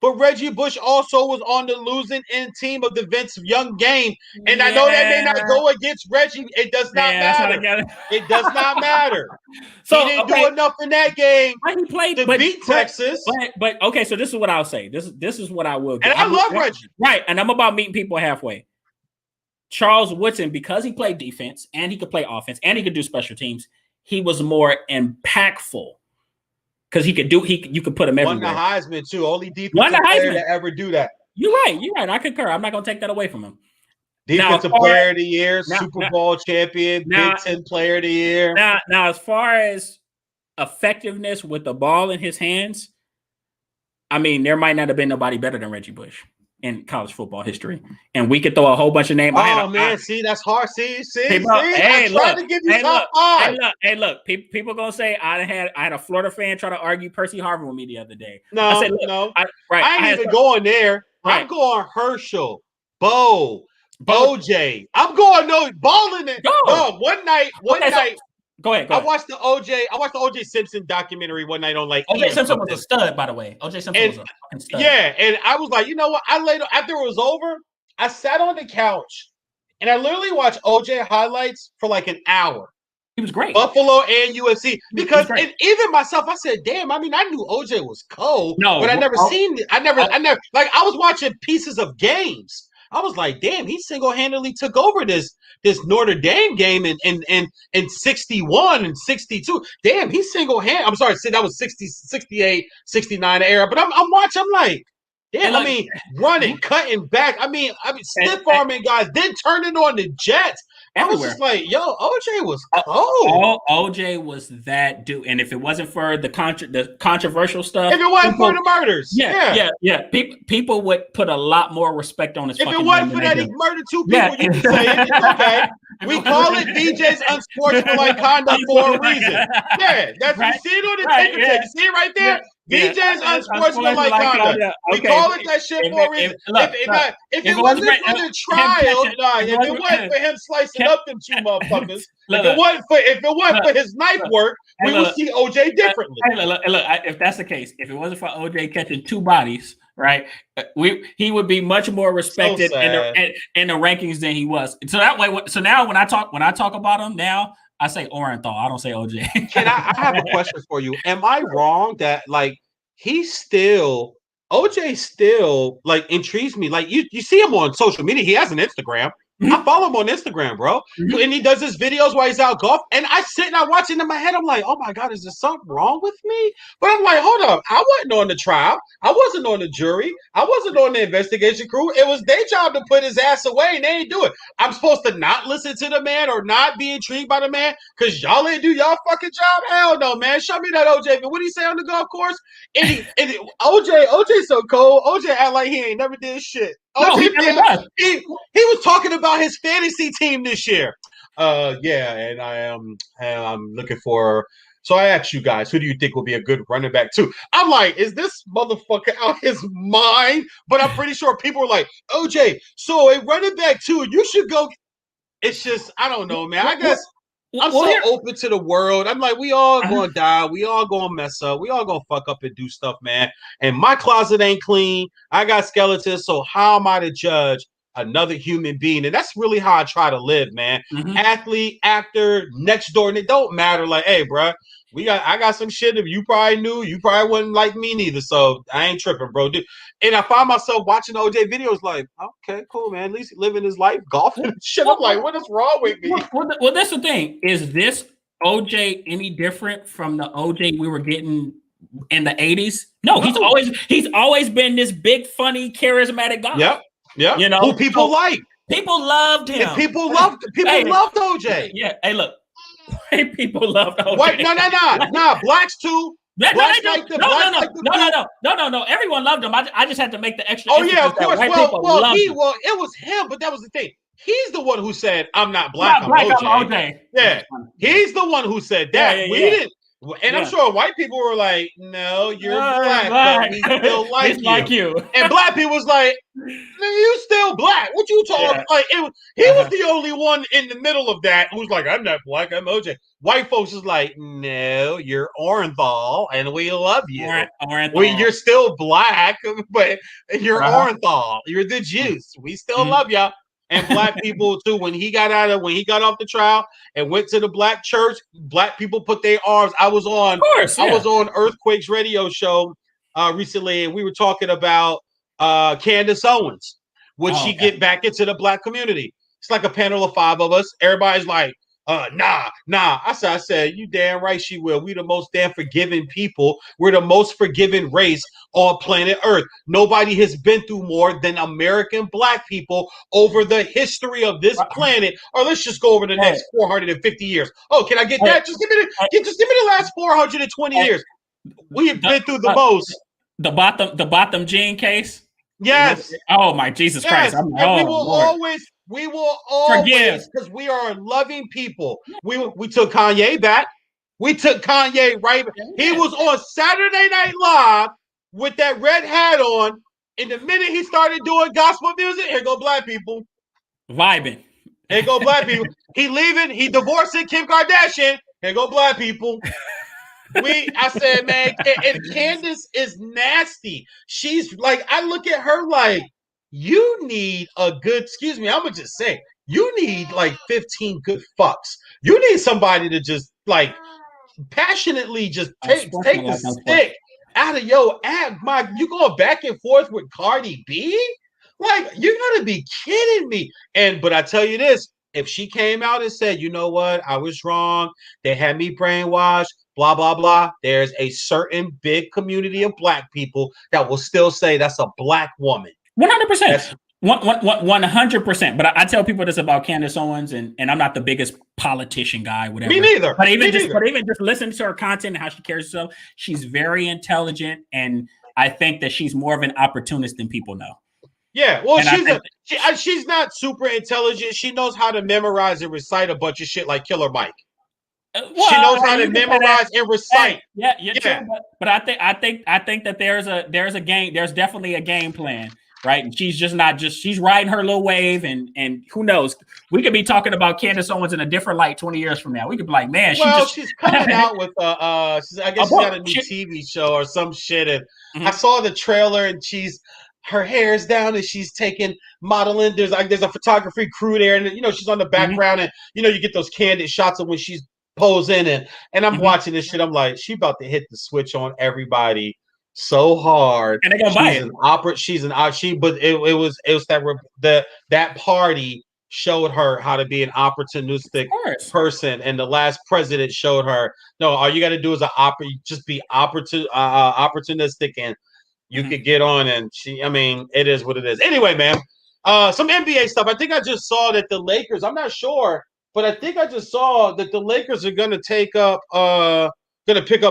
But Reggie Bush also was on the losing end team of the Vince Young game. And I know that may not go against Reggie. It does not matter. It does not matter. So he didn't do enough in that game to beat Texas. But okay, so this is what I'll say. This is what I will do. And I love Reggie. Right, and I'm about meeting people halfway. Charles Woodson, because he played defense and he could play offense and he could do special teams, he was more impactful. Because you could put him everywhere. Won the Heisman too. Only defensive player to ever do that. You're right. I concur. I'm not going to take that away from him. Defensive player of the year, Super Bowl champion, Big Ten player of the year. Now, as far as effectiveness with the ball in his hands, there might not have been nobody better than Reggie Bush in college football history, and we could throw a whole bunch of names. See, that's hard. See. I tried to give you top 5. Look. People gonna say I had a Florida fan try to argue Percy Harvin with me the other day. No, I said, I ain't even going there. Right. I'm going Herschel, Bo, OJ. I'm going balling it. One night. Go ahead. I watched the OJ Simpson documentary one night on OJ Simpson was a stud, by the way. OJ Simpson was a fucking stud. Yeah, and I was like, you know what? After it was over, I sat on the couch and I literally watched OJ highlights for like an hour. He was great. Buffalo and UFC. Because even myself, I said, damn, I knew OJ was cold. No, but I never seen it. I never I was watching pieces of games. I was like, damn, he single-handedly took over this Notre Dame game in 61 and 62. Damn, he single-handedly. I'm sorry, that was 60, 68, 69 era. But I'm watching. I'm like, Yeah, And I mean, running, cutting back. I mean, stiff arming guys, then turning on the Jets. I was just like, yo, OJ was cold. OJ was that dude, and if it wasn't for the controversial stuff, if it wasn't for the murders, yeah, people would put a lot more respect on his. If it wasn't for that, he murdered 2 people. You can say it. It's okay. We call it Veejay'S unsportsmanlike conduct for a reason. Yeah, that's you see it on the ticker tape. You see it right there. Veejay'S unsportsmanlike conduct. We call it that shit for a reason. If it wasn't for the trial, if it wasn't for him slicing up them 2 motherfuckers, if it wasn't for his knife work, we would see OJ differently. Look, if that's the case, if it wasn't for OJ catching 2 bodies, right, he would be much more respected in the rankings than he was. So that way, so now when I talk about him now, I say Orenthal. I don't say OJ. Can I have a question for you? Am I wrong that like OJ still like intrigues me? Like you see him on social media. He has an Instagram. I follow him on Instagram, bro. And he does his videos while he's out golf. And I sit and I watch it in my head. I'm like, oh my God, is there something wrong with me? But I'm like, hold up. I wasn't on the trial. I wasn't on the jury. I wasn't on the investigation crew. It was their job to put his ass away, and they ain't do it. I'm supposed to not listen to the man or not be intrigued by the man because y'all ain't do y'all fucking job? Hell no, man. Show me that OJ. But what did he say on the golf course? OJ so cold. OJ act like he ain't never did shit. No, he was talking about his fantasy team this year. Yeah, and I'm looking for. So I asked you guys, who do you think will be a good running back too? I'm like, is this motherfucker out his mind? But I'm pretty sure people are like, OJ, so a running back too, you should go. It's just, I don't know, man. I guess I'm open to the world. I'm like, we all gonna die. We all gonna mess up. We all gonna fuck up and do stuff, man. And my closet ain't clean. I got skeletons. So how am I to judge another human being? And that's really how I try to live, man. Athlete, actor, next door, and it don't matter. Like, hey, bro, I got some shit that you probably knew. You probably wouldn't like me neither. So I ain't tripping, bro. And I find myself watching OJ videos like, okay, cool, man. At least living his life, golfing and shit. I'm like, what is wrong with me? Well, that's the thing. Is this OJ any different from the OJ we were getting in the 80s? No, he's always been this big, funny, charismatic guy. Yep. You know, who people like. People loved him. And people loved OJ. Yeah. Hey, look. White people loved OJ. No. Blacks too. No. Everyone loved him. I just had to make the extra. Oh yeah, of course. Well, it was him, but that was the thing. He's the one who said, "I'm not black. I'm OJ." Yeah, he's the one who said that. We didn't. And I'm sure white people were like, "No, you're black, but we still like you." And black people was like, "You still black? What you talking?" Like he was the only one in the middle of that who's like, "I'm not black. I'm OJ." White folks is like, "No, you're Orenthal, and we love you. You're still black, but you're Orenthal. You're the juice. We still love y'all." And black people too. When he got off the trial and went to the black church, black people put their arms. I was on Earthquake's radio show recently, and we were talking about Candace Owens. Would she get back into the black community? It's like a panel of 5 of us. Everybody's like, nah. I said, you damn right she will. We the most damn forgiving people. We're the most forgiving race on planet Earth. Nobody has been through more than American black people over the history of this planet. Or let's just go over the next 450 years. Oh, can I get that? Just give me the last 420 years. We have been through the most. The bottom gene case. Yes. Oh my Jesus Christ! We will always, because we are loving people. We took Kanye back. We took Kanye right back. He was on Saturday Night Live with that red hat on. And the minute he started doing gospel music, here go black people. Vibing. Here go black people. He leaving. He divorcing Kim Kardashian. Here go black people. I said, man, and Candace is nasty. She's like, I look at her like, you need a good, excuse me, I'm going to just say, you need like 15 good fucks. You need somebody to just like passionately just take the stick out of your ass. You going back and forth with Cardi B? Like, you got to be kidding me. But I tell you this, if she came out and said, you know what, I was wrong, they had me brainwashed, blah, blah, blah, there's a certain big community of black people that will still say that's a black woman. 100%. 100%. But I tell people this about Candace Owens, and I'm not the biggest politician guy, whatever. Me neither. But even just listening to her content and how she carries herself, she's very intelligent, and I think that she's more of an opportunist than people know. Yeah, well, she's not super intelligent. She knows how to memorize and recite a bunch of shit like Killer Mike. She knows how to memorize and recite. True, but I think that there's a game. There's definitely a game plan, right? And she's just not she's riding her little wave, and who knows? We could be talking about Candace Owens in a different light 20 years from now. We could be like, man, she's coming out with I guess she's got a new TV show or some shit, and I saw the trailer, and her hair is down and she's taking modeling. There's a photography crew there, and she's on the background, and you get those candid shots of when she's posing, and I'm watching this shit. I'm like, she about to hit the switch on everybody so hard, and they're gonna buy it. But it was that party showed her how to be an opportunistic person, and the last president showed her, no, all you got to do is just be opportunistic, and you could get on. And it is what it is. Anyway, man, some NBA stuff. I think I just saw that the Lakers, I'm not sure, but I think I just saw that the Lakers are going to pick up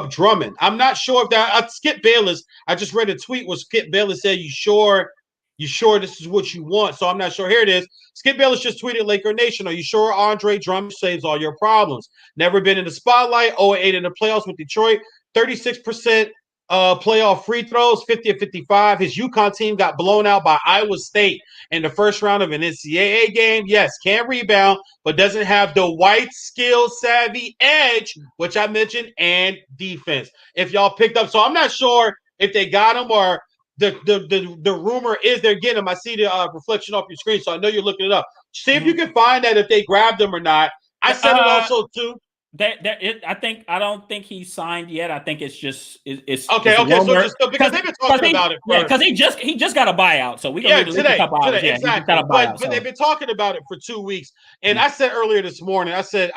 Drummond. I'm not sure if that Skip Bayless. I just read a tweet where Skip Bayless said, you sure this is what you want? So I'm not sure. Here it is. Skip Bayless just tweeted, Laker Nation, are you sure Andre Drummond saves all your problems? Never been in the spotlight, 0-8 in the playoffs with Detroit, 36% playoff free throws, 50 of 55. His UConn team got blown out by Iowa State in the first round of an NCAA game. Yes, can rebound, but doesn't have the white skill savvy edge, which I mentioned, and defense. If y'all picked up, so I'm not sure if they got him or the rumor is they're getting him. I see the reflection off your screen, so I know you're looking it up. See if you can find that if they grabbed him or not. I said it also too. I don't think he's signed yet. I think it's just it's okay. It's so just because they've been talking about it. Because he just got a buyout, so we gonna today, exactly. But so. They've been talking about it for 2 weeks, and I said earlier this morning, I said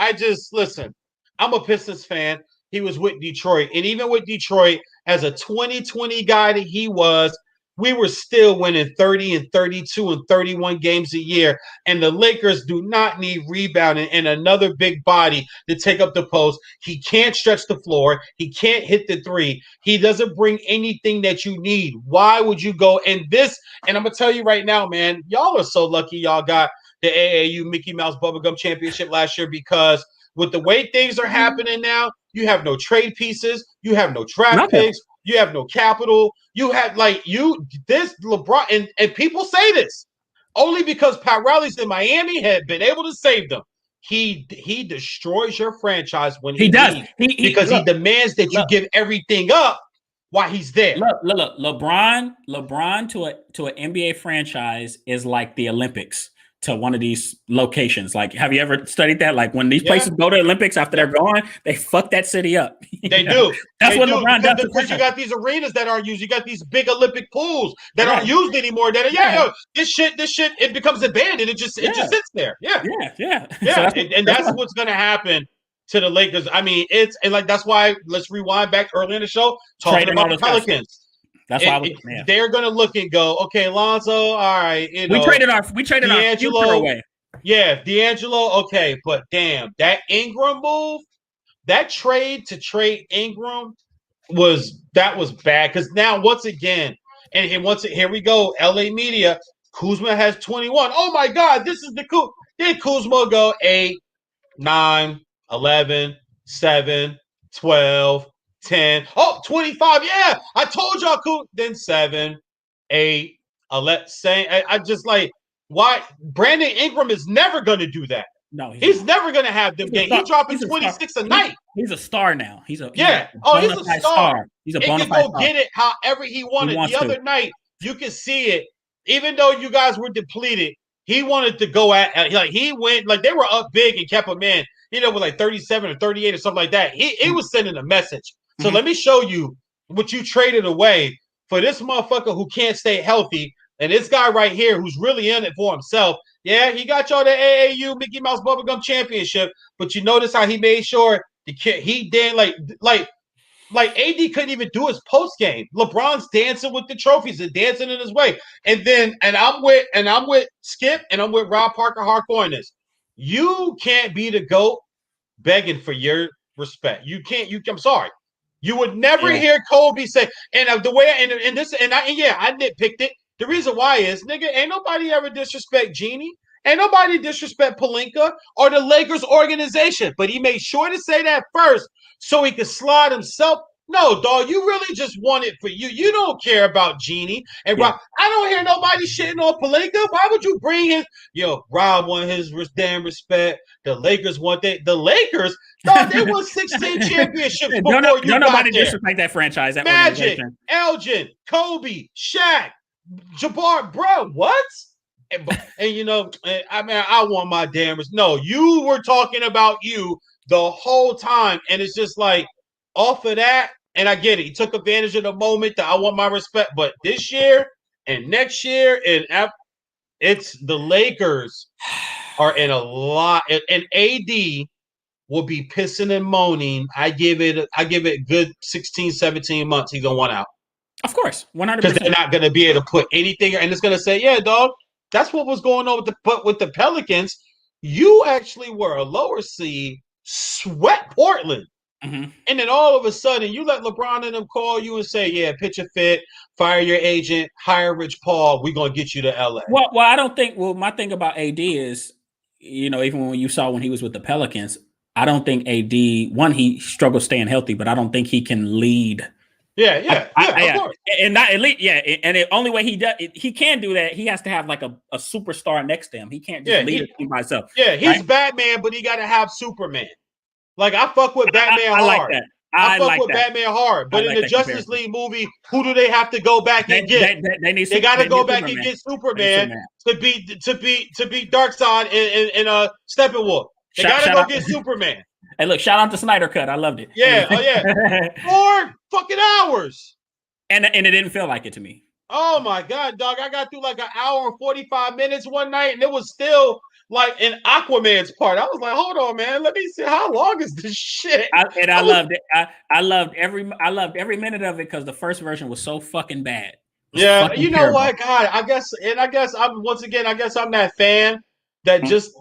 listen. I'm a Pistons fan. He was with Detroit, and even with Detroit as a 2020 guy that he was, we were still winning 30 and 32 and 31 games a year. And the Lakers do not need rebounding and another big body to take up the post. He can't stretch the floor. He can't hit the three. He doesn't bring anything that you need. Why would you go? And I'm going to tell you right now, man, y'all are so lucky y'all got the AAU Mickey Mouse Bubblegum Championship last year, because with the way things are happening now, you have no trade pieces. You have no draft picks. You have no capital. You have this LeBron, and people say this only because Pat Riley's in Miami had been able to save them. He destroys your franchise when he does. Because he demands that you give everything up while he's there. Look. LeBron to an NBA franchise is like the Olympics to one of these locations. Like, have you ever studied that? Like, when these places go to the Olympics after they're gone, they fuck that city up. They do. That's what LeBron does. Because you got these arenas that aren't used. You got these big Olympic pools that aren't used anymore. This shit, it becomes abandoned. It just sits there. Yeah. So that's what's going to happen to the Lakers. That's why let's rewind back early in the show talking about the Pelicans. That's why they're going to look and go, okay, Lonzo, all right. We traded our future away. Yeah, D'Angelo, okay, but damn, that Ingram move, that trade to trade Ingram was bad, because now once again, here we go, LA media, Kuzma has 21. Oh my God, this is the cool. Then Kuzma go 8, 9, 11, 7, 12. 10, 25. Yeah, I told y'all cool. Then 7, 8, 11. I just like, why Brandon Ingram is never going to do that. No, he's never going to have them games. He's dropping 26 a night. He's a star now. He's a star. He's a bona fide star. Get it however he wanted. The other night, you can see it. Even though you guys were depleted, he wanted to go he went, like, they were up big and kept him in, with like 37 or 38 or something like that. He was sending a message. So let me show you what you traded away for this motherfucker who can't stay healthy. And this guy right here who's really in it for himself. Yeah, he got y'all the AAU Mickey Mouse Bubblegum Championship, but you notice how he made sure the kid he did like AD couldn't even do his post game. LeBron's dancing with the trophies and dancing in his way. And I'm with Skip and I'm with Rob Parker hardcore in this. You can't be the GOAT begging for your respect. You can't. I'm sorry. You would never hear Kobe say, and the way I nitpicked it. The reason why is, nigga, ain't nobody ever disrespect Genie. Ain't nobody disrespect Pelinka or the Lakers organization. But he made sure to say that first so he could slide himself. No, dog, you really just want it for you. You don't care about Genie. And Rob, I don't hear nobody shitting on Pelinka. Why would you bring his, Rob want his damn respect. The Lakers want that. The Lakers, dog, they won 16 championships before you got there. Nobody disrespect that franchise, that Magic, organization. Elgin, Kobe, Shaq, Jabbar, bro, what? And I want my damn. No, you were talking about you the whole time, and it's just like off of that. And I get it. He took advantage of the moment that I want my respect. But this year and next year, it's the Lakers are in a lot, and AD will be pissing and moaning. I give it good 16, 17 months. He's gonna want out. Of course, 100%. Because they're not going to be able to put anything, and it's going to say, yeah, dog, that's what was going on with the Pelicans. You actually were a lower seed, sweat Portland. Mm-hmm. And then all of a sudden, you let LeBron and them call you and say, yeah, pitch a fit, fire your agent, hire Rich Paul, we're going to get you to LA. Well, I don't think, my thing about AD is, even when you saw when he was with the Pelicans, I don't think AD, he struggles staying healthy, but I don't think he can lead. Yeah, of course. And not elite, and the only way he can do that, he has to have like a superstar next to him. He can't just lead a team by himself. Yeah, he's right? Batman, but he got to have Superman. Like, I fuck with Batman hard. I like that. I fuck with Batman hard. But in the Justice League movie, who do they have to go back and get? They got to go back and get Superman to beat Darkseid and Steppenwolf. They got to go get Superman. Hey, look! Shout out to Snyder Cut. I loved it. Yeah, 4 fucking hours, and it didn't feel like it to me. Oh my god, dog! I got through like an hour and 45 minutes one night, and it was still like in Aquaman's part. I was like, hold on, man. Let me see how long is this shit. I loved it. I loved every minute of it because the first version was so fucking bad. Yeah, you know terrible. What, God? I guess I'm that fan that just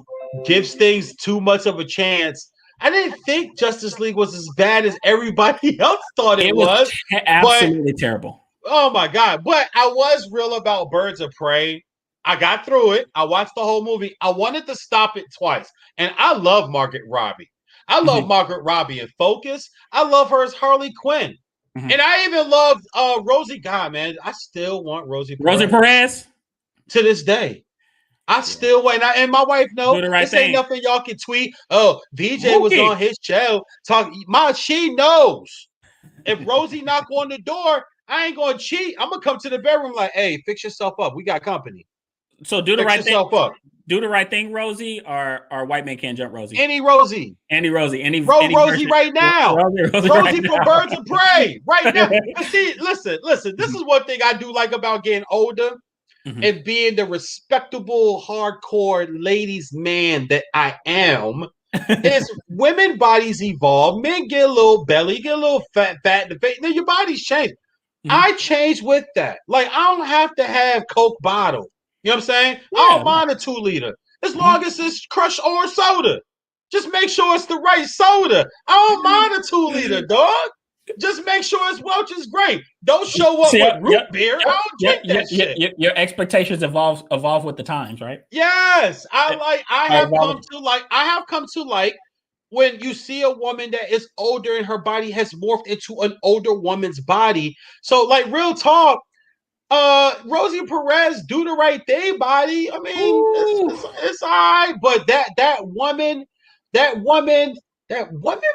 gives things too much of a chance. I didn't think Justice League was as bad as everybody else thought it was. Absolutely terrible. Oh my god! But I was real about Birds of Prey. I got through it. I watched the whole movie. I wanted to stop it twice, and I love Margaret Robbie. I love Margaret Robbie in Focus. I love her as Harley Quinn, and I even loved Rosie. God, man, I still want Rosie Perez to this day. I still wait, and my wife knows this ain't nothing y'all can tweet. Oh, VJ was on his show talking. She knows. If Rosie knock on the door, I ain't gonna cheat. I'm gonna come to the bedroom like, hey, fix yourself up. We got company. So do the right thing. Do the right thing, Rosie, or White Man Can't Jump Rosie. Any Rosie. Any Rosie right now. Rosie from Birds of Prey right now. See, listen. This is one thing I do like about getting older. And being the respectable, hardcore ladies man that I am, is women bodies evolve. Men get a little belly, get a little fat in the face. Then your body's changed. I change with that. Like, I don't have to have Coke bottle. You know what I'm saying? Yeah. I don't mind a 2-liter. As long as it's crushed orange soda. Just make sure it's the right soda. I don't mind a 2-liter, dog. Just make sure it's Welch's grape. Don't show up with root beer. I don't drink that shit. Your expectations evolve with the times, right? Yes. I have come to like when you see a woman that is older and her body has morphed into an older woman's body. So, like, real talk, Rosie Perez, do the right thing, body. I mean, it's all right. But that woman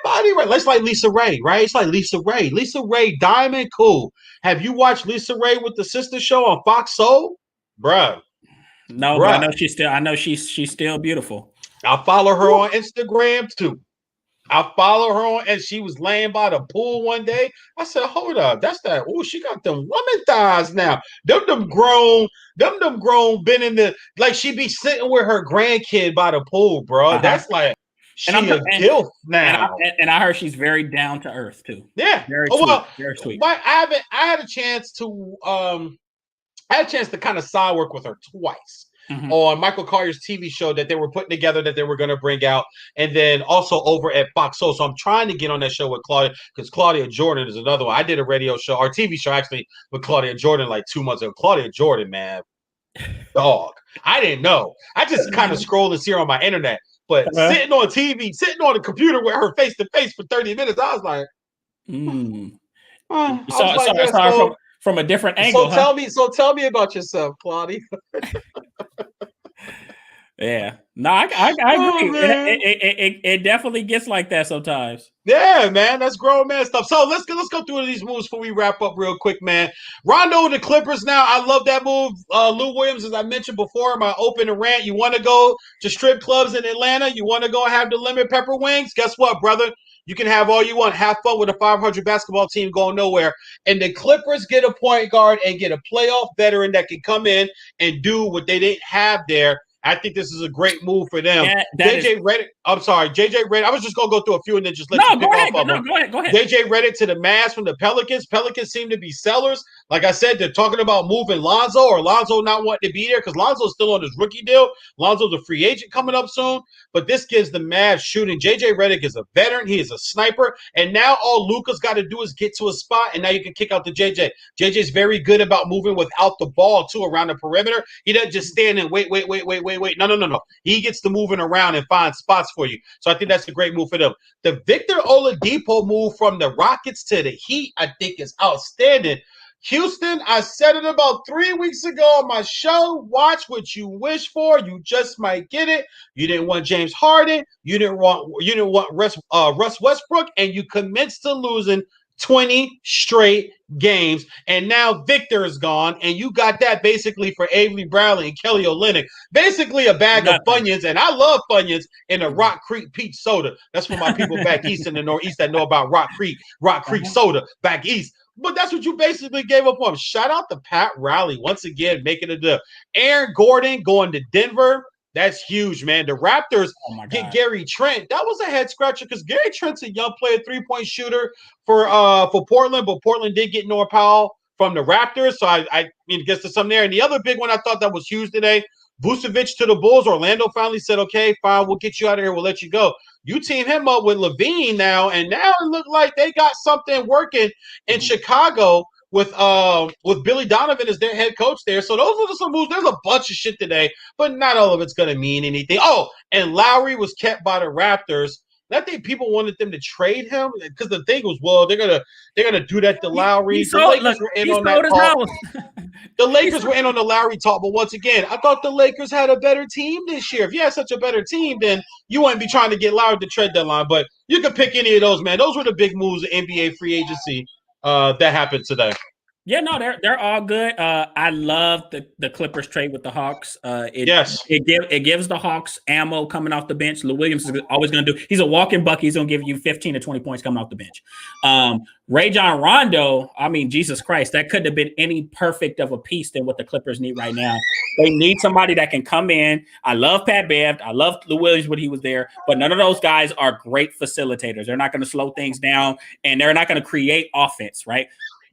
body, right? It's like Lisa Ray, right? It's like Lisa Ray. Lisa Ray Diamond, cool. Have you watched Lisa Ray with the sister show on Fox Soul? Bruh. No, but I know she's still beautiful. I follow her on Instagram too. I follow her on, and she was laying by the pool one day. I said, "Hold up, that's that. Oh, she got them woman thighs now. Them grown, them grown. Been in the like she be sitting with her grandkid by the pool, bro. That's like And I'm she a gilf now. and I heard she's very down to earth too. Yeah. Very Oh sweet. well, Very sweet. I had a chance to kind of side work with her twice. On Michael Collier's TV show that they were putting together that they were going to bring out, and then also over at Fox Soul. So I'm trying to get on that show with Claudia because Claudia Jordan is another one. I did a radio show or TV show actually with Claudia Jordan like 2 months ago. Claudia Jordan, man, dog. I didn't know. I just kind of scrolled and see her on my internet, but sitting on TV, sitting on the computer with her face to face for 30 minutes, I was like, I saw her from a different angle. So tell me about yourself, Claudia. Yeah, no, I agree. It definitely gets like that sometimes. Yeah, man, that's grown man stuff. So let's go through these moves before we wrap up real quick, man. Rondo and the Clippers now. I love that move. Lou Williams, as I mentioned before in my open rant, you want to go to strip clubs in Atlanta? You want to go have the lemon pepper wings? Guess what, brother? You can have all you want. Have fun with a 500 basketball team going nowhere. And the Clippers get a point guard and get a playoff veteran that can come in and do what they didn't have there. I think this is a great move for them. JJ Redick. I'm sorry, JJ Redick. I was just gonna go through a few and then just let you pick off of them. Go ahead. JJ Redick to the Mavs from the Pelicans. Pelicans seem to be sellers. Like I said, they're talking about moving Lonzo or Lonzo not wanting to be there because Lonzo's still on his rookie deal. Lonzo's a free agent coming up soon. But this gives the Mavs shooting. JJ Redick is a veteran. He is a sniper. And now all Luka's got to do is get to a spot, and now you can kick out to JJ. JJ's very good about moving without the ball, too, around the perimeter. He doesn't just stand and wait. No. He gets to moving around and find spots for you. So I think that's a great move for them. The Victor Oladipo move from the Rockets to the Heat, I think, is outstanding. Houston, I said it about 3 weeks ago on my show. Watch what you wish for. You just might get it. You didn't want James Harden. You didn't want Russ Westbrook, and you commenced to losing 20 straight games. And now Victor is gone, and you got that basically for Avery Bradley and Kelly Olynyk. Basically a bag of Funyuns, and I love Funyuns in a Rock Creek peach soda. That's for my people back east in the Northeast that know about Rock Creek soda back east. But that's what you basically gave up on. Shout out to Pat Riley once again making it to Aaron Gordon going to Denver. That's huge, man. The Raptors get Gary Trent. That was a head scratcher because Gary Trent's a young player, 3-point shooter for Portland, but Portland did get Norm Powell from the Raptors. So I mean, guess there's something there. And the other big one I thought that was huge today, Vucevic to the Bulls. Orlando finally said, okay, fine, we'll get you out of here. We'll let you go. You team him up with Levine now, and now it looked like they got something working in Chicago with Billy Donovan as their head coach there. So those are some moves. There's a bunch of shit today, but not all of it's going to mean anything. Oh, and Lowry was kept by the Raptors. I think people wanted them to trade him because the thing was, well, they're gonna do that to Lowry. The Lakers were in on that talk. The Lakers were in on the Lowry talk, but once again, I thought the Lakers had a better team this year. If you had such a better team, then you wouldn't be trying to get Lowry to trade deadline. But you could pick any of those, man. Those were the big moves of NBA free agency that happened today. Yeah, no, they're all good. I love the Clippers trade with the Hawks. It gives the Hawks ammo coming off the bench. Lou Williams is always going to do. He's a walking bucket. He's going to give you 15 to 20 points coming off the bench. Rajon Rondo, I mean, Jesus Christ, that couldn't have been any perfect of a piece than what the Clippers need right now. They need somebody that can come in. I love Pat Bev. I love Lou Williams when he was there, but none of those guys are great facilitators. They're not going to slow things down, and they're not going to create offense, right?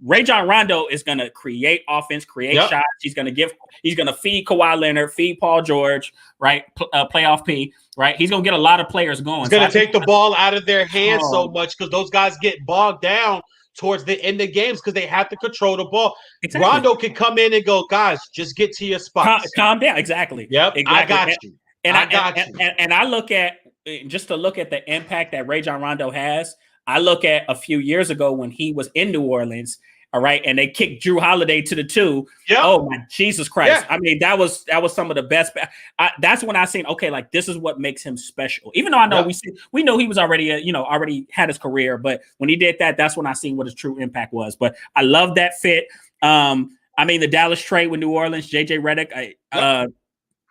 Rajon Rondo is going to create offense, create shots. He's going to feed Kawhi Leonard, feed Paul George, right? Playoff P, right? He's going to get a lot of players going. He's going to take the ball out of their hands so much because those guys get bogged down towards the end of games because they have to control the ball. Exactly. Rondo can come in and go, guys, just get to your spots. Calm down. Exactly. Yep. Exactly. I got you. And I got you. And I look at just to look at the impact that Rajon Rondo has. I look at a few years ago when he was in New Orleans. All right, and they kicked Drew Holiday to the 2. Yep. Oh my Jesus Christ! Yeah. I mean, that was some of the best. That's when I seen like this is what makes him special. Even though I know we know he was already already had his career, but when he did that, that's when I seen what his true impact was. But I love that fit. I mean, the Dallas trade with New Orleans, JJ Redick.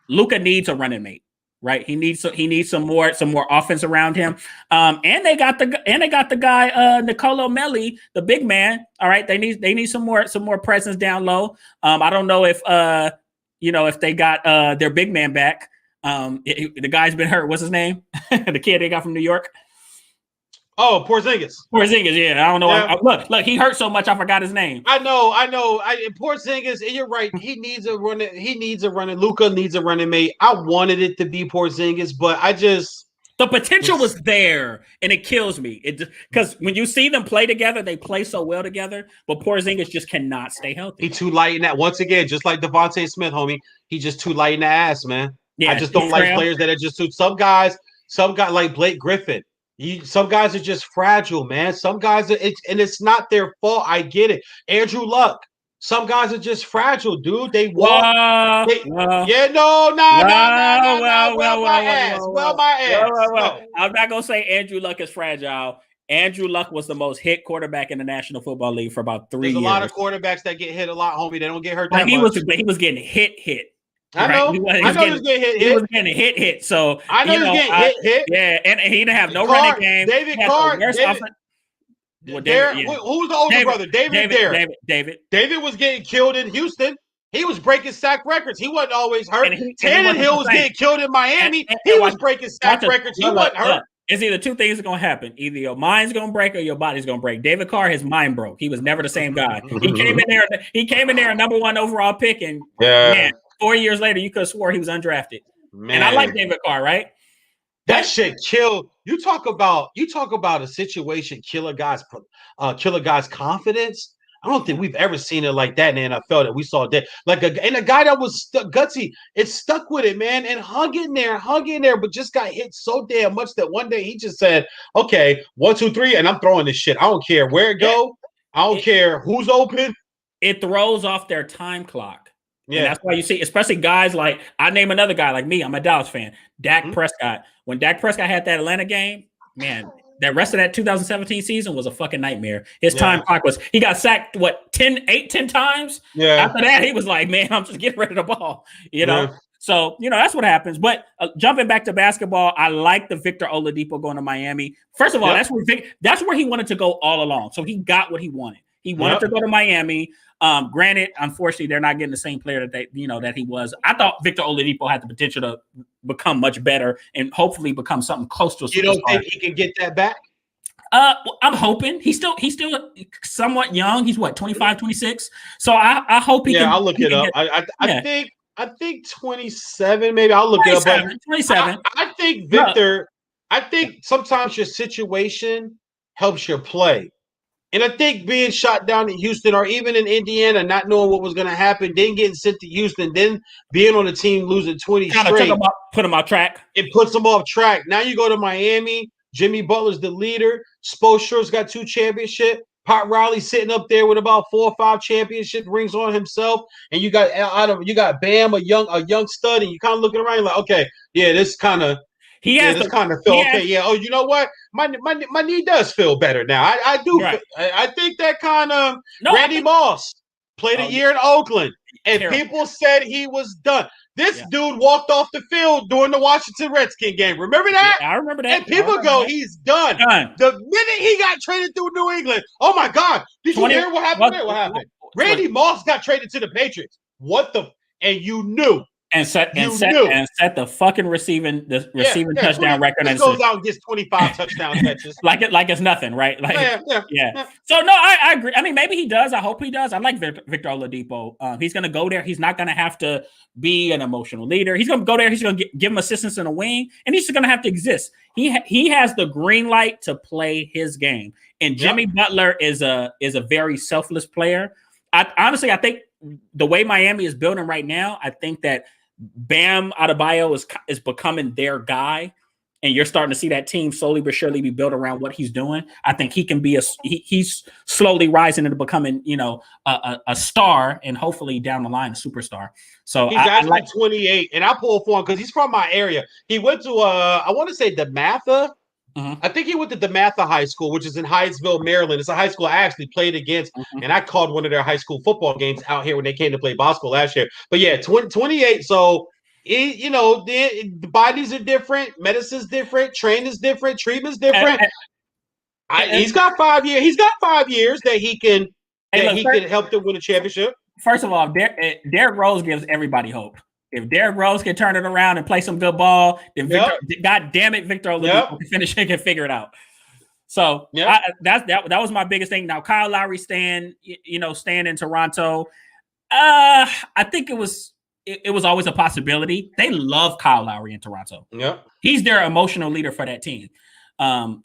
Luka needs a running mate. right? He needs some more offense around him. And they got the guy Nicolo Melli, the big man. All right, they need some more presence down low. I don't know if if they got their big man back. The guy's been hurt. What's his name? The kid they got from New York. Oh, Porzingis. Porzingis, yeah. I don't know. Yeah. Look, he hurt so much I forgot his name. I know. Porzingis, and you're right. He needs a running. Luka needs a running mate. I wanted it to be Porzingis, but the potential was there, and it kills me. Because when you see them play together, they play so well together. But Porzingis just cannot stay healthy. He's too light in that. Once again, just like Devontae Smith, homie. He's just too light in the ass, man. Yeah, I just don't like players that are just too. Some guys like Blake Griffin. Some guys are just fragile, man. Some guys it's not their fault. I get it. Andrew Luck. Some guys are just fragile, dude. They walk. Well, my ass. I'm not gonna say Andrew Luck is fragile. Andrew Luck was the most hit quarterback in the National Football League for about 3 years. There's a lot of quarterbacks that get hit a lot, homie. They don't get hurt that much. He He was getting hit. I know. He was getting hit. So I know he was getting hit. Yeah, and he didn't have no running game. David Carr. Who's the older brother? David was getting killed in Houston. He was breaking sack records. He wasn't always hurt. Tannehill was getting killed in Miami. He was breaking sack records. He wasn't hurt. It's either two things are going to happen. Either your mind's going to break or your body's going to break. David Carr, his mind broke. He was never the same guy. He came in there a number 1 overall pick, and man, 4 years later, you could have swore he was undrafted. Man. And I like David Carr, right? That shit killed. You talk about a situation kill a guy's confidence. I don't think we've ever seen it like that in the NFL that we saw that. And a guy that was gutsy, it stuck with it, man, and hung in there, but just got hit so damn much that one day he just said, okay, 1, 2, 3, and I'm throwing this shit. I don't care where it go. I don't care who's open. It throws off their time clock. Yeah. And that's why you see, especially guys like, I name another guy like me, I'm a Dallas fan, Dak Prescott. When Dak Prescott had that Atlanta game, man, that rest of that 2017 season was a fucking nightmare. His time clock he got sacked, 10 times? Yeah. After that, he was like, man, I'm just getting rid of the ball, you know? Yeah. So, that's what happens. But jumping back to basketball, I like the Victor Oladipo going to Miami. First of all, that's where he wanted to go all along. So he got what he wanted. He wanted to go to Miami. Granted, unfortunately, they're not getting the same player that that he was. I thought Victor Oladipo had the potential to become much better and hopefully become something close to a superstar. You don't think he can get that back? I'm hoping. He's still somewhat young. He's 25, 26. So I hope he can. Yeah, I'll look it up. I think 27, maybe. I'll look it up. But 27. I think Victor, I think sometimes your situation helps your play. And I think being shot down in Houston or even in Indiana, not knowing what was going to happen, then getting sent to Houston, then being on the team losing 20 straight. Put him off track. It puts them off track. Now you go to Miami. Jimmy Butler's the leader. Spoelstra's got 2 championships. Pat Riley sitting up there with about 4 or 5 championship rings on himself. And you got Bam, a young stud, and you kind of looking around like, okay, yeah, this kind of – kind of feel okay. Yeah. Oh, you know what? My knee does feel better now. I do. Right. I think that kind of Randy Moss played a year in Oakland, and people said he was done. This dude walked off the field during the Washington Redskins game. Remember that? Yeah, I remember that. And people go, he's done. The minute he got traded to New England, oh my God! Did you hear what happened there? What happened? Randy Moss got traded to the Patriots. And you knew. And set the fucking receiving touchdown record. He goes out and gets 25 touchdown catches. like it's nothing, right? Yeah. So no, I agree. I mean, maybe he does. I hope he does. I like Victor Oladipo. He's gonna go there. He's not gonna have to be an emotional leader. He's gonna go there. He's gonna give him assistance in a wing, and he's just gonna have to exist. He has the green light to play his game. And Jimmy Butler is a very selfless player. I think the way Miami is building right now, I think that Bam Adebayo is becoming their guy, and you're starting to see that team slowly but surely be built around what he's doing. I think he can be he's slowly rising into becoming, a star, and hopefully down the line a superstar. So he's actually 28, and I pull for him because he's from my area. He went to I want to say DeMatha. I think he went to DeMatha High School, which is in Hyattsville, Maryland. It's a high school I actually played against, and I called one of their high school football games out here when they came to play basketball last year. But yeah, 28. So The bodies are different, medicine's different, training's different, treatment's different. He's got 5 years. He's got 5 years that he can help them win a championship. First of all, Derrick Rose gives everybody hope. If Derrick Rose can turn it around and play some good ball, then God damn it, Victor Oladipo can finish and can figure it out. So that was my biggest thing. Now Kyle Lowry staying in Toronto. I think it was always a possibility. They love Kyle Lowry in Toronto. Yep. He's their emotional leader for that team.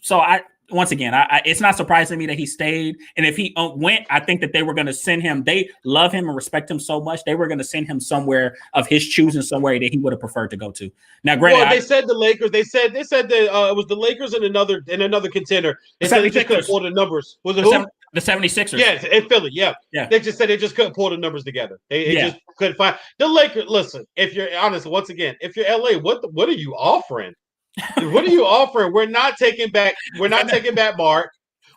So once again, it's not surprising to me that he stayed. And if he went, I think that they were going to send him. They love him and respect him so much. They were going to send him somewhere of his choosing, somewhere that he would have preferred to go to. Now, granted, they said the Lakers. They said that it was the Lakers and another contender. They said they just couldn't pull the numbers. Was it who? The 76ers. Yeah, in Philly. Yeah. They just said they just couldn't pull the numbers together. They just couldn't find the Lakers. Listen, if you're honest, once again, if you're LA, what are you offering? What are you offering? We're not taking back. We're not taking back Mark.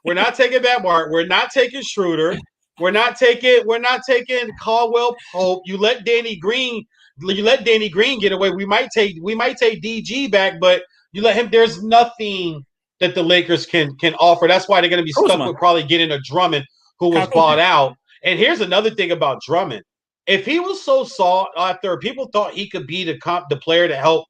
We're not taking back Mark. We're not taking Schroeder. We're not taking Caldwell Pope. You let Danny Green get away. We might take DG back, but you let him. There's nothing that the Lakers can offer. That's why they're going to be stuck with probably getting a Drummond who was bought out. And here's another thing about Drummond: if he was so sought after, people thought he could be the player to help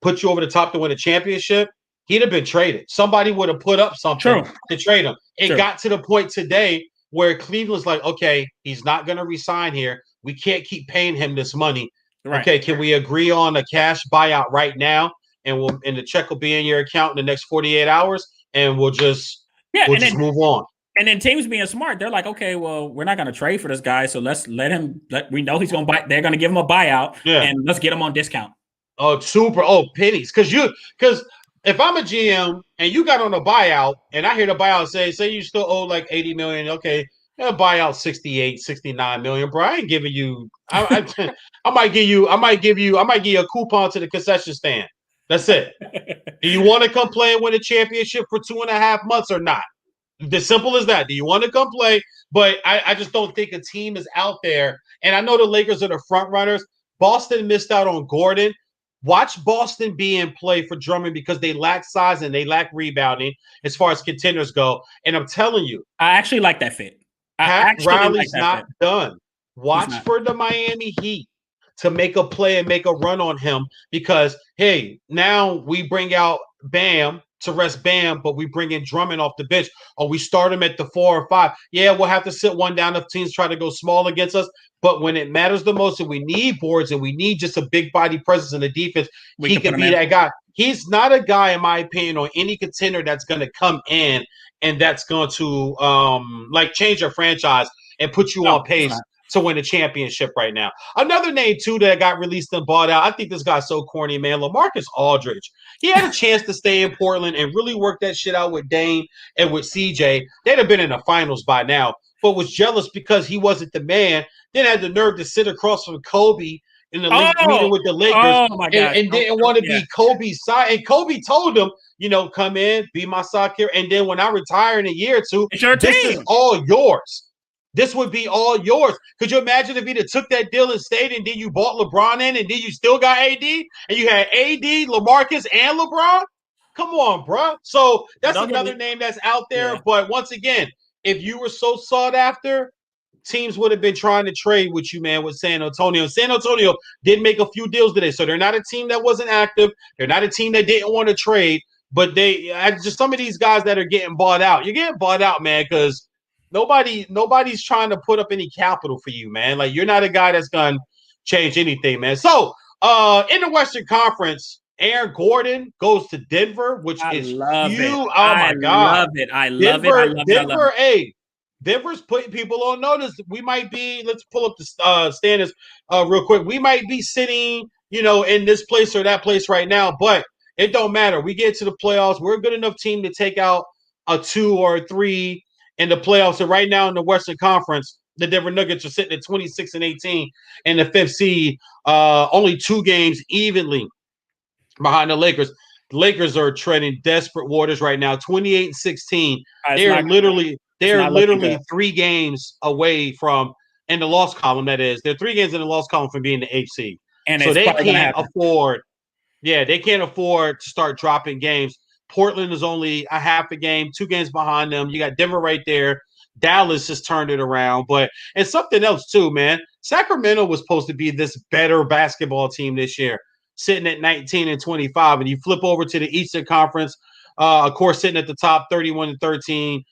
put you over the top to win a championship, he'd have been traded. Somebody would have put up something to trade him. It got to the point today where Cleveland's like, okay, he's not going to resign here. We can't keep paying him this money. Right. Okay, can we agree on a cash buyout right now? And the check will be in your account in the next 48 hours, and we'll just move on. And then teams being smart, they're like, okay, well, we're not going to trade for this guy, so let's let him. We know he's going to buy. They're going to give him a buyout, and let's get him on discount. Oh, super! Oh, pennies. Because if I'm a GM and you got on a buyout, and I hear the buyout say you still owe like $80 million, okay, buyout 68, 69 million, bro. I ain't giving you. I might give you a coupon to the concession stand. That's it. Do you want to come play and win a championship for 2.5 months or not? As simple as that. Do you want to come play? But I just don't think a team is out there. And I know the Lakers are the front runners. Boston missed out on Gordon. Watch Boston be in play for Drummond because they lack size and they lack rebounding as far as contenders go. And I'm telling you, I actually like that fit. Pat Riley's not done. Watch for the Miami Heat to make a play and make a run on him because, hey, now we bring out Bam to rest Bam, but we bring in Drummond off the bench, or we start him at the 4 or 5. Yeah, we'll have to sit one down if teams try to go small against us. But when it matters the most and we need boards and we need just a big body presence in the defense, he can be that guy. He's not a guy, in my opinion, on any contender that's going to come in and that's going to change your franchise and put you on pace to win a championship right now. Another name, too, that got released and bought out. I think this guy's so corny, man. LaMarcus Aldridge. He had a chance to stay in Portland and really work that shit out with Dame and with CJ. They'd have been in the finals by now, but was jealous because he wasn't the man. Then had the nerve to sit across from Kobe in the meeting with the Lakers and didn't want to be Kobe's side. And Kobe told him, come in, be my side here. And then when I retire in a year or two, this is all yours. This would be all yours. Could you imagine if he'd have took that deal and stayed and then you bought LeBron in and then you still got AD and you had AD, LaMarcus, and LeBron? Come on, bro. So that's another name that's out there. Yeah. But once again, if you were so sought after, teams would have been trying to trade with you, man, with San Antonio. San Antonio did make a few deals today. So they're not a team that wasn't active. They're not a team that didn't want to trade. But just some of these guys that are getting bought out. You're getting bought out, man, because nobody's trying to put up any capital for you, man. Like, you're not a guy that's going to change anything, man. So, in the Western Conference, Aaron Gordon goes to Denver, which is huge. Oh, my God. I love it. Denver, hey, Denver's putting people on notice. We might be, let's pull up the standings real quick. We might be sitting, in this place or that place right now, but it don't matter. We get to the playoffs. We're a good enough team to take out a 2 or a 3 in the playoffs. And right now in the Western Conference, the Denver Nuggets are sitting at 26-18 in the 5th seed, only 2 games evenly behind the Lakers. The Lakers are treading desperate waters right now, 28-16. They're literally 3 games away from, in the loss column, that is. They're 3 games in the loss column from being the 8th seed. And So it's they probably going to can't happen. afford. Yeah, they can't afford to start dropping games. Portland is only a half a game, 2 games behind them. You got Denver right there. Dallas has turned it around. And something else too, man. Sacramento was supposed to be this better basketball team this year, sitting at 19-25. And you flip over to the Eastern Conference, of course, sitting at the top, 31-13.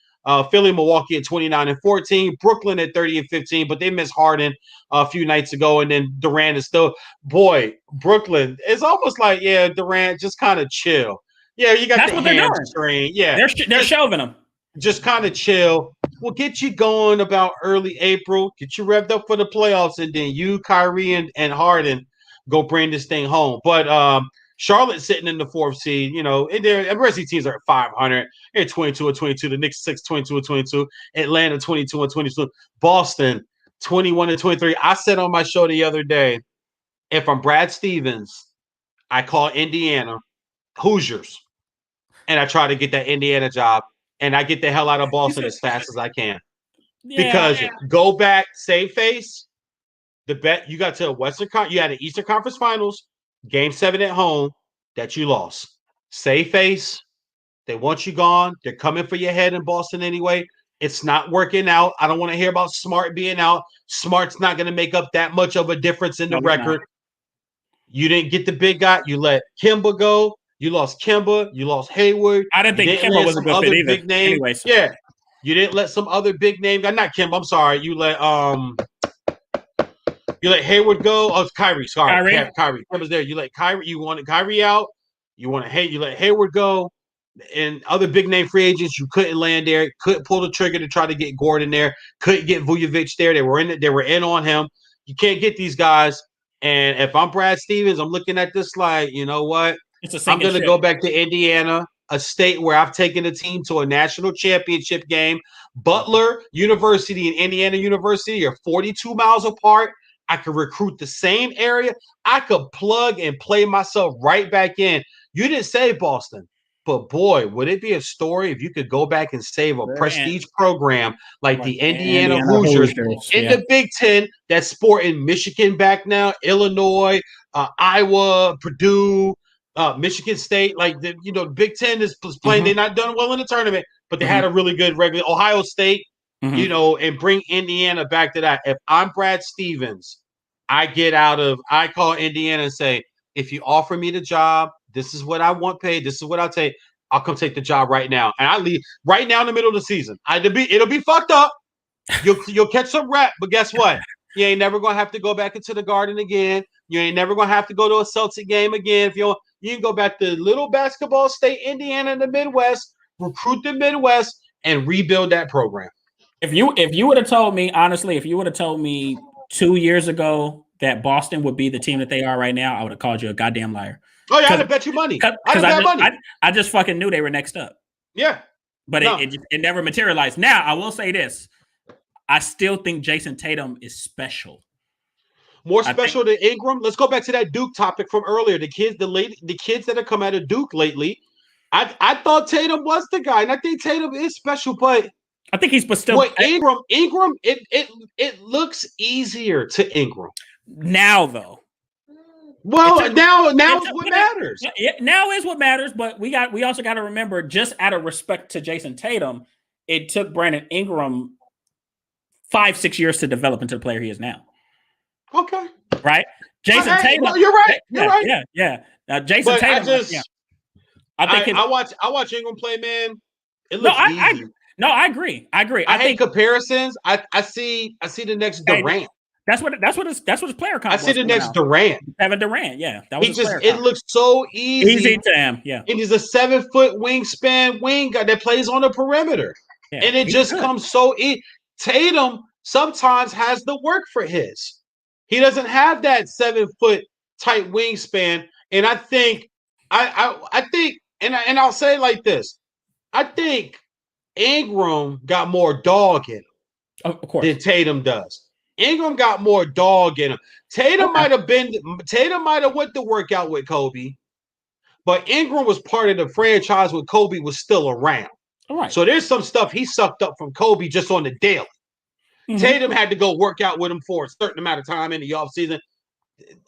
Philly, Milwaukee at 29-14. Brooklyn at 30-15, but they missed Harden a few nights ago. And then Durant is still, boy, Brooklyn. It's almost like, yeah, Durant, just kind of chill. Yeah, you got That's the what they're doing. hamstring. Yeah, They're shelving them. just kind of chill. We'll get you going about early April, get you revved up for the playoffs, and then you, Kyrie, and Harden go bring this thing home. But Charlotte's sitting in the 4th seed, and the rest of these teams are at 500. They're 22-22. The Knicks 22-22. Atlanta 22-22. Boston 21-23. I said on my show the other day, if I'm Brad Stevens, I call Indiana Hoosiers, and I try to get that Indiana job, and I get the hell out of Boston as fast as I can. Because go back, save face. The bet you got to you had an Eastern Conference Finals, Game 7 at home that you lost. Save face. They want you gone. They're coming for your head in Boston anyway. It's not working out. I don't want to hear about Smart being out. Smart's not going to make up that much of a difference in the record. You didn't get the big guy. You let Kemba go. You lost Kemba. You lost Hayward. I didn't think Kemba was a good fit either. Big name. Anyways. Yeah. You didn't let some other big name. Not Kemba. I'm sorry. You let Hayward go. Oh, it's Kyrie. Sorry. Kyrie. Kemba's there. You let Kyrie. You wanted Kyrie out. You let Hayward go. And other big name free agents, you couldn't land there. Couldn't pull the trigger to try to get Gordon there. Couldn't get Vujovic there. They were in on him. You can't get these guys. And if I'm Brad Stevens, I'm looking at this like, you know what? I'm going to go back to Indiana, a state where I've taken a team to a national championship game. Butler University and Indiana University are 42 miles apart. I could recruit the same area. I could plug and play myself right back in. You didn't save Boston. But boy, would it be a story if you could go back and save a prestige program like the Indiana Hoosiers in the Big Ten that's sporting Michigan back now, Illinois, Iowa, Purdue, Michigan State. Like the Big Ten is playing. They're not done well in the tournament, but they had a really good regular. Ohio State, and bring Indiana back to that. If I'm Brad Stevens, I call Indiana and say, if you offer me the job, this is what I want paid. This is what I'll take. I'll come take the job right now. And I leave right now in the middle of the season. It'll be fucked up. You'll catch some rep, but guess what? You ain't never gonna have to go back into the Garden again. You ain't never gonna have to go to a Celtic game again. If you can go back to little basketball state Indiana in the Midwest, recruit the Midwest, and rebuild that program. If you would have told me, honestly, 2 years ago that Boston would be the team that they are right now, I would have called you a goddamn liar. Oh yeah, I'd have bet you money. I just fucking knew they were next up. Yeah, but it never materialized. Now I will say this: I still think Jason Tatum is special. More special than Ingram. Let's go back to that Duke topic from earlier. The kids that have come out of Duke lately. I thought Tatum was the guy, and I think Tatum is special, but I think he's still. Ingram, it looks easier to Ingram now, though. Well, now is what matters. Now is what matters, but we also got to remember, just out of respect to Jason Tatum, it took Brandon Ingram 5-6 years to develop into the player he is now. Okay. Right? Jason Tatum. Well, you're right. You're right. Yeah. Now, Jason Tatum. I watch Ingram play, man. It looks easy. I agree. I hate comparisons. I see the next Durant. That's what his player comp. I see the next Durant. Kevin Durant, yeah. That was it looks so easy. Easy to him, yeah. And he's a 7-foot wingspan wing guy that plays on the perimeter. Yeah, and it just comes so easy. Tatum sometimes has the work for his. He doesn't have that 7-foot tight wingspan. And I think I think I'll say it like this. I think Ingram got more dog in him of course than Tatum does. Ingram got more dog in him. Tatum might have went to work out with Kobe, but Ingram was part of the franchise when Kobe was still around. All right. So there's some stuff he sucked up from Kobe just on the daily. Tatum had to go work out with him for a certain amount of time in the offseason.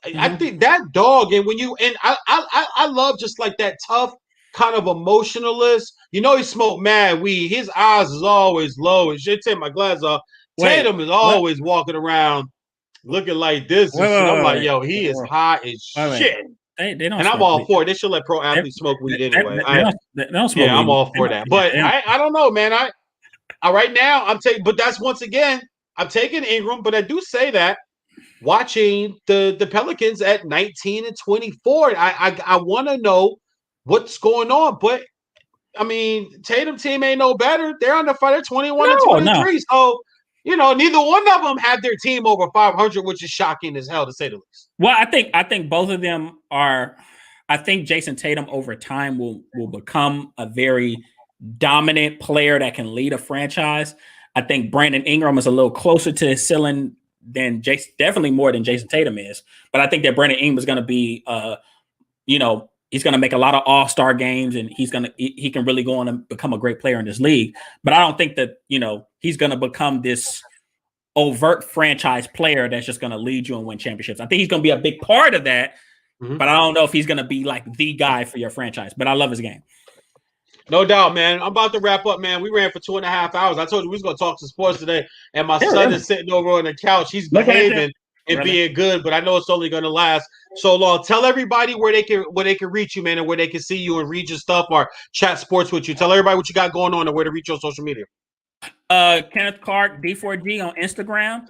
I think that dog, and when you and I love just like that tough kind of emotionalist. You know, he smoked mad weed. His eyes is always low and shit. Take my glasses off. Wait, Tatum is what? always walking around looking like this and shit. I'm like, yo, he is hot as shit. They don't. And I'm all for it. They should let pro athletes smoke weed anyway. They don't smoke weed. I'm all for that. But I don't know, man. I right now I'm taking, but that's once again I'm taking Ingram. But I do say that watching the Pelicans at 19 and 24, I want to know what's going on. But I mean, Tatum team ain't no better. They're on the fight at 21 and 23. So, you know, neither one of them have their team over 500, which is shocking as hell to say the least. Well, I think both of them are. I think Jason Tatum over time will become a very dominant player that can lead a franchise. I think Brandon Ingram is a little closer to his ceiling than Jason, definitely more than Jason Tatum is. But I think that Brandon Ingram is going to be, he's going to make a lot of all-star games, and he can really go on and become a great player in this league. But I don't think that, he's going to become this overt franchise player that's just going to lead you and win championships. I think he's going to be a big part of that, but I don't know if he's going to be like the guy for your franchise. But I love his game. No doubt, man. I'm about to wrap up, man. We ran for 2.5 hours. I told you we was going to talk to sports today, and my son is sitting over on the couch. He's behaving and being good, but I know it's only going to last so long. Tell everybody where they can reach you, man, and where they can see you and read your stuff or chat sports with you. Tell everybody what you got going on and where to reach you on social media. Kenneth Clark, D4G on Instagram.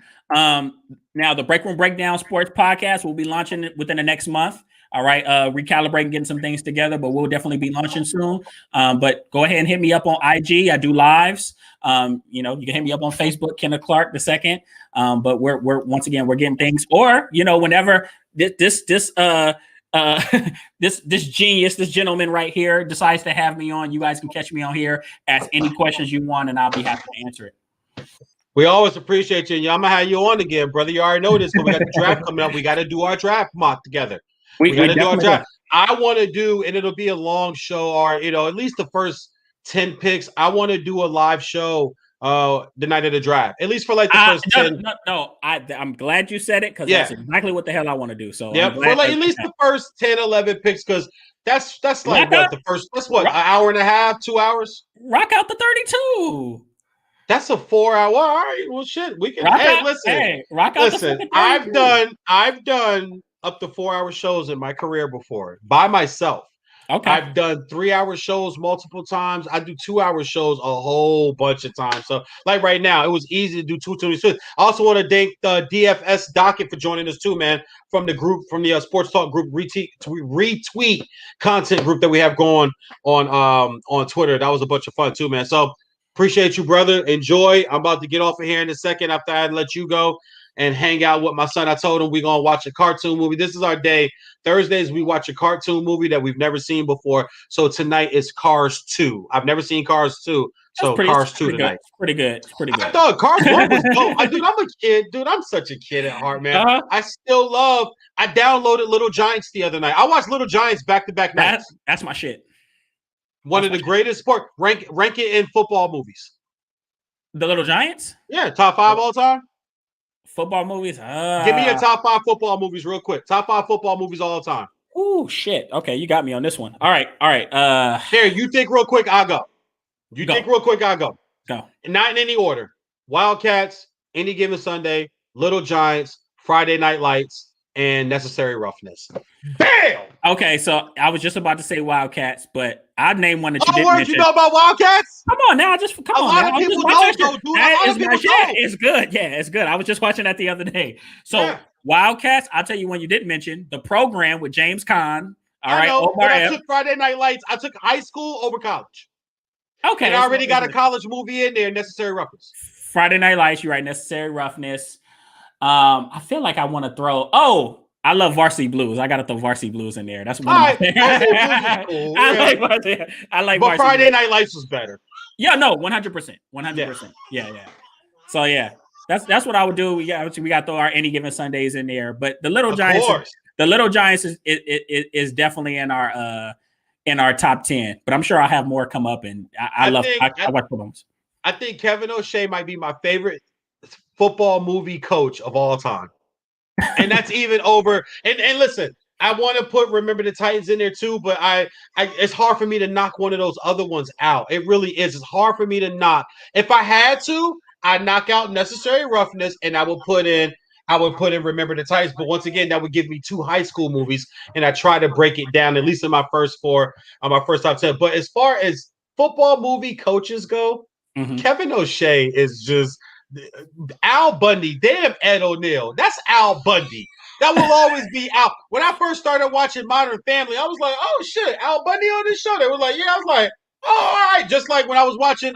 Now the Break Room Breakdown Sports Podcast will be launching within the next month. All right, recalibrating, getting some things together, but we'll definitely be launching soon. But go ahead and hit me up on IG. I do lives. You can hit me up on Facebook, Kenneth Clark II. But we're once again we're getting things, or whenever this genius, this gentleman right here decides to have me on, you guys can catch me on here. Ask any questions you want, and I'll be happy to answer it. We always appreciate you, and I'm gonna have you on again, brother. You already know this, but we got the draft coming up. We got to do our draft mock together. We got to do our draft. I want to do, and it'll be a long show, or at least the first 10 picks. I want to do a live show the night of the draft, at least for like the first 10. I'm glad you said it, because that's exactly what the hell I want to do. So yeah, for like at least the first 10, 11 picks, because that's like what the first. That's what, an hour and a half, 2 hours. Rock out the 32. That's a 4 hour. All right, well, shit, we can. Listen. I've done up to 4 hour shows in my career before by myself. Okay. I've done 3 hour shows multiple times. I do 2 hour shows a whole bunch of times. So like right now, it was easy to do 226. I also want to thank the DFS Docket for joining us too, man, from the group, from the Sports Talk group retweet content group that we have going on Twitter. That was a bunch of fun too, man. So appreciate you, brother. Enjoy. I'm about to get off of here in a second after I let you go and hang out with my son. I told him we're going to watch a cartoon movie. This is our day. Thursdays, we watch a cartoon movie that we've never seen before. So tonight is Cars 2. I've never seen Cars 2. So Cars 2 tonight. Pretty good. I thought Cars 1 was dope. Dude, I'm a kid. Dude, I'm such a kid at heart, man. I downloaded Little Giants the other night. I watched Little Giants back-to-back nights. That's my shit. One of the greatest sport. Rank it in football movies. The Little Giants? Yeah, top 5 all time. Football movies? Give me your top 5 football movies real quick. Top 5 football movies all the time. Oh, shit. Okay, you got me on this one. All right. Here, you think real quick, I'll go. Think real quick, I'll go. Go. Not in any order. Wildcats, Any Given Sunday, Little Giants, Friday Night Lights, and Necessary Roughness. Bam! Okay, so I was just about to say Wildcats, but I'd name one that you didn't mention. You know about Wildcats? Come on now, a lot of people don't, dude. It's good. Yeah, it's good. I was just watching that the other day. So Wildcats, I'll tell you one you didn't mention. The Program with James Caan. I took Friday Night Lights. I took high school over college. Okay. And I already got a college movie in there, Necessary Roughness. Friday Night Lights, you're right, Necessary Roughness. I feel like I want to throw. I love Varsity Blues. I got to throw Varsity Blues in there. That's one of my favorites. Cool. I like but Friday Night Lights was better. Yeah, no, 100%. 100%. Yeah. So yeah, that's what I would do. We got to throw our Any Given Sundays in there. But the Little Giants is definitely in our top 10. But I'm sure I'll have more come up, and I watch films. I think Kevin O'Shea might be my favorite football movie coach of all time. And that's even over. And listen, I want to put Remember the Titans in there too, but I it's hard for me to knock one of those other ones out. It really is. It's hard for me to knock. If I had to, I'd knock out Necessary Roughness, and I would put in Remember the Titans. But once again, that would give me 2 high school movies, and I try to break it down at least in my first 4, on my first top 10. But as far as football movie coaches go, Kevin O'Shea is just Al Bundy. Damn Ed O'Neill. That's Al Bundy. That will always be Al. When I first started watching Modern Family, I was like, oh shit, Al Bundy on this show. They were like, yeah. I was like, oh, all right. Just like when I was watching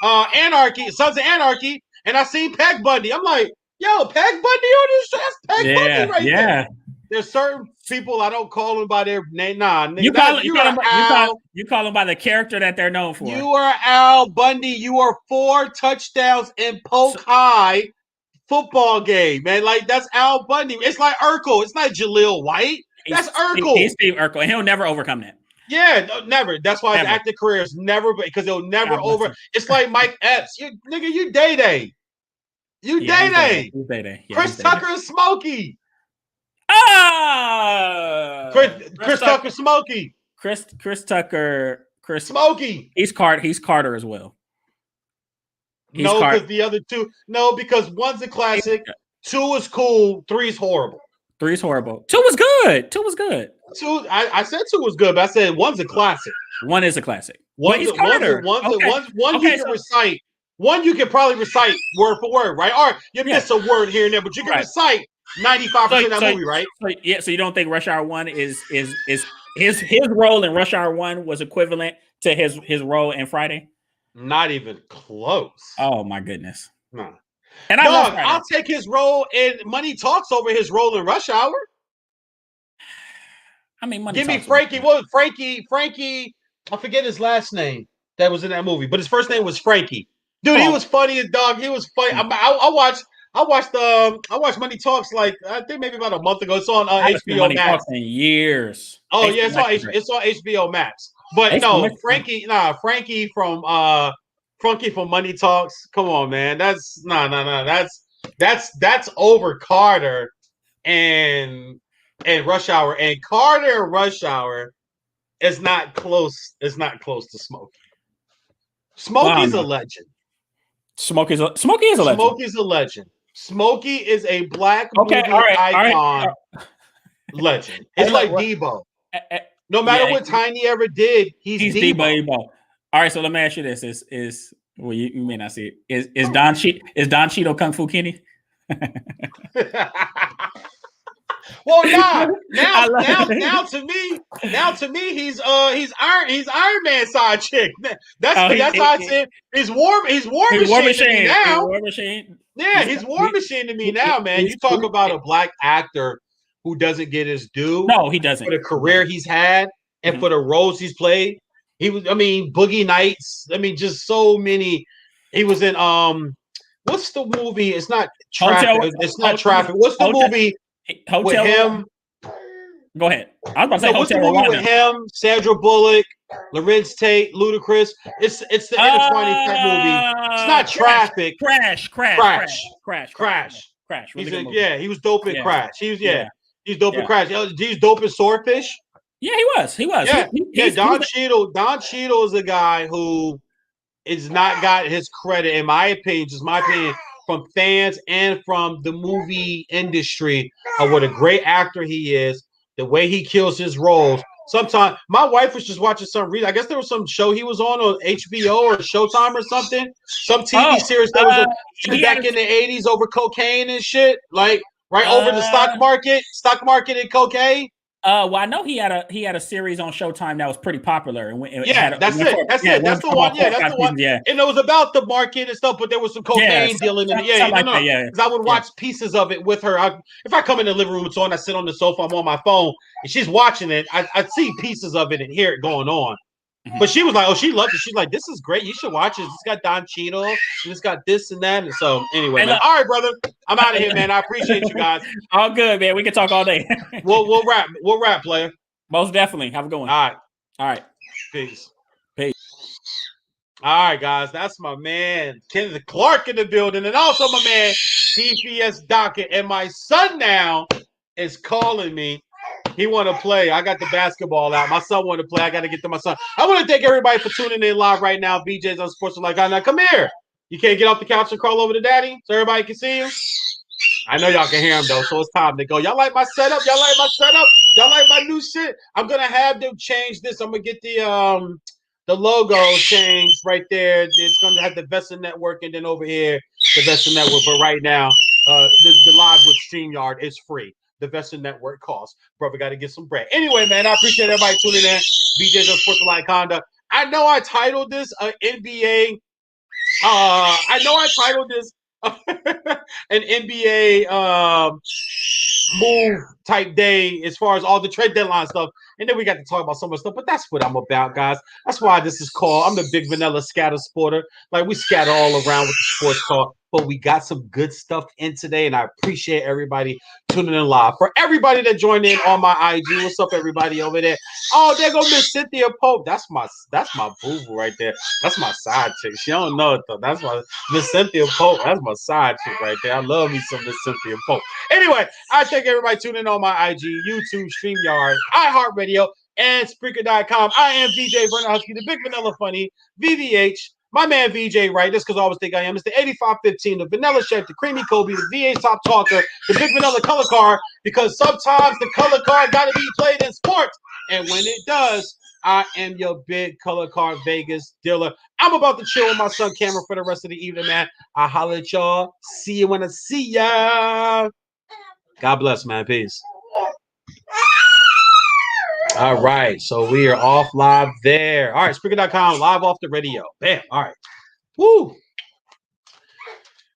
Anarchy, Sons of Anarchy, and I seen Peg Bundy. I'm like, yo, Peg Bundy on this show. That's Peg Bundy right there. There's certain people I don't call them by their name. Nah, you call them by the character that they're known for. You are Al Bundy. You are 4 touchdowns in Polk High football game, man. Like, that's Al Bundy. It's like Urkel. It's not Jaleel White. That's Urkel. He's Steve Urkel, and he'll never overcome that. Yeah, no, never. That's why his acting career is never, because he'll never over. It's like Mike Epps. You Day-Day. You Day-Day. Chris Tucker and Smokey. Chris Tucker, Smokey. Chris Tucker, Smokey. He's Carter as well. No, because the other 2. No, because 1's a classic, 2 is cool, 3 is horrible. 3 is horrible. 2 was good. 2 was good. 2. I said 2 was good, but I said 1's a classic. 1 is a classic. He's Carter. One you can recite. 1 you can probably recite word for word, right? Or you miss a word here and there, but you can recite 95% of that movie, right? So you don't think Rush Hour 1 is his role in Rush Hour 1 was equivalent to his role in Friday? Not even close. Oh my goodness. No. And I'll take his role in Money Talks over his role in Rush Hour. I mean, give me Frankie. What Frankie? I forget his last name that was in that movie, but his first name was Frankie. Dude, he was funny as dog. He was funny. I watched Money Talks like I think maybe about a month ago. It's on HBO Max. In years. Oh yeah, it's on HBO Max. But no, Frankie from Money Talks. Come on, man. That's That's over Carter and Rush Hour. And Carter and Rush Hour is not close. It's not close to Smokey. Smokey's a legend. Smokey is a legend. Smokey's a legend. Smokey is a black movie icon legend. It's like Debo. No matter what Tiny ever did, he's Debo. All right, so let me ask you this: is well, you may not see it. Is Don Cheeto Kung Fu Kenny? Well, now to me, he's Iron Man side chick. That's how I said he's War Machine now. War Machine. Yeah, he's War Machine to me now, man. You talk about a black actor who doesn't get his due. No, he doesn't. For the career he's had and for the roles he's played. Boogie Nights. Just so many. He was in what's the movie? It's not Traffic. It's not Traffic. What's the movie with him? Go ahead. I was about to say what's the movie with him? Sandra Bullock, Lorenz Tate, Ludacris. It's the intertwining movie. It's not Traffic. Crash. Really he was dope in Crash. He's dope in Crash. He's dope in Swordfish. Yeah, he was. Yeah, Don Cheadle is a guy who is not got his credit, in my opinion, from fans and from the movie industry of what a great actor he is, the way he kills his roles. Sometimes my wife was just watching I guess there was some show he was on HBO or Showtime or something, some TV series that was back in the 80s over cocaine and shit, like over the stock market and cocaine. Well, I know he had a series on Showtime that was pretty popular. That's the one. Yeah. And it was about the market and stuff, but there was some cocaine dealing in it. Because I would watch pieces of it with her. If I come in the living room, it's on. I sit on the sofa. I'm on my phone, and she's watching it. I see pieces of it and hear it going on. Mm-hmm. But she was like, "Oh, she loved it. She's like, this is great. You should watch it. It's got Don Cheadle, and it's got this and that." And so, anyway, man. All right, brother, I'm out of here, man. I appreciate you guys. All good, man. We can talk all day. We'll wrap, player. Most definitely. Have a good one. All right. Peace. All right, guys. That's my man Kenneth Clark in the building, and also my man CPS docket, and my son now is calling me. He want to play. I got the basketball out. My son want to play. I got to get to my son. I want to thank everybody for tuning in live right now. Veejay'S Unsportsmanlike. Now come here. You can't get off the couch and crawl over to daddy so everybody can see you? I know y'all can hear him, though, so it's time to go. Y'all like my setup? Y'all like my setup? Y'all like my new shit? I'm going to have them change this. I'm going to get the logo changed right there. It's going to have the Vesta Network, and then over here, the Vesta Network. But right now, the live with StreamYard is free. The Vesta Network costs. Brother, got to get some bread. Anyway, man, I appreciate everybody tuning in. Veejay'S Unsportsmanlike Conduct. I know I titled this NBA. I know I titled this an NBA move type day as far as all the trade deadline stuff. And then we got to talk about so much stuff, but that's what I'm about, guys. That's why this is called, I'm the big vanilla scatter sporter. Like, we scatter all around with the sports talk, but we got some good stuff in today, and I appreciate everybody tuning in live. For everybody that joined in on my IG, what's up, everybody over there? Oh, there go Miss Cynthia Pope. That's my boo-boo right there. That's my side chick. She don't know it, though. That's my Miss Cynthia Pope. That's my side chick right there. I love me some Miss Cynthia Pope. Anyway, I thank everybody tuning in on my IG, YouTube, StreamYard, iHeartRadio, and Spreaker.com. I am VJ Vernon Husky, the Big Vanilla Funny, VVH. My man VJ, right? That's because I always think I am. It's the 8515, the Vanilla Chef, the Creamy Kobe, the VA Top Talker, the Big Vanilla Color Card, because sometimes the color card got to be played in sports. And when it does, I am your big color card Vegas dealer. I'm about to chill with my son Cameron for the rest of the evening, man. I'll holler at y'all. See you when I see ya. God bless, man. Peace. All right. So we are off live there. All right. Spreaker.com, live off the radio. Bam. All right. Woo.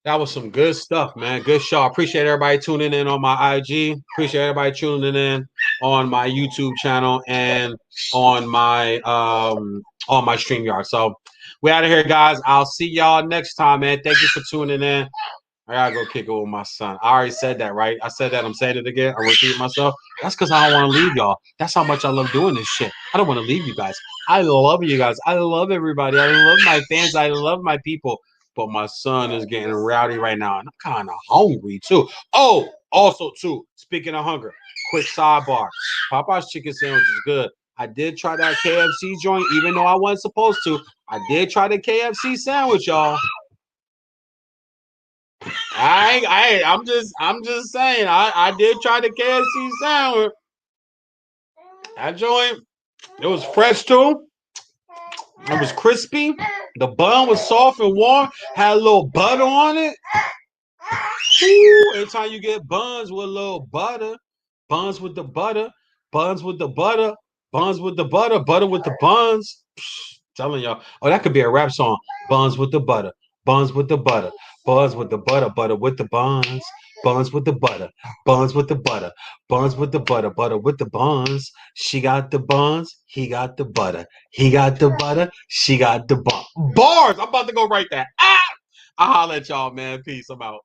That was some good stuff, man. Good show. Appreciate everybody tuning in on my IG. Appreciate everybody tuning in on my YouTube channel and on my StreamYard. So we out of here, guys. I'll see y'all next time, man. Thank you for tuning in. I gotta go kick it with my son. I already said that, right? I said that. I'm saying it again. I'm repeating myself. That's because I don't want to leave y'all. That's how much I love doing this shit. I don't want to leave you guys. I love you guys. I love everybody. I love my fans. I love my people. But my son is getting rowdy right now, and I'm kind of hungry too. Oh, also too. Speaking of hunger, quick sidebar. Popeye's chicken sandwich is good. I did try that KFC joint, even though I wasn't supposed to. I did try the KFC sandwich, y'all. I'm just saying. I did try the KFC sandwich. That joint, it was fresh too. It was crispy. The bun was soft and warm. Had a little butter on it. Ooh, every time you get buns with a little butter, buns with the butter, buns with the butter, buns with the butter, butter with the buns. Telling y'all. Oh, that could be a rap song. Buns with the butter. Buns with the butter. Buns with the butter. Butter with the buns. Buns with the butter. Buns with the butter. Buns with the butter. Butter with the buns. She got the buns. He got the butter. He got the butter. She got the buns. Bars. I'm about to go write that. I'll holler at y'all, man. Peace. I'm out.